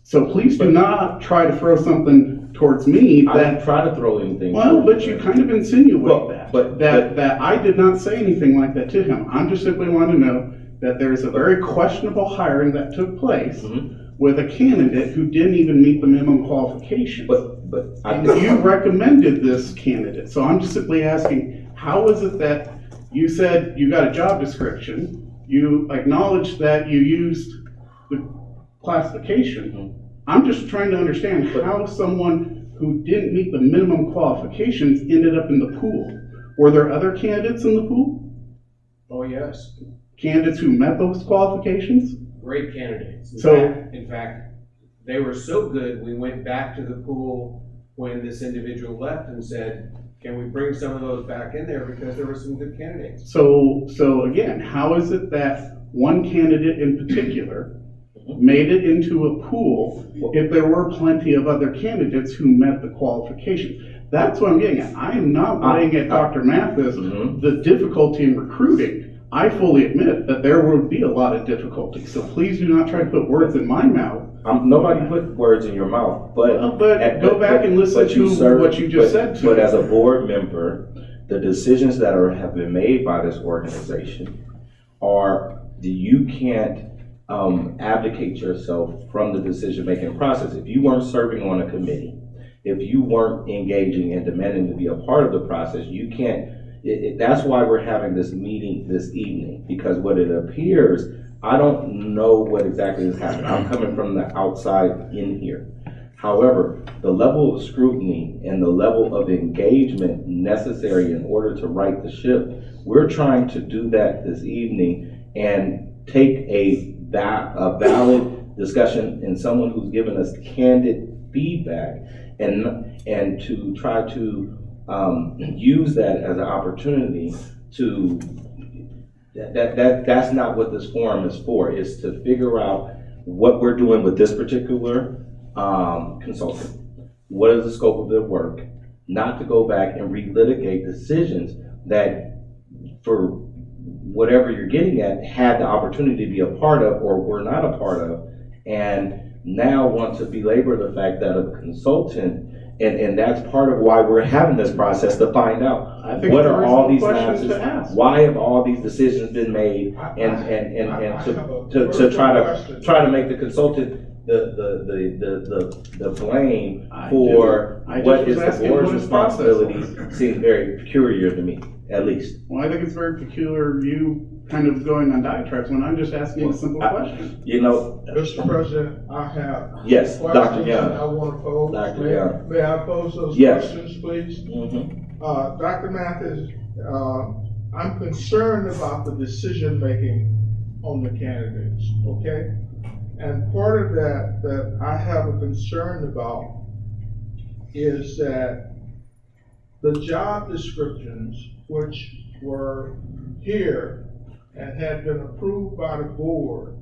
So please do not try to throw something towards me I didn't try to throw anything. Well, but you kind of insinuate but that I did not say anything like that to him. I'm just simply wanting to know that there's a very questionable hiring that took place with a candidate who didn't even meet the minimum qualifications. And you recommended this candidate. So I'm just simply asking, how is it that you said you got a job description, you acknowledged that you used the classification. I'm just trying to understand how someone who didn't meet the minimum qualifications ended up in the pool. Were there other candidates in the pool? Oh, yes. Candidates who met those qualifications? Great candidates. So- In fact, they were so good, we went back to the pool when this individual left and said, can we bring some of those back in there because there were some good candidates? So again, how is it that one candidate in particular made it into a pool if there were plenty of other candidates who met the qualifications? That's what I'm getting at. I am not laying at Dr. Mathis the difficulty in recruiting. I fully admit that there would be a lot of difficulty. So please do not try to put words in my mouth. Nobody put words in your mouth, but go back and listen to what you just said to But me. as a board member, the decisions that have been made by this organization are you can't abdicate yourself from the decision-making process. If you weren't serving on a committee, if you weren't engaging and demanding to be a part of the process, you can't. That's why we're having this meeting this evening, because what it appears, I don't know what exactly has happened. I'm coming from the outside in here. However, the level of scrutiny and the level of engagement necessary in order to right the ship, we're trying to do that this evening and take a valid discussion and someone who's given us candid feedback and to try to use that as an opportunity to that's not what this forum is for. Is to figure out what we're doing with this particular consultant. What is the scope of their work? Not to go back and relitigate decisions that, for whatever you're getting at, had the opportunity to be a part of or were not a part of, and now want to belabor the fact that a consultant, and that's part of why we're having this process to find out what are all these matters, why have all these decisions been made, and to try to make the consultant the blame for what is the board's responsibility seems very peculiar to me, at least. Well, I think it's very peculiar you kind of going on diatribes when I'm just asking a simple question. You know, Mr. President, I have yes, Dr. questions Young. that I want to pose. Dr. Young. May I pose those Yes. questions, please? Dr. Mathis, I'm concerned about the decision-making on the candidates, okay? And part of that I have a concern about is that the job descriptions, which were here and had been approved by the board,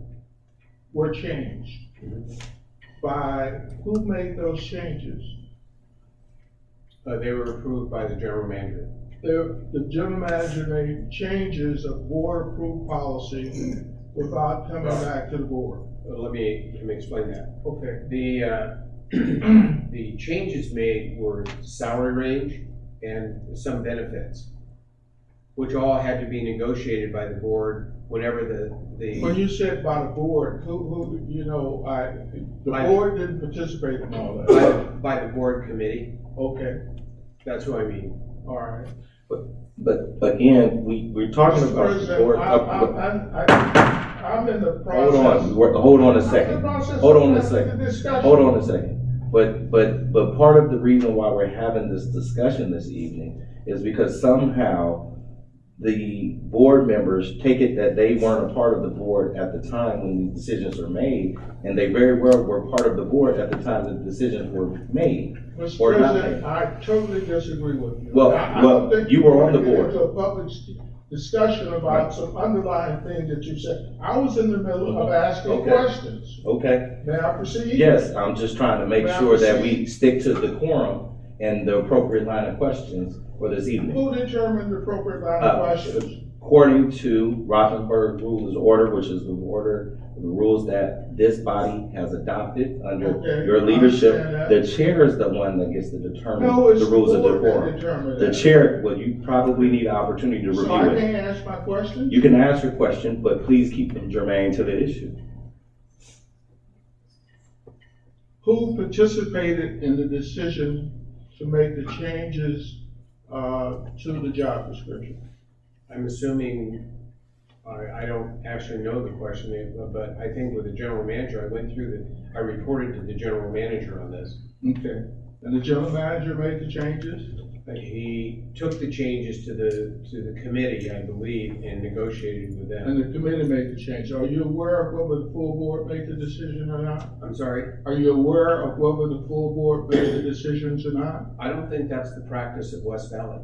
were changed. By who made those changes? They were approved by the general manager. The general manager made changes of board-approved policy without coming back to the board. Let me explain that. Okay. The changes made were salary range and some benefits, which all had to be negotiated by the board whenever the. When you said by the board, who the board didn't participate in all that. By the board committee. Okay. That's what I mean. All right. But again, we're talking Mr. about President, board. I'm in the process. Hold on a second. Hold on a Discussion. second. But part of the reason why we're having this discussion this evening is because somehow the board members take it that they weren't a part of the board at the time when the decisions were made, and they very well were part of the board at the time the decisions were made. Mr. Or not President, made. I totally disagree with you. Well, I don't think you were on the want to get board. into a public discussion about some underlying things that you said. I was in the middle of asking Okay. questions. Okay. May I proceed? Yes, I'm just trying to make May I sure that proceed? we stick to the quorum and the appropriate line of questions for this evening. Who determined the appropriate line of questions? According to Rothenberg Rules of Order, which is the rules that this body has adopted under Okay, your I leadership, understand the that. chair is the one that gets to determine No, it's the rules the of the board that quorum. determined The that. chair, well, you probably need an opportunity to So I review it. can't ask my questions? You can ask your question, but please keep them germane to the issue. Who participated in the decision to make the changes to the job description? I'm assuming, I don't actually know the question, but I think with the general manager, I reported to the general manager on this. Okay. And the general manager made the changes? He took the changes to the committee, I believe, and negotiated with them. And the committee made the change. Are you aware of whether the full board made the decision or not? I'm sorry? Are you aware of whether the full board made the decisions or not? I don't think that's the practice of West Valley.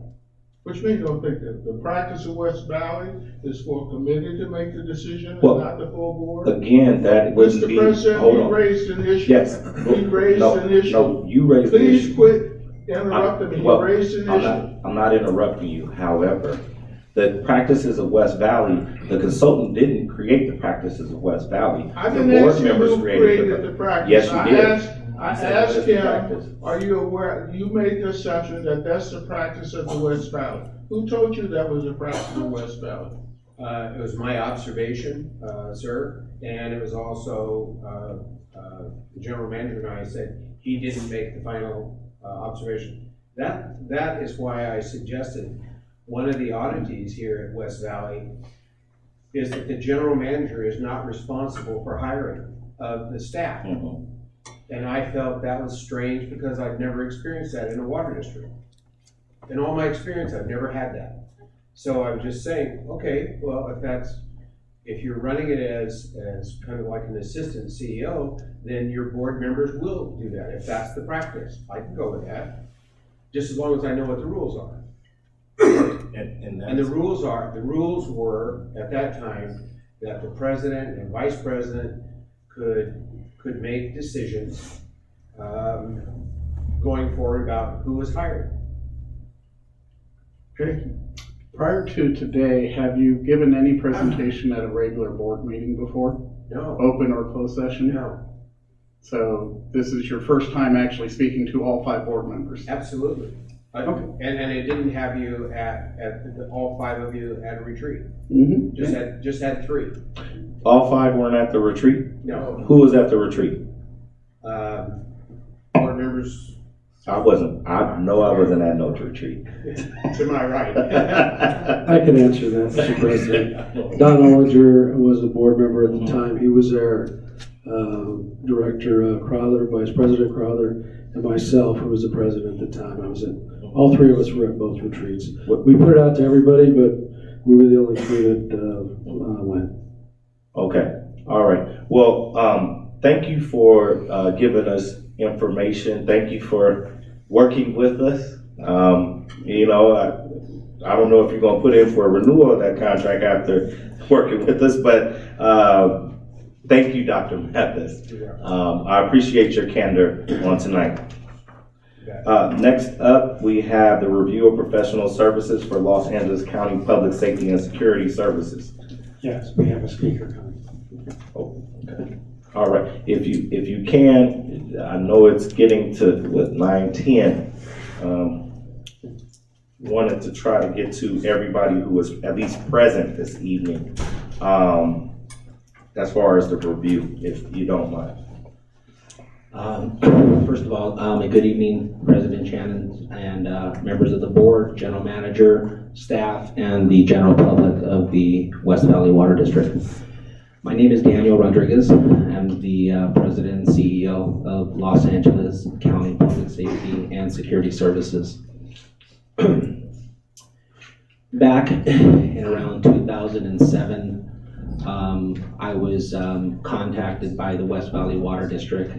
Which means you don't think that the practice of West Valley is for a committee to make the decision and Well, not the full board? Again, that wouldn't be, Mr. President, hold you on. raised an issue. Yes. He raised No, an issue. No, you raised the Please issue. quit interrupting me. Well, You raised an issue. I'm not interrupting you. However, the practices of West Valley, the consultant didn't create the practices of West Valley. I The didn't board ask you members who created the practice. Yes, you did. I You said asked what is the him, practice? are you aware, you made the assumption that that's the practice of the West Valley. Who told you that was the practice of West Valley? It was my observation, sir, and it was also, the general manager and I said, he didn't make the final, observation. That is why I suggested one of the oddities here at West Valley is that the general manager is not responsible for hiring of the staff. And I felt that was strange because I've never experienced that in a water district. In all my experience, I've never had that. So I'm just saying, okay, well, if you're running it as kind of like an assistant CEO, then your board members will do that, if that's the practice. I can go with that, just as long as I know what the rules are. And the rules were, at that time, that the president and vice president could make decisions going forward about who was hired. Okay. Prior to today, have you given any presentation at a regular board meeting before? No. Open or closed session? No. So this is your first time actually speaking to all 5 board members? Absolutely. Okay. And it didn't have you all 5 of you at a retreat. Mm-hmm. Just had 3. All 5 weren't at the retreat? No. Who was at the retreat? Board members. I wasn't. I know I wasn't at no retreat. To my right. I can answer that, Mr. President. Don Ollinger was a board member at the time. He was there. Director Crowther, Vice President Crowther, and myself, who was the president at the time. I was at, all 3 of us were at both retreats. We put it out to everybody, but we were the only 3 that went. Okay, all right. Well, thank you for giving us information. Thank you for working with us. You know, I don't know if you're gonna put in for a renewal of that contract after working with us, but thank you, Dr. Mathis. I appreciate your candor on tonight. Next up, we have the review of professional services for Los Angeles County Public Safety and Security Services. Yes, we have a speaker coming. Oh, okay. All right, if you can, I know it's getting to, 9:10. Wanted to try to get to everybody who was at least present this evening, as far as the review, if you don't mind. First of all, a good evening, President Shannon and members of the board, general manager, staff, and the general public of the West Valley Water District. My name is Daniel Rodriguez. I'm the president and CEO of Los Angeles County Public Safety and Security Services. Back in around 2007, I was contacted by the West Valley Water District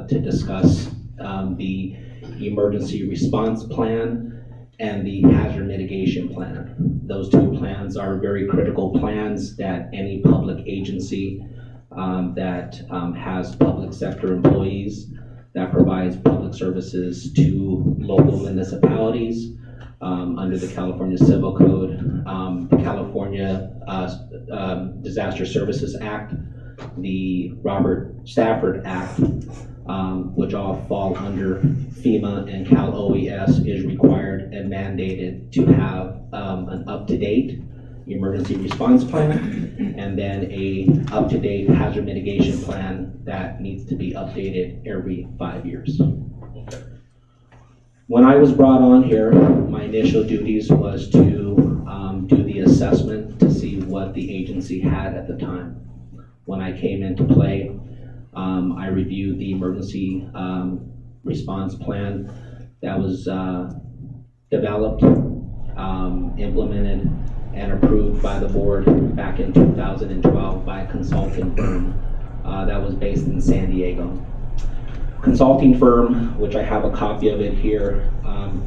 to discuss the emergency response plan and the hazard mitigation plan. Those two plans are very critical plans that any public agency that has public sector employees, that provides public services to local municipalities under the California Civil Code, the California Disaster Services Act, the Robert Stafford Act, which all fall under FEMA, and Cal OES is required and mandated to have an up-to-date emergency response plan, and then a up-to-date hazard mitigation plan that needs to be updated every 5 years. When I was brought on here, my initial duties was to do the assessment to see what the agency had at the time. When I came into play, I reviewed the emergency response plan that was developed, implemented, and approved by the board back in 2012 by a consulting firm that was based in San Diego. Consulting firm, which I have a copy of it here,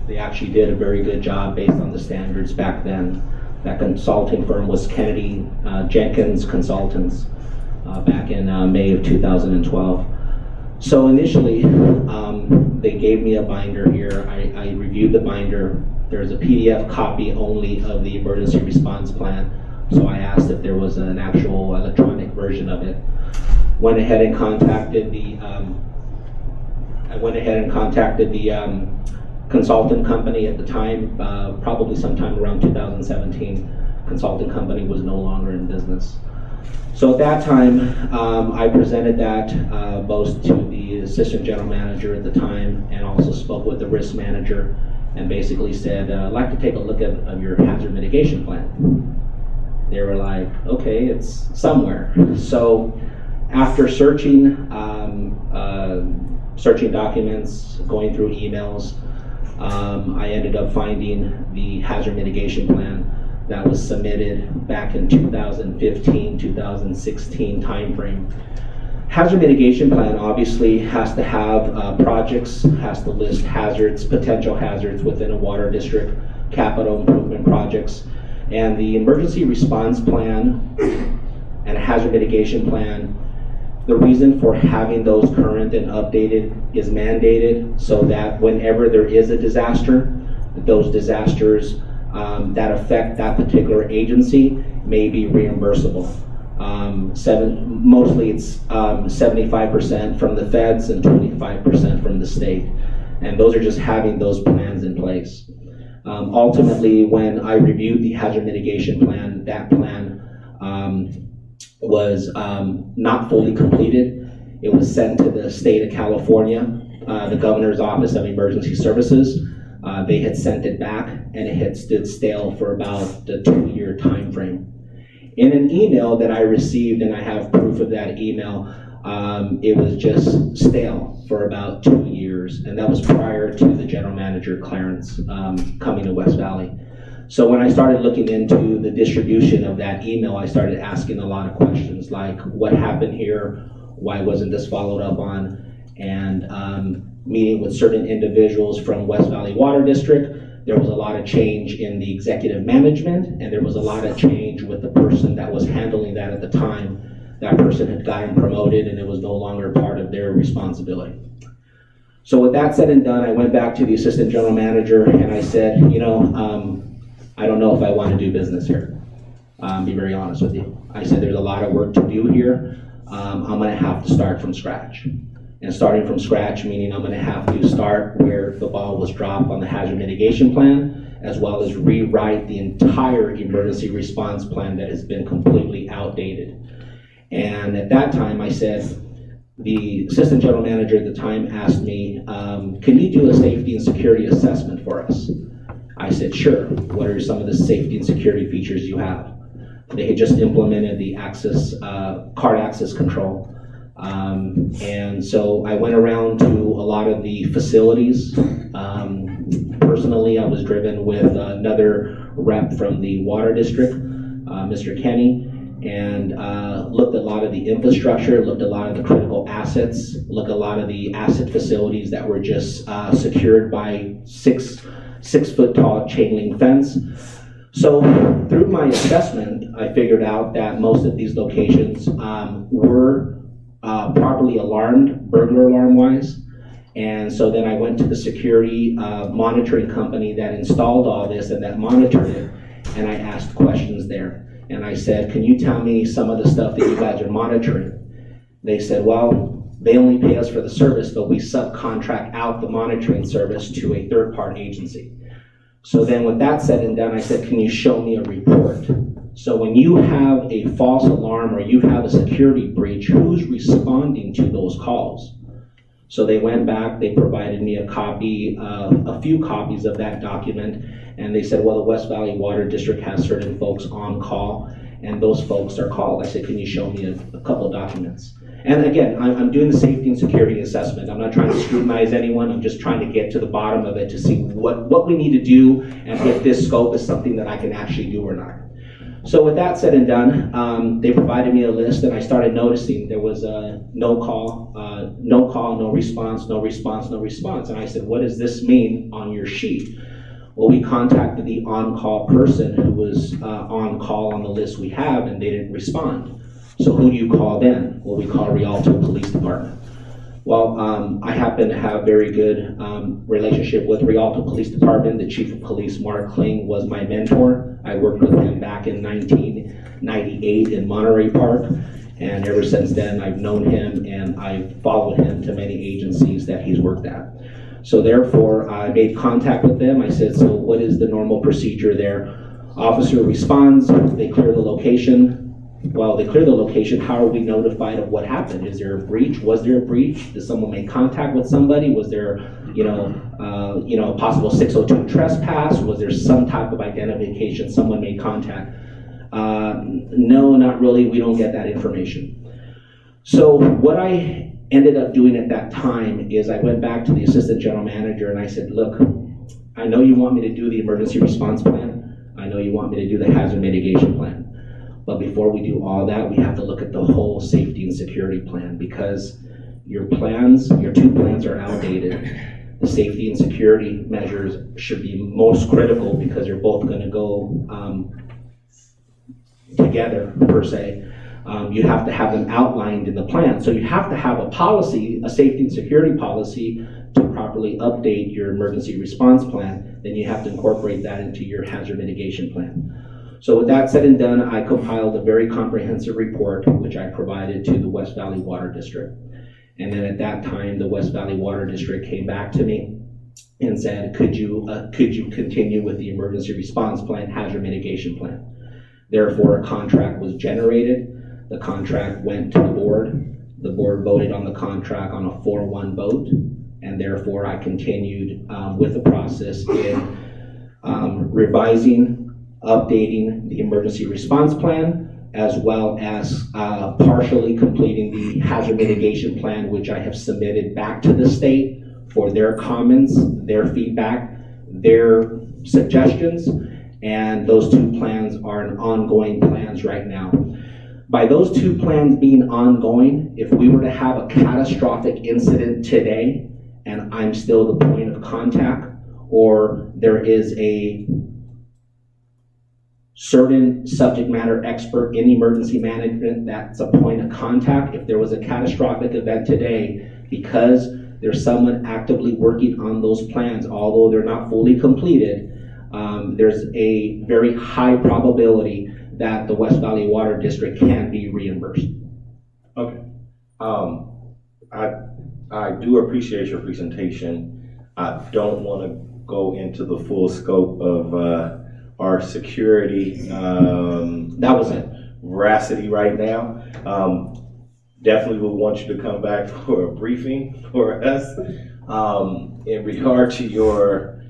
they actually did a very good job based on the standards back then. That consulting firm was Kennedy Jenkins Consultants back in May of 2012. So initially, they gave me a binder here. I reviewed the binder. There's a PDF copy only of the emergency response plan. So I asked if there was an actual electronic version of it. Went ahead and contacted the consultant company at the time, probably sometime around 2017. Consulting company was no longer in business. So at that time, I presented that both to the assistant general manager at the time, and also spoke with the risk manager, and basically said, I'd like to take a look at your hazard mitigation plan. They were like, okay, it's somewhere. So after searching documents, going through emails, I ended up finding the hazard mitigation plan that was submitted back in 2015, 2016 timeframe. Hazard mitigation plan obviously has to have projects, has to list hazards, potential hazards within a water district, capital improvement projects, and the emergency response plan and hazard mitigation plan. The reason for having those current and updated is mandated so that whenever there is a disaster, those disasters that affect that particular agency may be reimbursable. Mostly it's 75% from the feds and 25% from the state. And those are just having those plans in place. Ultimately, when I reviewed the hazard mitigation plan, that plan was not fully completed. It was sent to the state of California, the Governor's Office of Emergency Services. They had sent it back, and it had stood stale for about a 2-year time frame. In an email that I received, and I have proof of that email, it was just stale for about 2 years, and that was prior to the general manager, Clarence, coming to West Valley. So when I started looking into the distribution of that email, I started asking a lot of questions like, what happened here? Why wasn't this followed up on? And meeting with certain individuals from West Valley Water District, there was a lot of change in the executive management, and there was a lot of change with the person that was handling that at the time. That person had gotten promoted, and it was no longer part of their responsibility. So with that said and done, I went back to the assistant general manager, and I said, I don't know if I want to do business here. Be very honest with you. I said, there's a lot of work to do here. I'm going to have to start from scratch. And starting from scratch, meaning I'm going to have to start where the ball was dropped on the hazard mitigation plan, as well as rewrite the entire emergency response plan that has been completely outdated. And at that time, I said, the assistant general manager at the time asked me, can you do a safety and security assessment for us? I said, sure. What are some of the safety and security features you have? They had just implemented the card access control. And so I went around to a lot of the facilities. Personally, I was driven with another rep from the water district, Mr. Kenny, and looked at a lot of the infrastructure, looked at a lot of the critical assets, looked at a lot of the asset facilities that were just secured by six 6-foot tall chain link fence. So through my assessment, I figured out that most of these locations were properly alarmed, burglar alarm wise. And so then I went to the security monitoring company that installed all this and that monitored it, and I asked questions there. And I said, can you tell me some of the stuff that you guys are monitoring? They said, well, they only pay us for the service, but we subcontract out the monitoring service to a third-party agency. So then with that said and done, I said, can you show me a report? So when you have a false alarm or you have a security breach, who's responding to those calls? So they went back, they provided me a copy, a few copies of that document, and they said, well, the West Valley Water District has certain folks on call, and those folks are called. I said, can you show me a couple of documents? And again, I'm doing the safety and security assessment. I'm not trying to scrutinize anyone. I'm just trying to get to the bottom of it to see what we need to do and if this scope is something that I can actually do or not. So with that said and done, they provided me a list, and I started noticing there was no call, no response, no response, no response. And I said, what does this mean on your sheet? Well, we contacted the on-call person who was on call on the list we have, and they didn't respond. So who do you call then? Well, we call Rialto Police Department. Well, I happen to have very good relationship with Rialto Police Department. The Chief of Police, Mark Kling, was my mentor. I worked with him back in 1998 in Monterey Park. And ever since then, I've known him and I've followed him to many agencies that he's worked at. So therefore, I made contact with them. I said, so what is the normal procedure there? Officer responds, they clear the location. Well, they clear the location. How are we notified of what happened? Is there a breach? Was there a breach? Did someone make contact with somebody? Was there, a possible 602 trespass? Was there some type of identification? Someone made contact? No, not really. We don't get that information. So what I ended up doing at that time is I went back to the assistant general manager and I said, look, I know you want me to do the emergency response plan. I know you want me to do the hazard mitigation plan. But before we do all that, we have to look at the whole safety and security plan, because your two plans are outdated. The safety and security measures should be most critical because you're both going to go together, per se. You have to have them outlined in the plan. So you have to have a policy, a safety and security policy, to properly update your emergency response plan. Then you have to incorporate that into your hazard mitigation plan. So with that said and done, I compiled a very comprehensive report, which I provided to the West Valley Water District. And then at that time, the West Valley Water District came back to me and said, could you continue with the emergency response plan, hazard mitigation plan? Therefore, a contract was generated. The contract went to the board. The board voted on the contract on a 4-1 vote. And therefore, I continued with the process in revising, updating the emergency response plan, as well as partially completing the hazard mitigation plan, which I have submitted back to the state for their comments, their feedback, their suggestions, and those two plans are an ongoing plans right now. By those two plans being ongoing, if we were to have a catastrophic incident today, and I'm still the point of contact, or there is a certain subject matter expert in emergency management that's a point of contact, if there was a catastrophic event today, because there's someone actively working on those plans, although they're not fully completed, there's a very high probability that the West Valley Water District can be reimbursed. Okay. I do appreciate your presentation. I don't want to go into the full scope of our security veracity right now. Definitely will want you to come back for a briefing for us in regard to your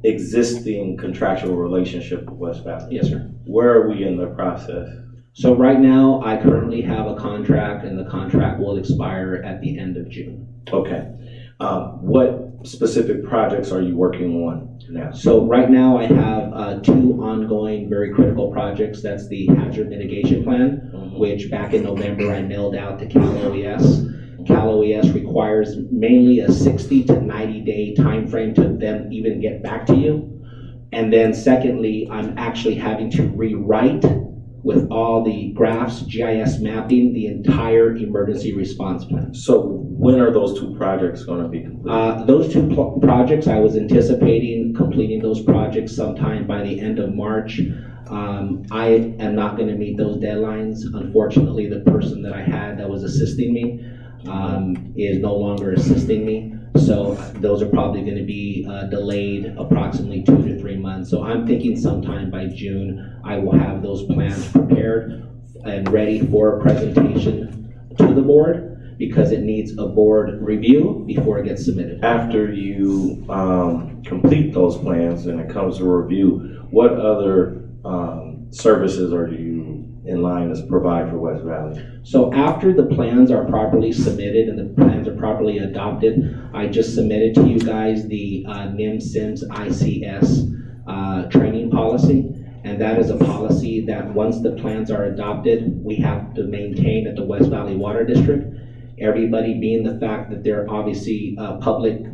existing contractual relationship with West Valley. Yes, sir. Where are we in the process? So right now, I currently have a contract, and the contract will expire at the end of June. Okay. What specific projects are you working on now? So right now, I have 2 ongoing, very critical projects. That's the hazard mitigation plan, which back in November I mailed out to Cal OES, Cal OES requires mainly a 60 to 90 day time frame to then even get back to you. And then secondly, I'm actually having to rewrite with all the graphs, GIS mapping, the entire emergency response plan. So when are those two projects gonna be completed? Those two projects, I was anticipating completing those projects sometime by the end of March. I am not gonna meet those deadlines. Unfortunately, the person that I had that was assisting me is no longer assisting me. So those are probably gonna be delayed approximately 2 to 3 months. So I'm thinking sometime by June, I will have those plans prepared and ready for a presentation to the board, because it needs a board review before it gets submitted. After you complete those plans and it comes to review, what other services are you in line to provide for West Valley? So after the plans are properly submitted and the plans are properly adopted, I just submitted to you guys the NIM-SIMS ICS training policy. And that is a policy that once the plans are adopted, we have to maintain at the West Valley Water District. Everybody being the fact that they're obviously public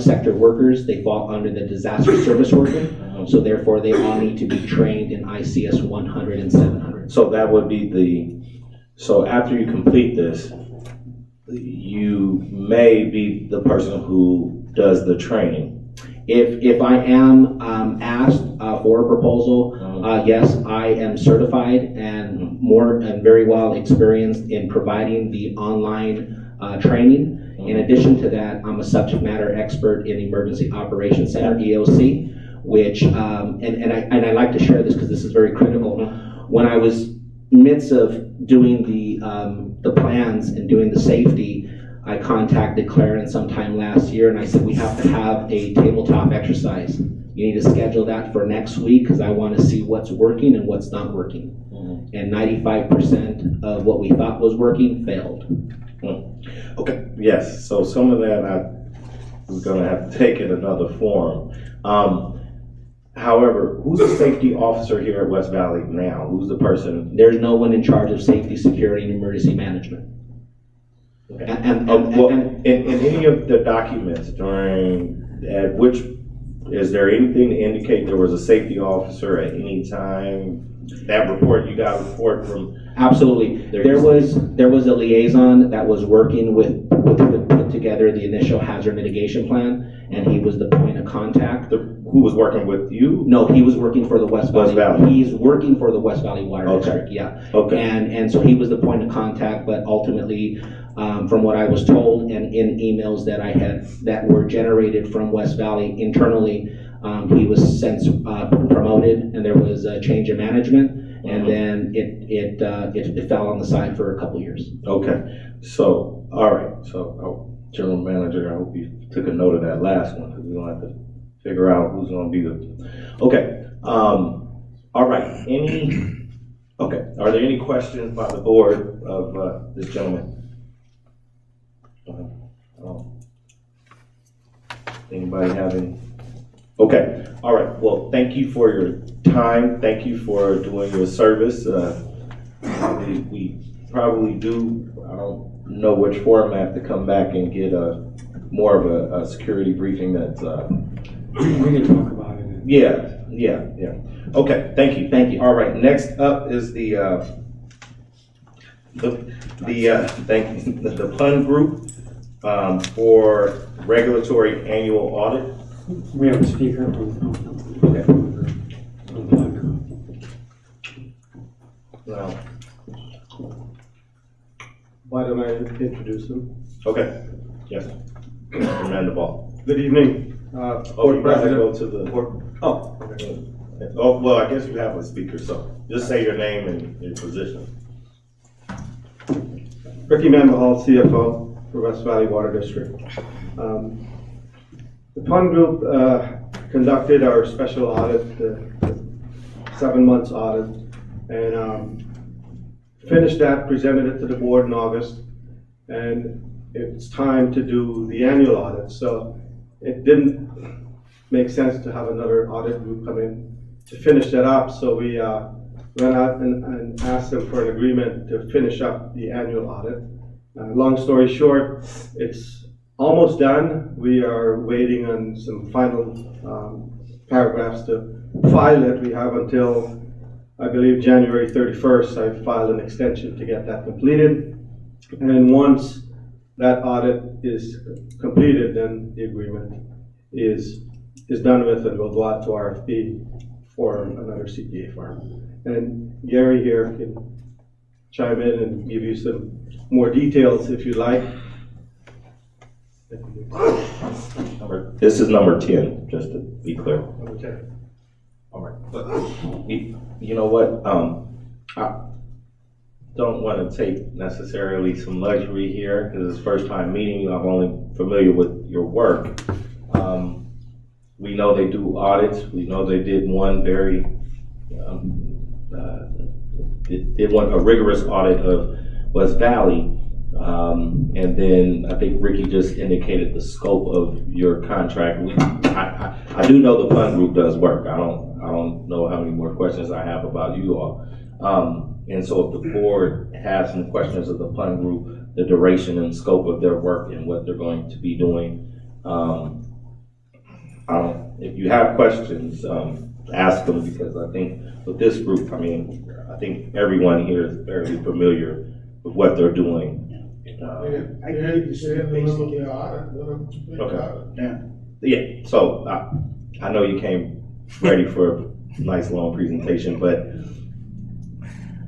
sector workers, they fall under the disaster service worker. So therefore, they all need to be trained in ICS 100 and 700. So that would be so after you complete this, you may be the person who does the training. If I am asked for a proposal, yes, I am certified and very well experienced in providing the online training. In addition to that, I'm a subject matter expert in Emergency Operations Center, EOC, which, and I like to share this because this is very critical. When I was midst of doing the plans and doing the safety, I contacted Clarence sometime last year and I said, we have to have a tabletop exercise. You need to schedule that for next week because I want to see what's working and what's not working. And 95% of what we thought was working failed. Okay, yes, so some of that I was gonna have to take in another form. However, who's the safety officer here at West Valley now? Who's the person? There's no one in charge of safety, security, and emergency management. Okay. In any of the documents is there anything to indicate there was a safety officer at any time? That report, you got a report from? Absolutely. There was a liaison that was working with put together the initial hazard mitigation plan, and he was the point of contact. Who was working with you? No, he was working for the West Valley. He's working for the West Valley Water District, yeah. Okay. And so he was the point of contact, but ultimately, from what I was told and in emails that I had that were generated from West Valley internally, he was since promoted, and there was a change in management. And then it fell on the side for a couple years. Okay, so, all right, so General Manager, I hope you took a note of that last one, because we don't have to figure out who's gonna be okay. All right, are there any questions by the board of this gentleman? Anybody have any? Okay, all right, well, thank you for your time. Thank you for doing your service. We probably do, I don't know which format to come back and get more of a security briefing that's we can talk about it. Yeah. Okay, thank you. Thank you. All right, next up is the PUN group for regulatory annual audit. We have a speaker. Okay. Now, why don't I introduce him? okay. Yes. Mr. Mandelbaum. Good evening. You gotta go to the board. Oh, well, I guess you have a speaker, so just say your name and your position. Ricky Mandelbaum, CFO for West Valley Water District. The PUN group conducted our special audit, the 7 months audit, and finished that, presented it to the board in August, and it's time to do the annual audit. So it didn't make sense to have another audit group come in to finish that up. So we went out and asked them for an agreement to finish up the annual audit. Long story short, it's almost done. We are waiting on some final paragraphs to file it. We have until, I believe, January 31st. I filed an extension to get that completed. And once that audit is completed, then the agreement is done with, and we'll go out to RFP for another CPA firm. And Gary here can chime in and give you some more details if you like. This is number 10, just to be clear. Number 10. All right. But you know what? I don't want to take necessarily some luxury here because it's first time meeting you. I'm only familiar with your work. We know they do audits. We know they did one very a rigorous audit of West Valley. And then I think Ricky just indicated the scope of your contract. I do know the Pun Group does work. I don't know how many more questions I have about you all. And so if the board has some questions of the Pun Group, the duration and scope of their work and what they're going to be doing, if you have questions, ask them, because I think with this group, I think everyone here is fairly familiar with what they're doing. I can give you basically Okay. Yeah. So I know you came ready for a nice long presentation, but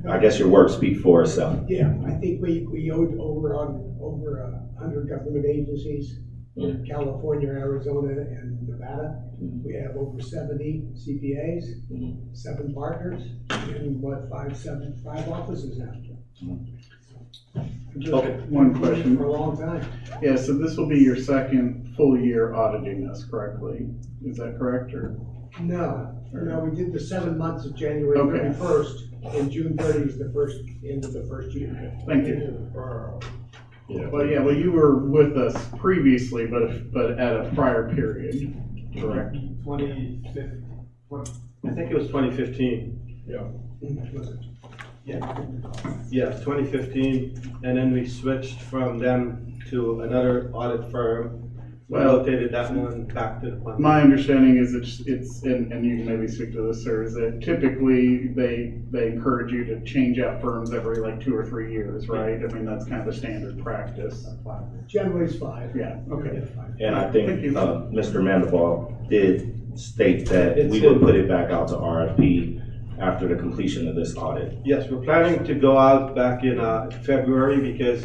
I guess your work speaks for itself. Yeah, I think we owed over 100 government agencies in California, Arizona, and Nevada. We have over 70 CPAs, 7 partners, and five offices now. Just one question. For a long time. Yeah, so this will be your second full year auditing us correctly. Is that correct, or? No, we did the 7 months of January Okay. 31st, and June 30 is the end of the first year. Thank you. Well, you were with us previously, but at a prior period, correct? I think it was 2015. Yeah. Yeah, 2015, and then we switched from them to another audit firm. We rotated that one back to the Pun. My understanding is it's and you can maybe speak to this, sir, is that typically they encourage you to change out firms every like 2 or 3 years, right? I mean, that's kind of a standard practice. Generally it's 5. Yeah, okay. And I think Mr. Mandelbaum did state that we would put it back out to RFP after the completion of this audit. Yes, we're planning to go out back in February because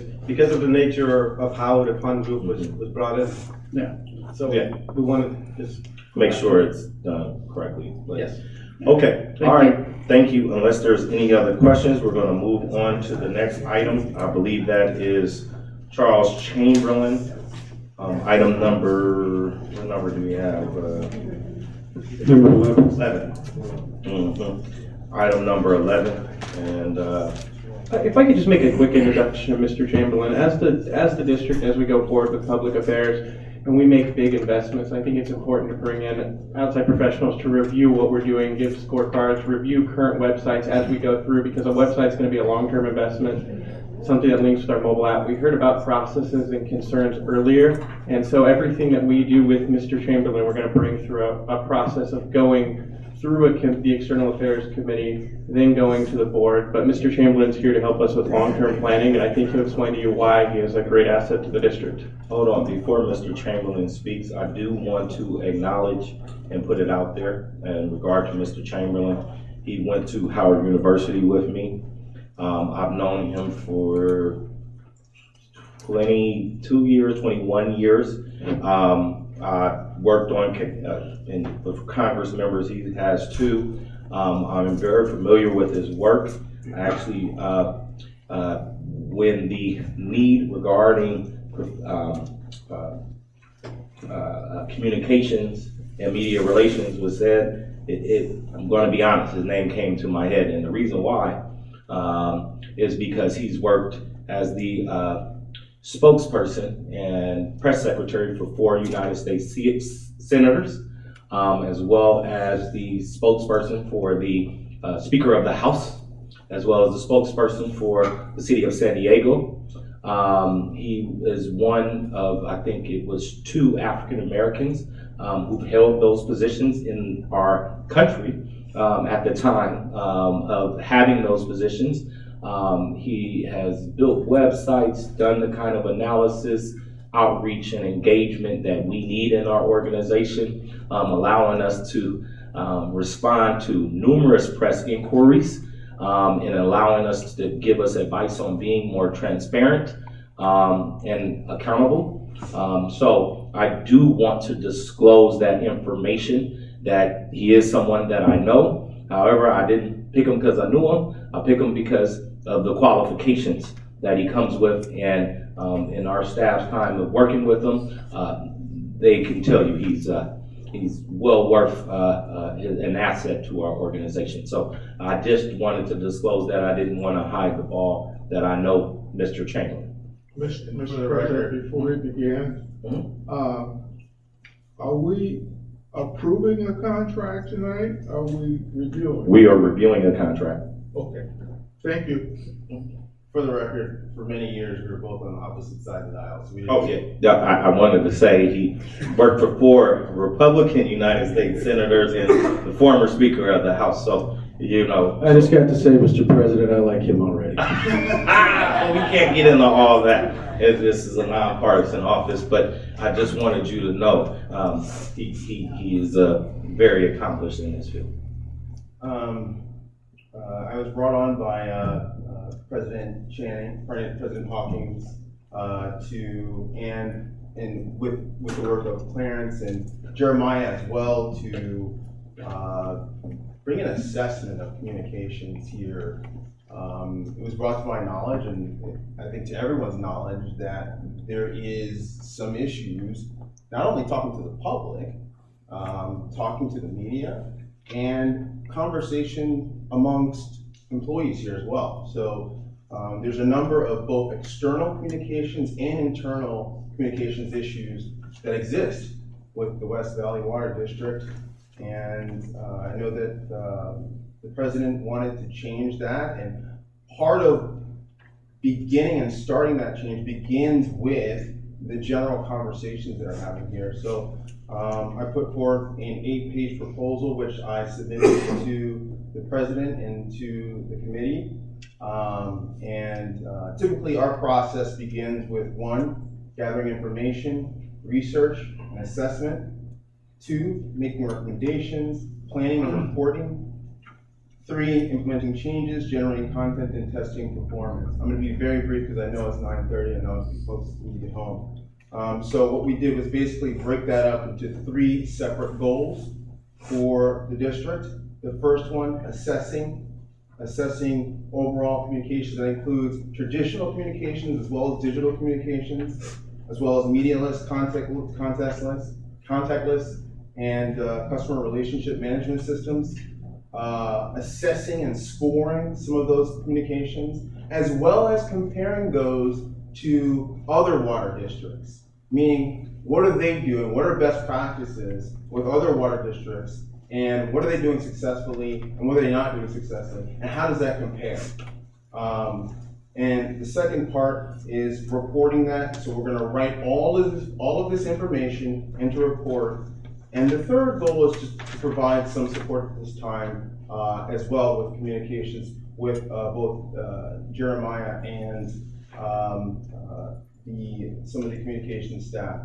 of the nature of how the Pun Group was brought in. Yeah. So we want to just make sure it's done correctly. Yes. Okay. All right. Thank you. Unless there's any other questions, we're going to move on to the next item. I believe that is Charles Chamberlain. Item number. What number do we have? Number 11. 11. Mm-hmm. Item number 11. And if I could just make a quick introduction of Mr. Chamberlain. As the district, as we go forward with public affairs and we make big investments, I think it's important to bring in outside professionals to review what we're doing, give scorecards, review current websites as we go through, because a website's going to be a long-term investment, something that links with our mobile app. We heard about processes and concerns earlier, and so everything that we do with Mr. Chamberlain, we're going to bring through a process of going through the External Affairs Committee, then going to the board. But Mr. Chamberlain's here to help us with long-term planning, and I think he'll explain to you why he is a great asset to the district. Hold on, before Mr. Chamberlain speaks, I do want to acknowledge and put it out there in regard to Mr. Chamberlain. He went to Howard University with me. I've known him for 22 years, 21 years. I worked on, with Congress members, he has too. I'm very familiar with his work. Actually, when the need regarding communications and media relations was said, I'm going to be honest, his name came to my head. And the reason why is because he's worked as the spokesperson and press secretary for 4 United States senators, as well as the spokesperson for the Speaker of the House, as well as the spokesperson for the city of San Diego. He is one of, I think it was 2 African Americans who've held those positions in our country at the time of having those positions. He has built websites, done the kind of analysis, outreach, and engagement that we need in our organization, allowing us to respond to numerous press inquiries, and allowing us to give us advice on being more transparent and accountable. So I do want to disclose that information, that he is someone that I know. However, I didn't pick him because I knew him. I picked him because of the qualifications that he comes with, and in our staff's time of working with him, they can tell you he's well worth an asset to our organization. So I just wanted to disclose that. I didn't want to hide the ball that I know Mr. Chamberlain. Mr. President, before we begin, are we approving the contract tonight? Are we reviewing? We are reviewing the contract. Okay, thank you. For the record, for many years, we were both on the opposite side of the aisle. So we Yeah, I wanted to say he worked for 4 Republican United States senators and the former Speaker of the House. So, you know. I just got to say, Mr. President, I like him already. We can't get into all that. This is a nonpartisan office, but I just wanted you to know he is very accomplished in this field. I was brought on by President Channing, President Hawkins, and with the work of Clarence and Jeremiah as well, to bring an assessment of communications here. It was brought to my knowledge, and I think to everyone's knowledge, that there is some issues, not only talking to the public, talking to the media, and conversation amongst employees here as well. So there's a number of both external communications and internal communications issues that exist with the West Valley Water District. And I know that the president wanted to change that, and part of beginning and starting that change begins with the general conversations that are happening here. So I put forth an 8-page proposal, which I submitted to the president and to the committee. Typically our process begins with 1, gathering information, research, and assessment. 2, making recommendations, planning and reporting. 3, implementing changes, generating content, and testing performance. I'm going to be very brief because I know it's 9:30 and I know folks need to get home. So what we did was basically break that up into 3 separate goals for the district. The first one, assessing overall communications. That includes traditional communications as well as digital communications, as well as media lists, contact lists, and customer relationship management systems. Assessing and scoring some of those communications, as well as comparing those to other water districts. Meaning, what are they doing? What are best practices with other water districts? And what are they doing successfully? And what are they not doing successfully? And how does that compare? And the second part is reporting that. So we're going to write all of this information into a report. And the third goal is just to provide some support at this time as well with communications with both Jeremiah and some of the communications staff.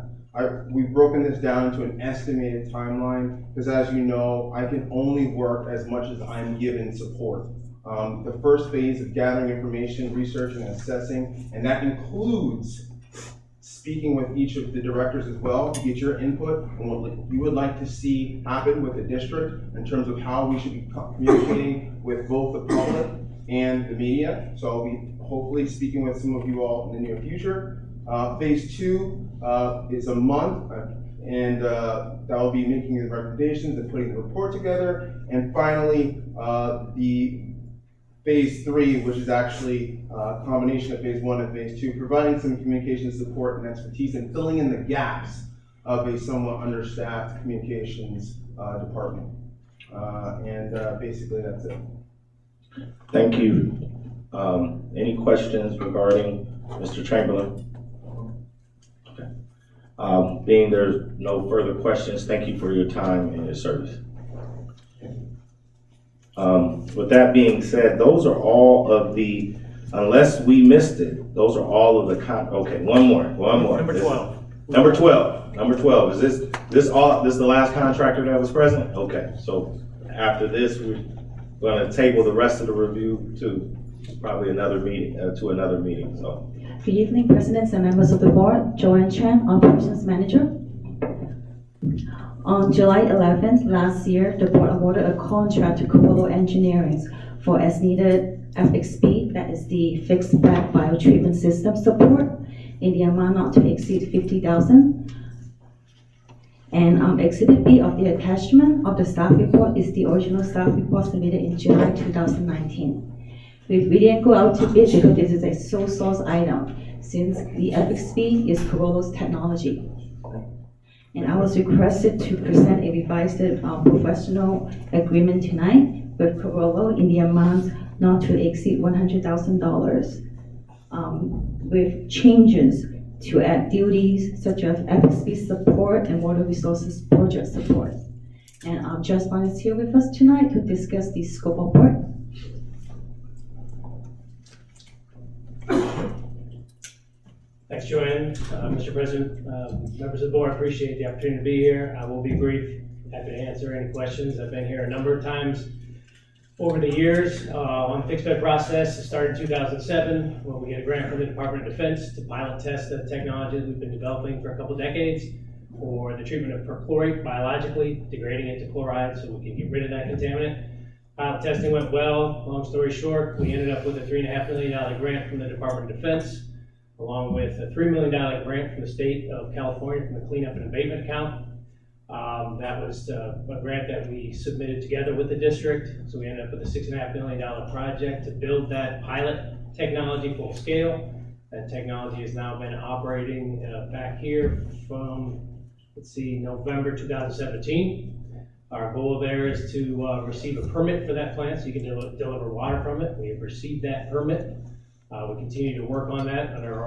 We've broken this down to an estimated timeline because, as you know, I can only work as much as I'm given support. The first phase of gathering information, researching, and assessing, and that includes speaking with each of the directors as well to get your input on what you would like to see happen with the district in terms of how we should be communicating with both the public and the media. So I'll be hopefully speaking with some of you all in the near future. Phase 2 is a month, and that will be making the recommendations and putting the report together. And finally, the Phase 3, which is actually a combination of Phase 1 and Phase 2, providing some communication support and expertise and filling in the gaps of a somewhat understaffed communications department. Basically that's it. Thank you. Any questions regarding Mr. Chamberlain? Okay. Being there's no further questions, thank you for your time and your service. With that being said, those are all of the, unless we missed it, those are all of the okay, one more. Number 12. Number 12, is this the last contractor that was present? Okay, so after this, we're gonna table the rest of the review to probably another meeting, so. Good evening, Presidents and members of the board. Joanne Chan, Operations Manager. On July 11th last year, the board awarded a contract to Covolo Engineering for as needed FXP, that is the fixed bed biotreatment system support, in the amount not to exceed $50,000. And Exhibit B of the attachment of the staff report is the original staff report submitted in July 2019. We didn't go out to bid because this is a sole source item, since the FXP is Covolo's technology. And I was requested to present a revised professional agreement tonight with Covolo in the amount not to exceed $100,000, with changes to add duties such as FXP support and water resources project support. And Just Bond is here with us tonight to discuss the scope of work. Thanks, Joanne. Mr. President, members of the board, I appreciate the opportunity to be here. I will be brief, happy to answer any questions. I've been here a number of times over the years on the fixed bed process. It started in 2007 when we had a grant from the Department of Defense to pilot test the technology we've been developing for a couple decades for the treatment of perchlorate biologically, degrading it to chloride so we can get rid of that contaminant. Pilot testing went well. Long story short, we ended up with a $3.5 million grant from the Department of Defense, along with a $3 million grant from the state of California from the cleanup and abatement account. That was a grant that we submitted together with the district. So we ended up with a $6.5 million project to build that pilot technology full scale. That technology has now been operating back here from, November 2017. Our goal there is to receive a permit for that plant so you can deliver water from it. We have received that permit. We continue to work on that under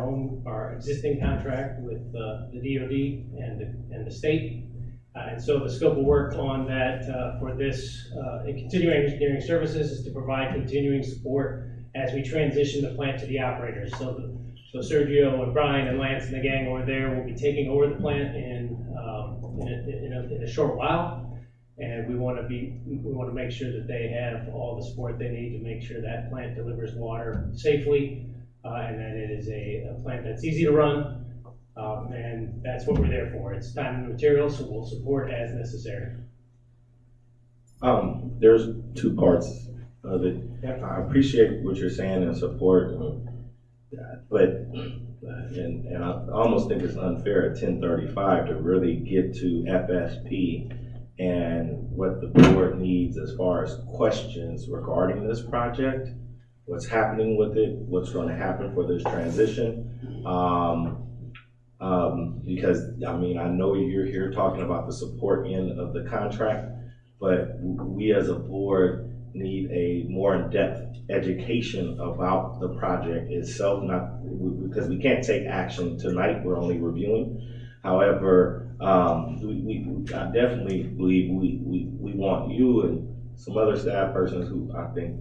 our existing contract with the DoD and the state. And so the scope of work on that for this continuing engineering services is to provide continuing support as we transition the plant to the operators. So Sergio and Brian and Lance and the gang over there will be taking over the plant in a short while. And we want to make sure that they have all the support they need to make sure that plant delivers water safely, and that it is a plant that's easy to run, and that's what we're there for. It's time and material, so we'll support as necessary. There's two parts of it. Yep. I appreciate what you're saying and support, but I almost think it's unfair at 10:35 to really get to FSP and what the board needs as far as questions regarding this project, what's happening with it, what's going to happen for this transition. Because I know you're here talking about the support end of the contract, but we as a board need a more in-depth education about the project itself, because we can't take action tonight, we're only reviewing. However, I definitely believe we want you and some other staff persons who I think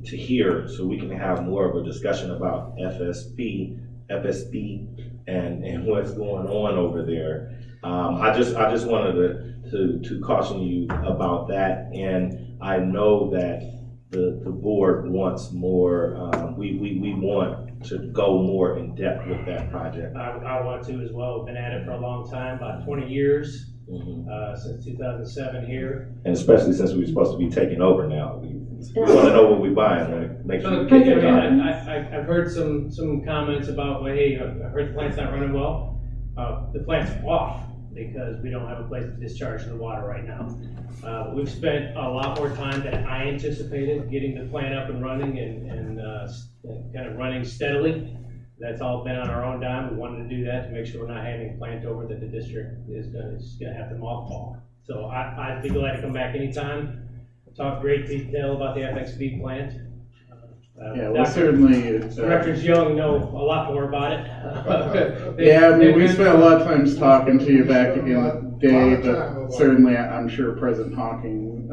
to hear, so we can have more of a discussion about FSP, and what's going on over there. I just wanted to caution you about that, and I know that the board wants more. We want to go more in depth with that project. I want to as well. We've been at it for a long time, about 20 years, since 2007 here. And especially since we're supposed to be taking over now, we want to know what we're buying. Make sure I've heard some comments about, well, hey, I heard the plant's not running well. The plant's off because we don't have a place to discharge the water right now. We've spent a lot more time than I anticipated getting the plant up and running and kind of running steadily. That's all been on our own dime. We wanted to do that to make sure we're not handing a plant over that the district is going to have to mothball. So I'd be glad to come back anytime. talked great detail about the FXB plant. Yeah, well, certainly, Directors Young know a lot more about it. yeah, I mean, we spent a lot of times talking to you back in the day, but certainly I'm sure President Hawking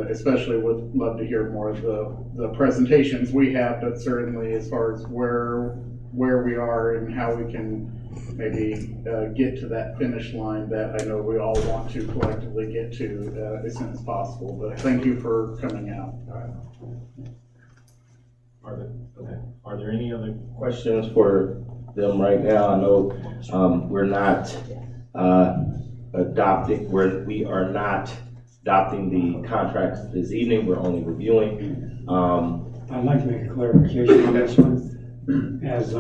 especially would love to hear more of the presentations we have, but certainly as far as where we are and how we can maybe get to that finish line that I know we all want to collectively get to as soon as possible. But thank you for coming out. Are there any other questions for them right now? I know we're not we are not adopting the contracts this evening. We're only reviewing. I'd like to make a clarification on this one. As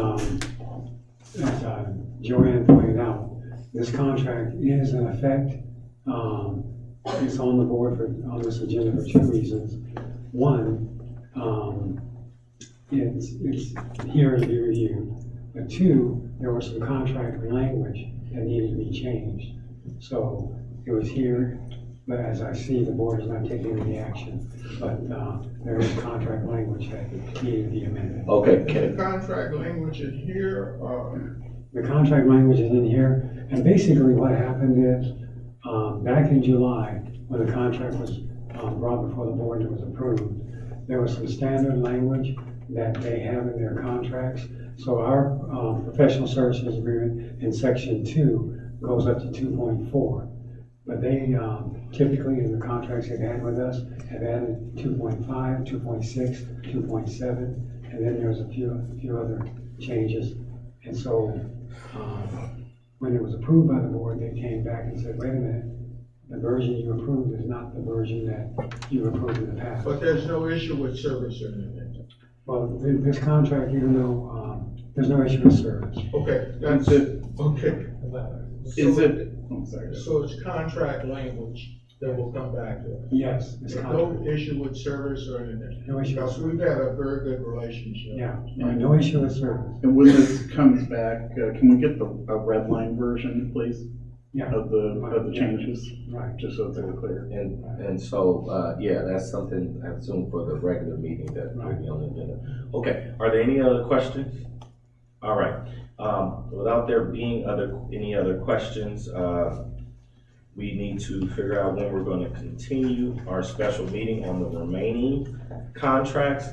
Joanne pointed out, this contract is in effect. It's on the board on this agenda for two reasons. One, it's here to be reviewed. But two, there was some contract language that needed to be changed. So it was here, but as I see, the board is not taking any action. But there is contract language that needed to be amended. Okay. The contract language is here, The contract language is in here, and basically what happened is, back in July, when the contract was brought before the board and it was approved, there was some standard language that they have in their contracts. So our professional services agreement in section 2 goes up to 2.4. But they typically, in the contracts they've had with us, have added 2.5, 2.6, 2.7, and then there's a few other changes. And so when it was approved by the board, they came back and said, wait a minute, the version you approved is not the version that you approved in the past. but there's no issue with service or anything. Well, this contract, even though there's no issue with service. Okay, that's it. Okay. Is it? I'm sorry. So it's contract language that will come back to us. Yes, it's No issue with service or anything. No issue. Because we've had a very good relationship. Yeah, no issue with service. And when this comes back, can we get a red line version, please? Yeah. Of the changes? Right. Just so they're clear. And so, yeah, that's something I assume for the regular meeting that will be on the agenda. Okay, are there any other questions? All right, without there being any other questions, we need to figure out when we're going to continue our special meeting on the remaining contracts.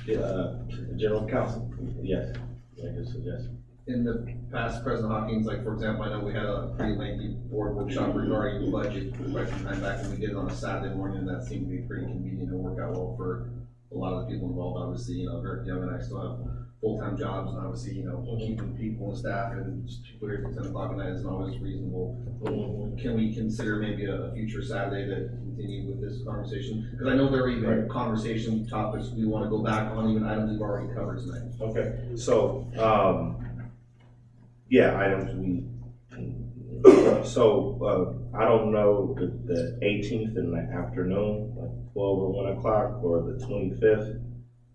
General Counsel, yes, make a suggestion. In the past, President Hawkins, like, for example, I know we had a pretty lengthy board workshop regarding the budget quite some time back, and we did it on a Saturday morning, and that seemed to be pretty convenient and work out well for a lot of the people involved. Obviously, Director Young and I still have full-time jobs, and obviously, keeping people and staff and people here till 10 o'clock at night isn't always reasonable. Can we consider maybe a future Saturday to continue with this conversation? Because I know there are even conversation topics we want to go back on, even items we've already covered tonight. Okay, so, yeah, items I don't know, the 18th in the afternoon, like 12 or 1 o'clock, or the 25th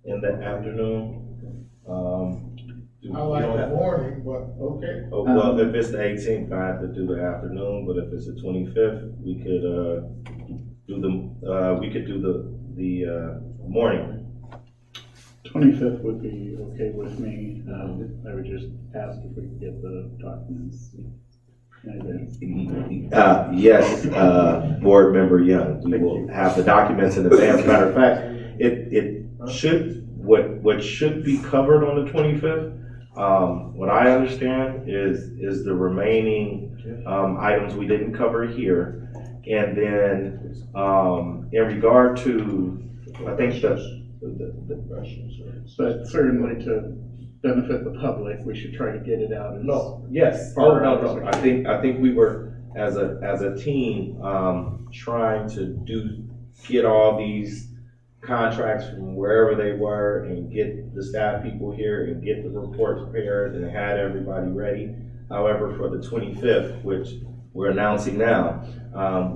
in the afternoon. I like the morning, but okay. Oh, well, if it's the 18th, I have to do the afternoon, but if it's the 25th, we could do the morning. 25th would be okay with me. I would just ask if we could get the documents. Yes, Board Member Young, we will have the documents in advance. Matter of fact, it should, what should be covered on the 25th, what I understand is the remaining items we didn't cover here. And then in regard to, I think the questions. But certainly to benefit the public, we should try to get it out. No, I think we were, as a team, trying to get all these contracts from wherever they were and get the staff people here and get the reports prepared and had everybody ready. However, for the 25th, which we're announcing now,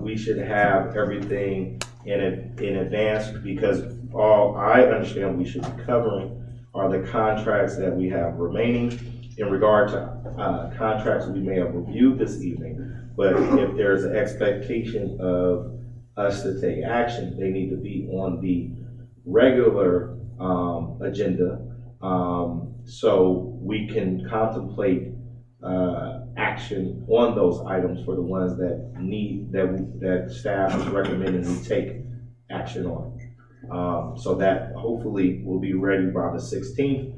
we should have everything in advance, because all I understand we should be covering are the contracts that we have remaining in regard to contracts we may have reviewed this evening. But if there's an expectation of us to take action, they need to be on the regular, agenda, so we can contemplate, action on those items for the ones that need, that staff is recommending we take action on. So that hopefully will be ready by the 16th.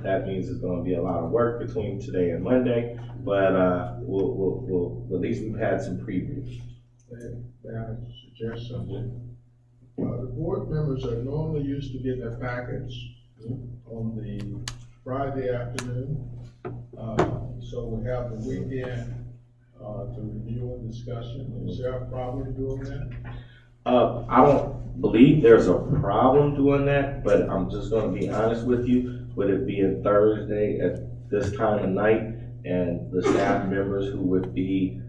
That means it's gonna be a lot of work between today and Monday, but, we'll, at least we've had some previews. May I suggest something? The board members are normally used to getting their packets on the Friday afternoon. So we have the weekend, to review and discussion. Is there a problem doing that? I don't believe there's a problem doing that, but I'm just gonna be honest with you, with it being Thursday at this time of night, and the staff members who would be,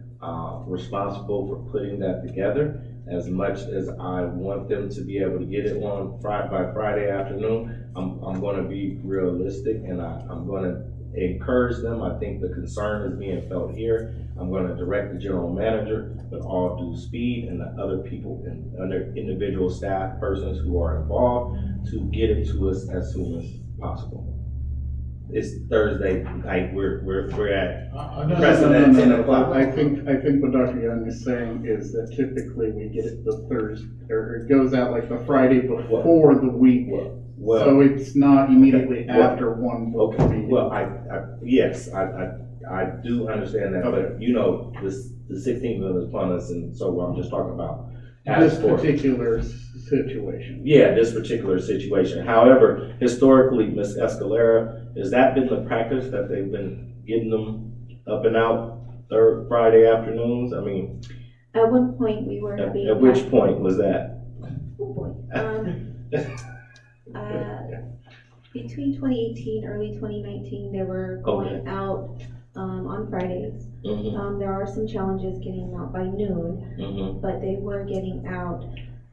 responsible for putting that together, as much as I want them to be able to get it on by Friday afternoon, I'm gonna be realistic, and I'm gonna encourage them. I think the concern is being felt here. I'm gonna direct the general manager with all due speed and the other people and other individual staff persons who are involved to get it to us as soon as possible. It's Thursday night, we're at precedent 10 o'clock. I think what Dr. Young is saying is that typically we get it the Thursday, or it goes out like the Friday before the week. Well, so it's not immediately after one book meeting. Well, yes, I do understand that, but you know, the 16th is upon us, and so I'm just talking about this particular situation. Yeah, this particular situation. However, historically, Ms. Escalera, has that been the practice that they've been getting them up and out Friday afternoons? I mean, at one point we were having. At which point was that? Oh boy. Between 2018, early 2019, they were going out on Fridays. Mm-hmm. There are some challenges getting out by noon, but they were getting out.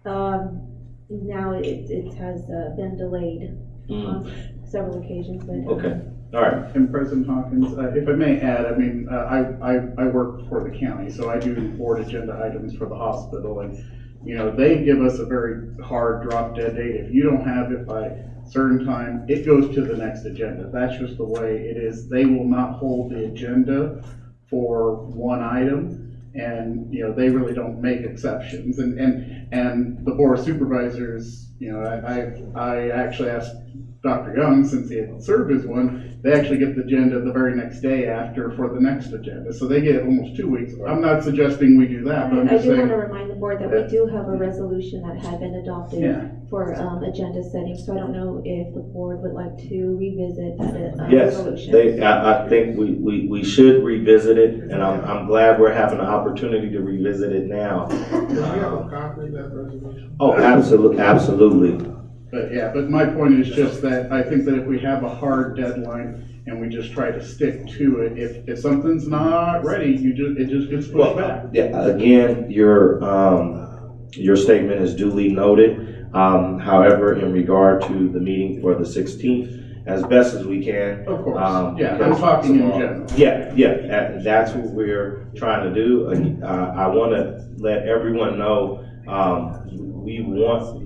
Now it has been delayed on several occasions. But, okay. All right. And President Hawkins, if I may add, I mean, I work for the county, so I do board agenda items for the hospital, and you know, they give us a very hard drop dead date. If you don't have it by a certain time, it goes to the next agenda. That's just the way it is. They will not hold the agenda for one item, and you know, they really don't make exceptions. And the board of supervisors, you know, I actually asked Dr. Young, since he had served as one, they actually get the agenda the very next day after for the next agenda. So they get almost 2 weeks. I'm not suggesting we do that, but I'm I just do saying. want to remind the board that we do have a resolution that had been adopted for agenda setting. So I don't know if the board would like to revisit that resolution. Yes, I think we should revisit it, and I'm glad we're having an opportunity to revisit it now. Do you have a copy of that resolution? Oh, absolutely. But my point is just that I think that if we have a hard deadline and we just try to stick to it, if something's not ready, it just gets pushed back. Yeah, again, your statement is duly noted. However, in regard to the meeting for the 16th, as best as we can. Of course, I'm talking in general. Yeah, that's what we're trying to do. I want to let everyone know, we want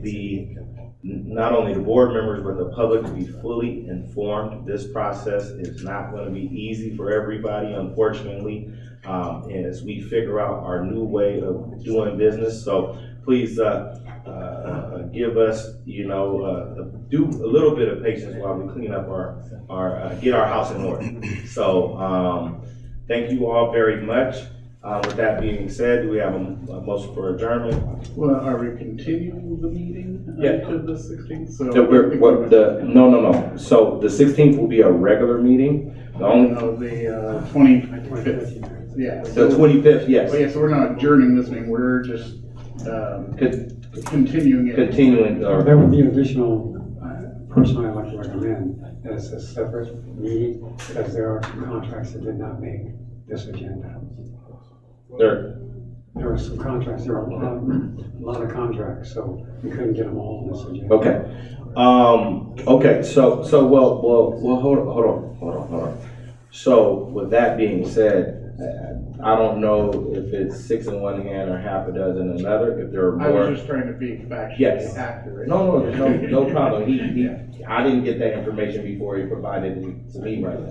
not only the board members, but the public to be fully informed. This process is not going to be easy for everybody, unfortunately, as we figure out our new way of doing business. So please give us, do a little bit of patience while we clean up get our house in order. So thank you all very much. With that being said, do we have a motion for adjournment? Well, are we continuing the meeting to the 16th? So No. So the 16th will be a regular meeting. The 25th. Yeah. The 25th, yes. Oh, yeah, so we're not adjourning this meeting. We're just continuing it. There would be additional, personally, I'd like to recommend as a separate meeting, because there are some contracts that did not make this agenda. There were some contracts, there were a lot of contracts, so we couldn't get them all on this agenda. Okay, so well, hold on. So with that being said, I don't know if it's 6 in one hand or half a dozen in another, if there are I more. was just trying to be factually Yes. accurate. No problem. I didn't get that information before he provided it to me right now.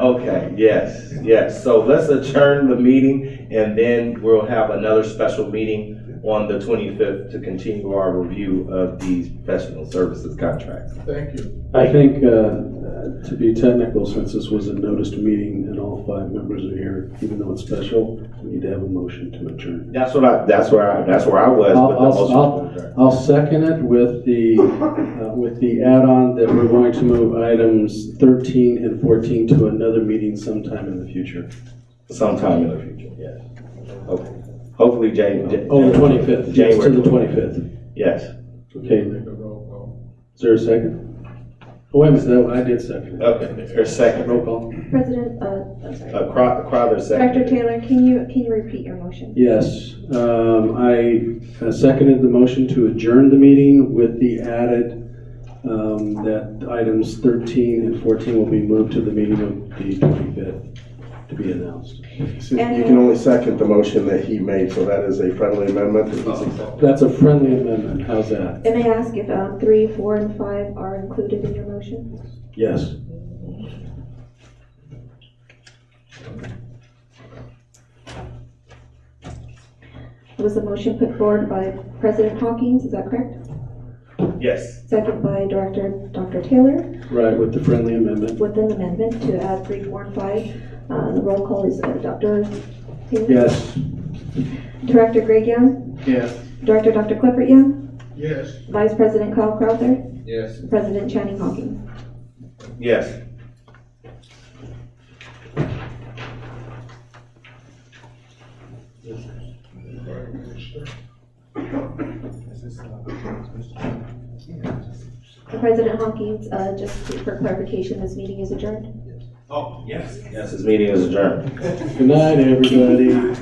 Okay, yes. So let's adjourn the meeting and then we'll have another special meeting on the 25th to continue our review of these professional services contracts. Thank you. I think, to be technical, since this was a noticed meeting and all 5 members are here, even though it's special, we need to have a motion to adjourn. That's where I was with the motion. I'll second it with the add-on that we're going to move items 13 and 14 to another meeting sometime in the future. Sometime in the future, yes. Okay. Hopefully, January. Oh, the 25th, yes, to the 25th. Yes. Okay. Is there a second? Oh, wait a minute, no, I did second. Okay, there's a second. Roll call. President, I'm sorry. Crowther second. Director Taylor, can you repeat your motion? Yes, I seconded the motion to adjourn the meeting with the added that items 13 and 14 will be moved to the meeting of the 25th to be announced. So you can only second the motion that he made, so that is a friendly amendment. That's a friendly amendment, how's that? And may I ask if 3, 4, and 5 are included in your motion? Yes. Was the motion put forward by President Hawkins, is that correct? Yes. Second by Director Dr. Taylor, Right, with the friendly amendment. with an amendment to add 3, 4, and 5. The roll call is Dr. Taylor? Yes. Director Greg Young? Yes. Director Dr. Clifford Young? Yes. Vice President Kyle Crowther? Yes. President Channing Hawkins? Yes. President Hawkins, just for clarification, this meeting is adjourned? Oh, yes. Yes, this meeting is adjourned. Good night, everybody.